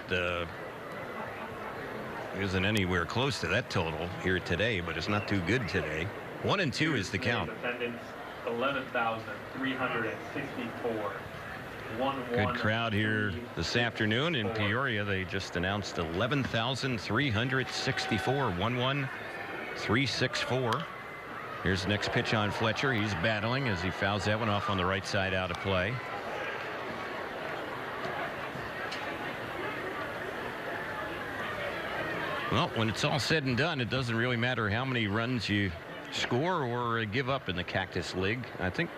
isn't anywhere close to that total here today, but it's not too good today. 1-2 is the count. Attendance 11,364. Good crowd here this afternoon in Peoria. They just announced 11,364. 1-1-364. Here's the next pitch on Fletcher. He's battling as he fouls that one off on the right side, out of play. Well, when it's all said and done, it doesn't really matter how many runs you score or give up in the Cactus League. I think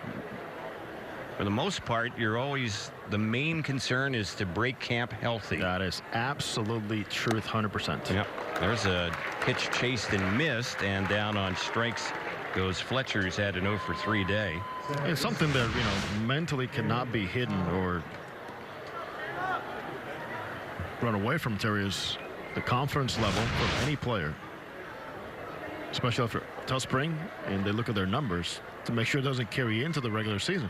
for the most part, you're always, the main concern is to break camp healthy. That is absolutely truth, 100%. Yep. There's a pitch chased and missed, and down on strikes goes Fletcher, who's had an 0-for-3 day. It's something that, mentally cannot be hidden or run away from, Terry, is the confidence level for any player, especially after a tough spring, and they look at their numbers to make sure it doesn't carry into the regular season.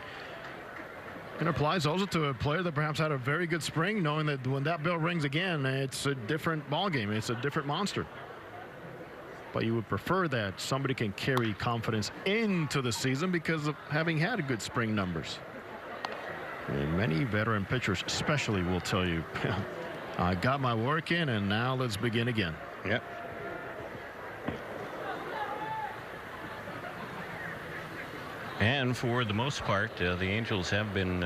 And applies also to a player that perhaps had a very good spring, knowing that when that bell rings again, it's a different ball game. It's a different monster. But you would prefer that somebody can carry confidence into the season because of having had good spring numbers. And many veteran pitchers especially will tell you, I got my work in, and now let's begin again. Yep. And for the most part, the Angels have been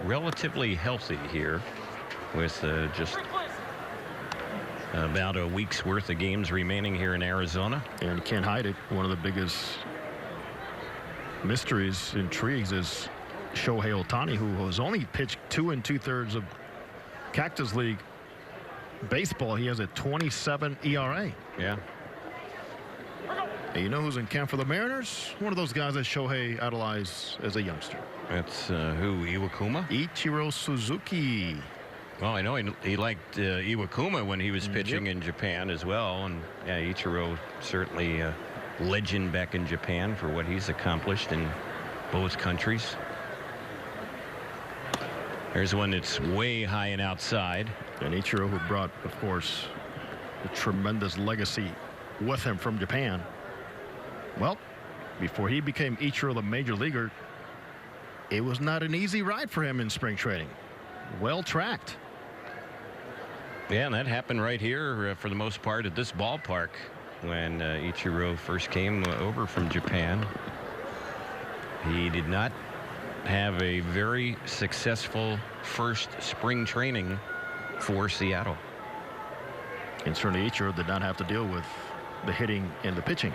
relatively healthy here, with just about a week's worth of games remaining here in Arizona. And you can't hide it. One of the biggest mysteries, intrigues, is Shohei Ohtani, who has only pitched 2 2/3 of Cactus League baseball. He has a 27 ERA. Yeah. And you know who's in camp for the Mariners? One of those guys that Shohei idolized as a youngster. That's who, Iwakuma? Ichiro Suzuki. Well, I know he liked Iwakuma when he was pitching in Japan as well. And yeah, Ichiro certainly a legend back in Japan for what he's accomplished in both countries. There's one that's way high and outside. And Ichiro, who brought, of course, a tremendous legacy with him from Japan. Well, before he became Ichiro the major leaguer, it was not an easy ride for him in spring training. Well tracked. Yeah, and that happened right here for the most part at this ballpark when Ichiro first came over from Japan. He did not have a very successful first spring training for Seattle. And certainly Ichiro did not have to deal with the hitting and the pitching,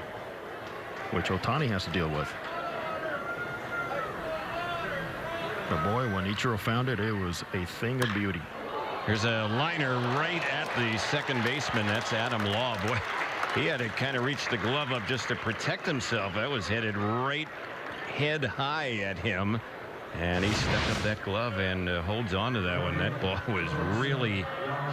which Ohtani has to deal with. But boy, when Ichiro found it, it was a thing of beauty. There's a liner right at the second baseman. That's Adam Law. Boy, he had to kind of reach the glove up just to protect himself. That was headed right head high at him. And he stuck up that glove and holds on to that one. That ball was really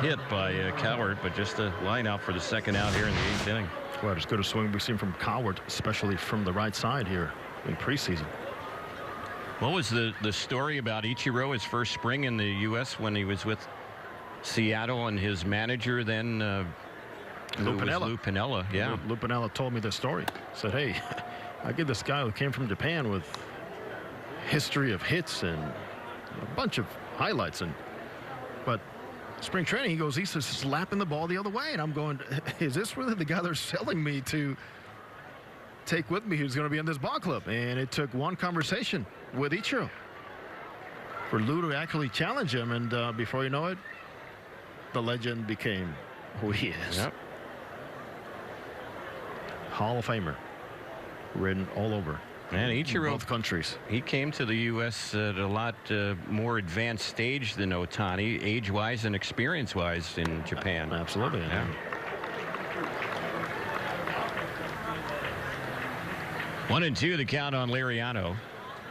hit by Coward, but just a line out for the second out here in the 8th inning. Well, as good a swing we've seen from Coward, especially from the right side here in preseason. What was the story about Ichiro his first spring in the U.S. when he was with Seattle and his manager then Lou Piniella? Lou Piniella, yeah. Lou Piniella told me this story. Said, hey, I get this guy who came from Japan with history of hits and a bunch of highlights, but spring training, he goes, he's just slapping the ball the other way, and I'm going, is this really the guy they're selling me to take with me who's going to be in this ball club? And it took one conversation with Ichiro for Lou to actually challenge him, and before you know it, the legend became who he is. Yep. Hall of Famer, written all over. And Ichiro, both countries. He came to the U.S. at a lot more advanced stage than Ohtani, age-wise and experience-wise in Japan. Absolutely. Yeah. 1-2 the count on Liriano.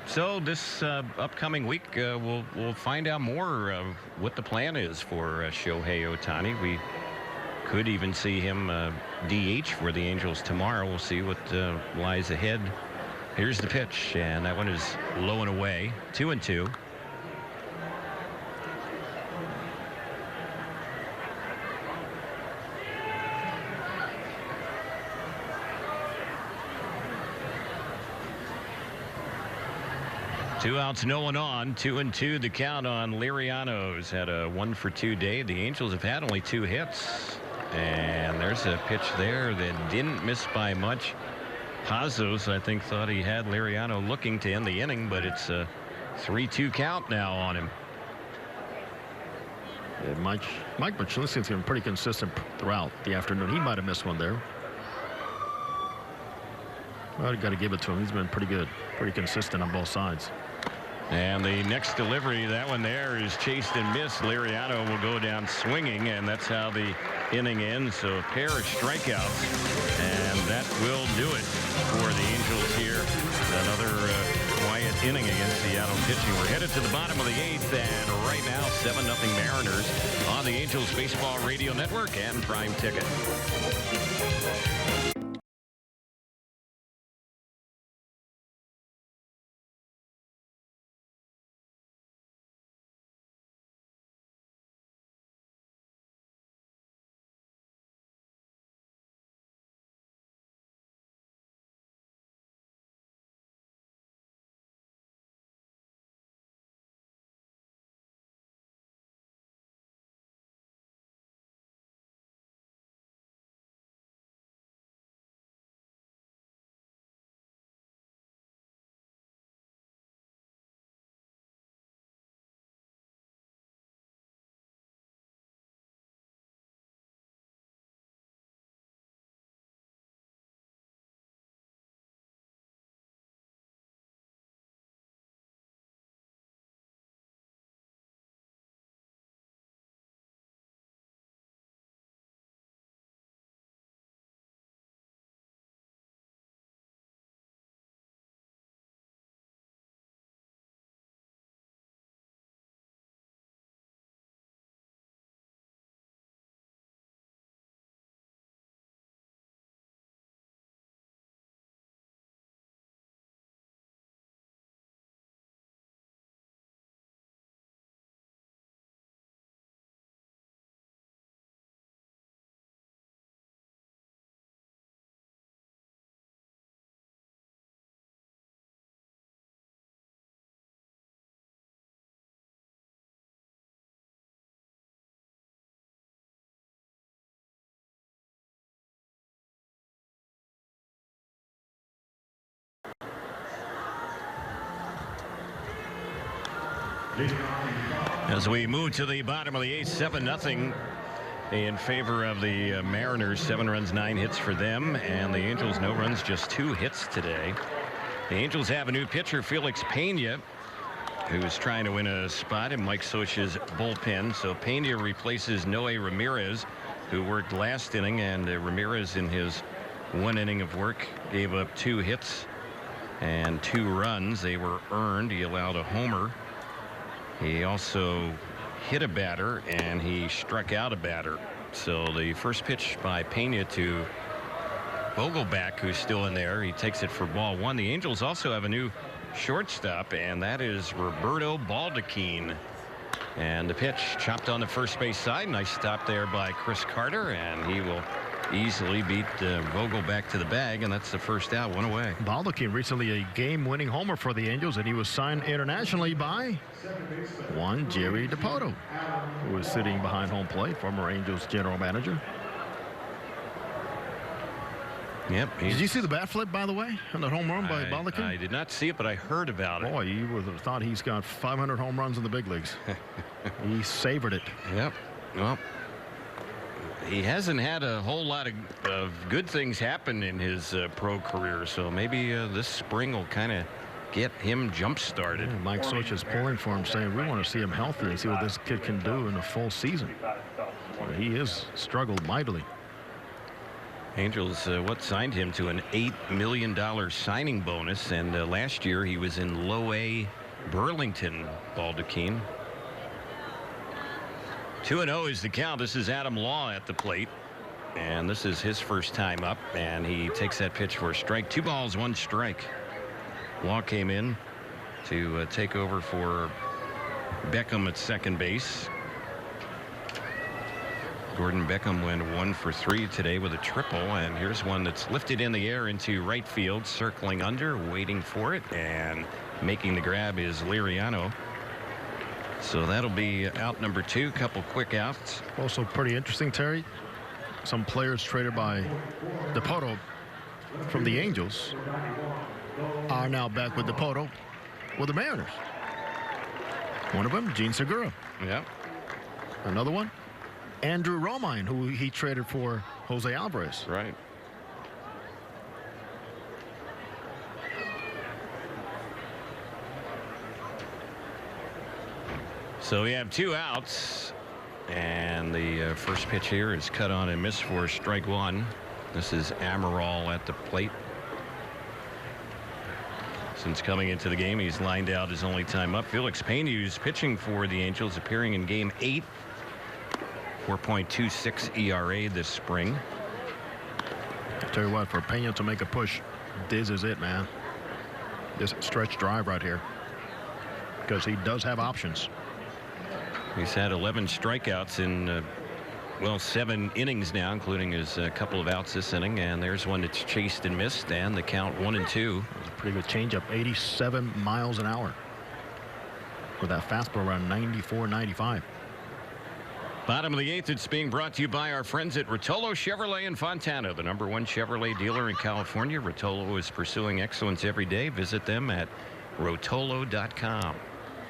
So this upcoming week, we'll find out more of what the plan is for Shohei Ohtani. We could even see him DH for the Angels tomorrow. We'll see what lies ahead. Here's the pitch, and that one is low and away. 2-2. Two outs, no one on. 2-2 the count on Liriano's. Had a 1-for-2 day. The Angels have had only 2 hits. And there's a pitch there that didn't miss by much. Pazos, I think, thought he had Liriano looking to end the inning, but it's a 3-2 count now on him. Yeah, Mike Michalowski's been pretty consistent throughout the afternoon. He might have missed one there. Well, you got to give it to him. He's been pretty good, pretty consistent on both sides. And the next delivery, that one there is chased and missed. Liriano will go down swinging, and that's how the inning ends. So a pair of strikeouts, and that will do it for the Angels here. Another quiet inning against Seattle pitching. We're headed to the bottom of the 8th, and right now 7-0 Mariners on the Angels Baseball Radio Network and Prime Ticket. As we move to the bottom of the 8th, 7-0 in favor of the Mariners. 7 runs, 9 hits for them, and the Angels no runs, just 2 hits today. The Angels have a new pitcher, Felix Pena, who's trying to win a spot in Mike Socha's bullpen. So Pena replaces Noe Ramirez, who worked last inning, and Ramirez in his 1 inning of work gave up 2 hits and 2 runs. They were earned. He allowed a homer. He also hit a batter, and he struck out a batter. So the first pitch by Pena to Vogelback, who's still in there. He takes it for ball 1. The Angels also have a new shortstop, and that is Roberto Baldacchini. And the pitch chopped on the first base side. Nice stop there by Chris Carter, and he will easily beat Vogelback to the bag, and that's the first out, 1 away. Baldacchini recently a game-winning homer for the Angels, and he was signed internationally by one Jerry DiPoto, who was sitting behind home plate, former Angels general manager. Yep. Did you see the bat flip, by the way, on that home run by Baldacchini? I did not see it, but I heard about it. Boy, you would have thought he's got 500 home runs in the big leagues. He savored it. Yep. Well, he hasn't had a whole lot of good things happen in his pro career, so maybe this spring will kind of get him jump-started. Yeah, Mike Socha's pulling for him, saying we want to see him healthy and see what this kid can do in a full season. He has struggled mightily. Angels signed him to an $8 million signing bonus, and last year he was in low A Burlington. Baldacchini. 2-0 is the count. This is Adam Law at the plate, and this is his first time up, and he takes that pitch for a strike. 2 balls, 1 strike. Law came in to take over for Beckham at second base. Gordon Beckham went 1 for 3 today with a triple, and here's one that's lifted in the air into right field, circling under, waiting for it, and making the grab is Liriano. So that'll be out number 2. Couple quick outs. Also pretty interesting, Terry. Some players traded by DiPoto from the Angels are now back with DiPoto with the Mariners. One of them, Gene Segura. Yeah. Another one, Andrew Romine, who he traded for Jose Alvarez. Right. So we have 2 outs, and the first pitch here is cut on and missed for strike 1. This is Amaral at the plate. since coming into the game. He's lined out his only time up. Felix Pena, who's pitching for the Angels, appearing in Game 8. 4.26 ERA this spring. I tell you what, for Pena to make a push, this is it, man. This stretch drive right here, because he does have options. He's had 11 strikeouts in, well, 7 innings now, including his couple of outs this inning. And there's one that's chased and missed, and the count 1-2. It's a pretty good changeup, 87 miles an hour. With that fastball around 94, 95. Bottom of the 8th, it's being brought to you by our friends at Rotolo Chevrolet in Fontana, the #1 Chevrolet dealer in California. Rotolo is pursuing excellence every day. Visit them at rotolo.com.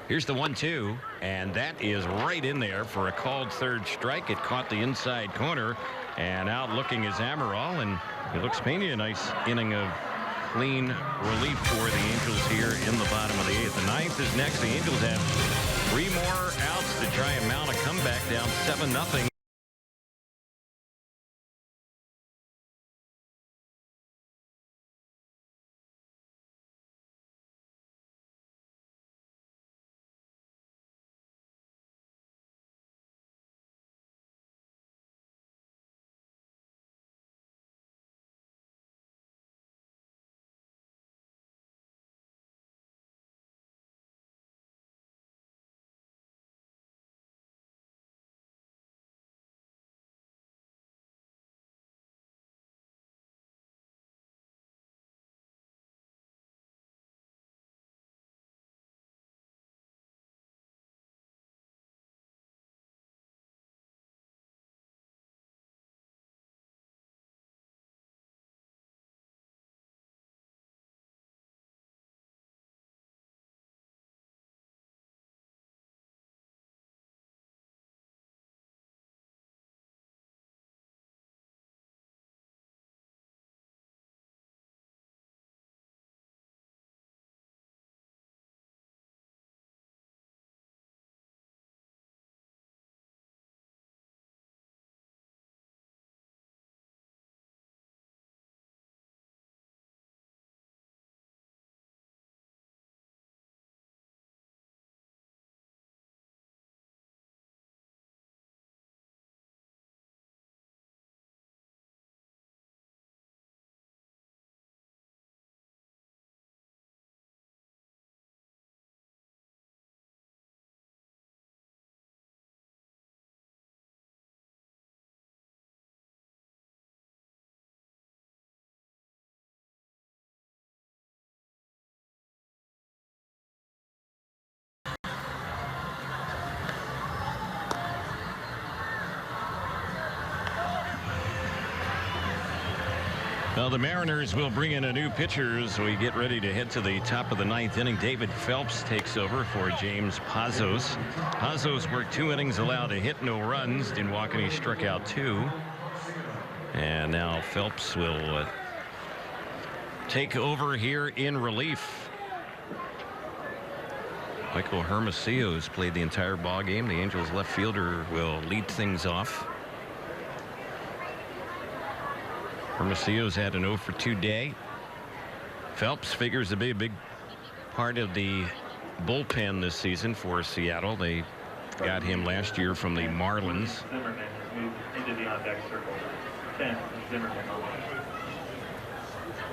Here's the 1-2, and that is right in there for a called third strike. It caught the inside corner, and out looking is Amaral, and it looks Pena a nice inning of clean relief for the Angels here in the bottom of the 8th. The 9th is next. The Angels have 3 more outs to try and mount a comeback down 7-0. Well, the Mariners will bring in a new pitcher as we get ready to head to the top of the 9th inning. David Phelps takes over for James Pazos. Pazos worked 2 innings, allowed a hit, no runs, didn't walk, and he struck out 2. And now Phelps will take over here in relief. Michael Hermosillo's played the entire ball game. The Angels left fielder will lead things off. Hermosillo's had an 0 for 2 day. Phelps figures to be a big part of the bullpen this season for Seattle. They got him last year from the Marlins. Zimmerman has moved into the on-deck circle. 10, Zimmerman on.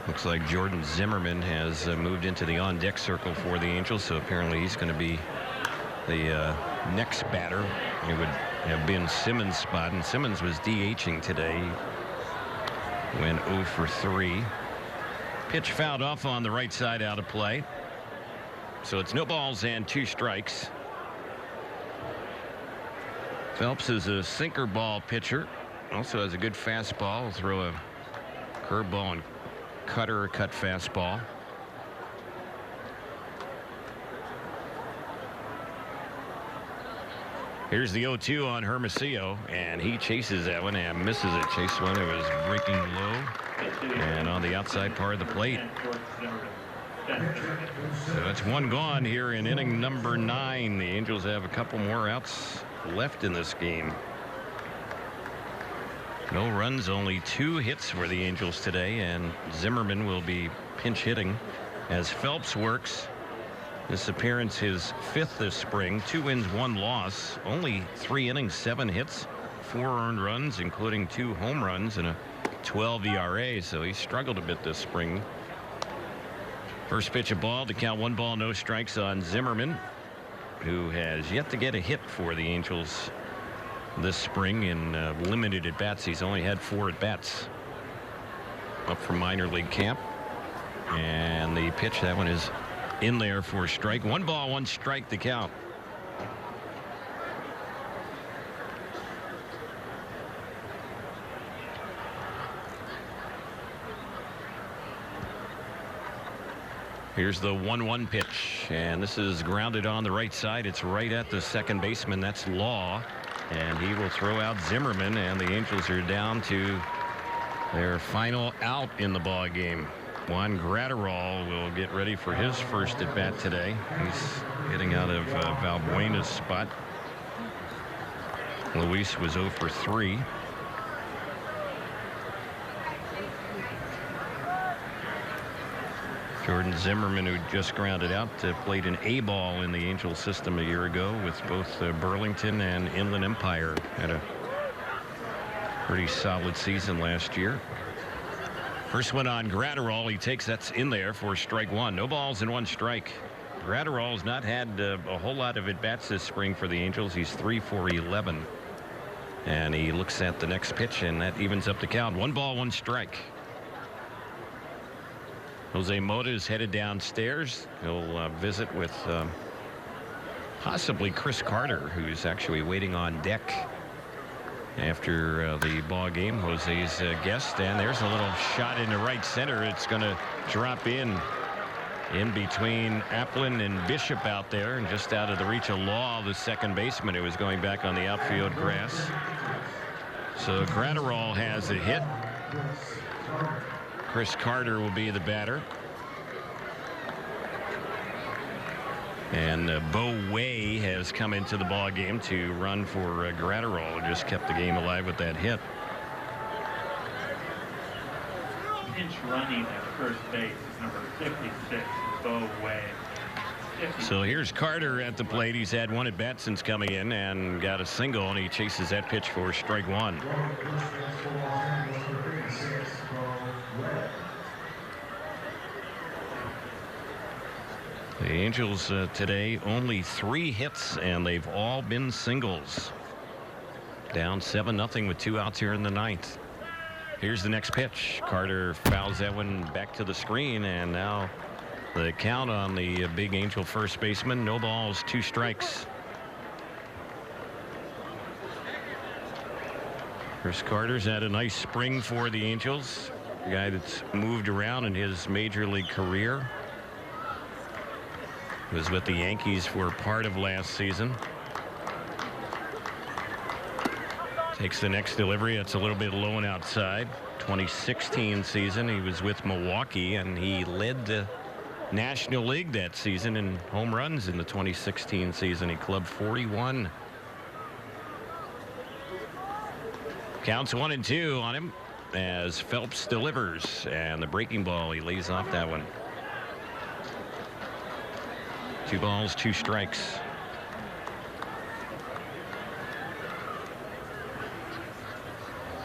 Looks like Jordan Zimmerman has moved into the on-deck circle for the Angels, so apparently he's going to be the next batter. It would have been Simmons' spot, and Simmons was DHing today. Went 0 for 3. Pitch fouled off on the right side, out of play. So it's no balls and 2 strikes. Phelps is a sinker ball pitcher. Also has a good fastball. He'll throw a curveball and cutter, cut fastball. Here's the 0-2 on Hermosillo, and he chases that one and misses it. Chase one, it was breaking low and on the outside part of the plate. So that's 1 gone here in inning number 9. The Angels have a couple more outs left in this game. No runs, only 2 hits for the Angels today, and Zimmerman will be pinch hitting. as Phelps works. This appearance his 5th this spring. 2 wins, 1 loss. Only 3 innings, 7 hits, 4 earned runs, including 2 home runs and a 12 ERA. So he struggled a bit this spring. First pitch of ball to count 1 ball, no strikes on Zimmerman, who has yet to get a hit for the Angels this spring in limited at bats. He's only had 4 at bats up from minor league camp. And the pitch, that one is in there for a strike. 1 ball, 1 strike to count. Here's the 1-1 pitch, and this is grounded on the right side. It's right at the second baseman. That's Law, and he will throw out Zimmerman, and the Angels are down to their final out in the ball game. Juan Gratterall will get ready for his first at bat today. He's hitting out of Valbuena's spot. Luis was 0 for 3. Jordan Zimmerman, who just grounded out, played an A ball in the Angels system a year ago with both Burlington and Inland Empire. Had a pretty solid season last year. First one on Gratterall. He takes, that's in there for strike 1. No balls and 1 strike. Gratterall has not had a whole lot of at-bats this spring for the Angels. He's 3 for 11. And he looks at the next pitch, and that evens up the count. 1 ball, 1 strike. Jose Mota is headed downstairs. He'll visit with possibly Chris Carter, who's actually waiting on deck after the ball game. Jose's guest, and there's a little shot into right center. It's going to drop in between Applin and Bishop out there, and just out of the reach of Law, the second baseman, who was going back on the outfield grass. So Gratterall has a hit. Chris Carter will be the batter. And Bo Way has come into the ball game to run for Gratterall, who just kept the game alive with that hit. Pinch running at first base is number 56, Bo Way. So here's Carter at the plate. He's had 1 at bat since coming in and got a single, and he chases that pitch for strike 1. The Angels today only 3 hits, and they've all been singles. Down 7-0 with 2 outs here in the 9th. Here's the next pitch. Carter fouls that one back to the screen, and now the count on the big Angel first baseman. No balls, 2 strikes. Chris Carter's had a nice spring for the Angels. A guy that's moved around in his major league career. Was with the Yankees for part of last season. Takes the next delivery. It's a little bit low and outside. 2016 season, he was with Milwaukee, and he led the National League that season in home runs in the 2016 season. He clubbed 41. Counts 1-2 on him as Phelps delivers, and the breaking ball, he lays off that one. 2 balls, 2 strikes.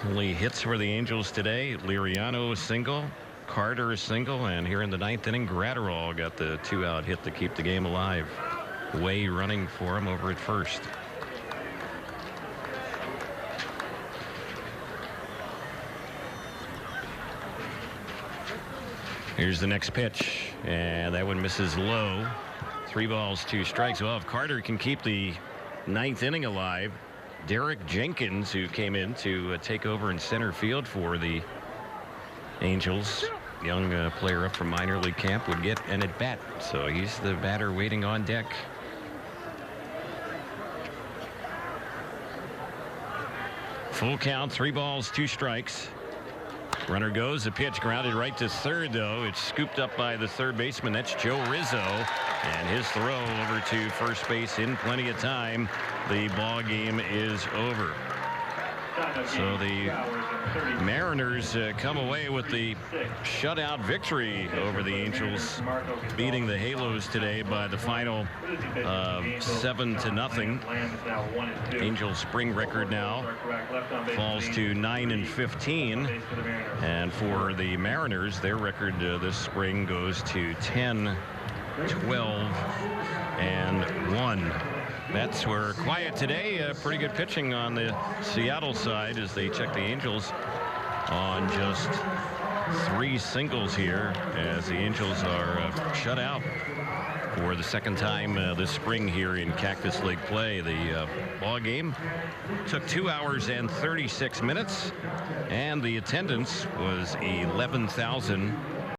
Only hits for the Angels today. Liriano a single, Carter a single, and here in the 9th inning, Gratterall got the 2-out hit to keep the game alive. Way running for him over at first. Here's the next pitch, and that one misses low. 3 balls, 2 strikes. Well, if Carter can keep the 9th inning alive, Derek Jenkins, who came in to take over in center field for the Angels, young player up from minor league camp, would get an at bat. So he's the batter waiting on deck. Full count, 3 balls, 2 strikes. Runner goes, the pitch grounded right to third, though. It's scooped up by the third baseman. That's Joe Rizzo, and his throw over to first base in plenty of time. The ball game is over. So the Mariners come away with the shutout victory over the Angels, beating the Halos today by the final 7-0. Angels spring record now falls to 9-15, and for the Mariners, their record this spring goes to 10-12-1. Mets were quiet today. Pretty good pitching on the Seattle side as they check the Angels on just 3 singles here, as the Angels are shut out for the second time this spring here in Cactus League play. The ball game took 2 hours and 36 minutes, and the attendance was 11,000.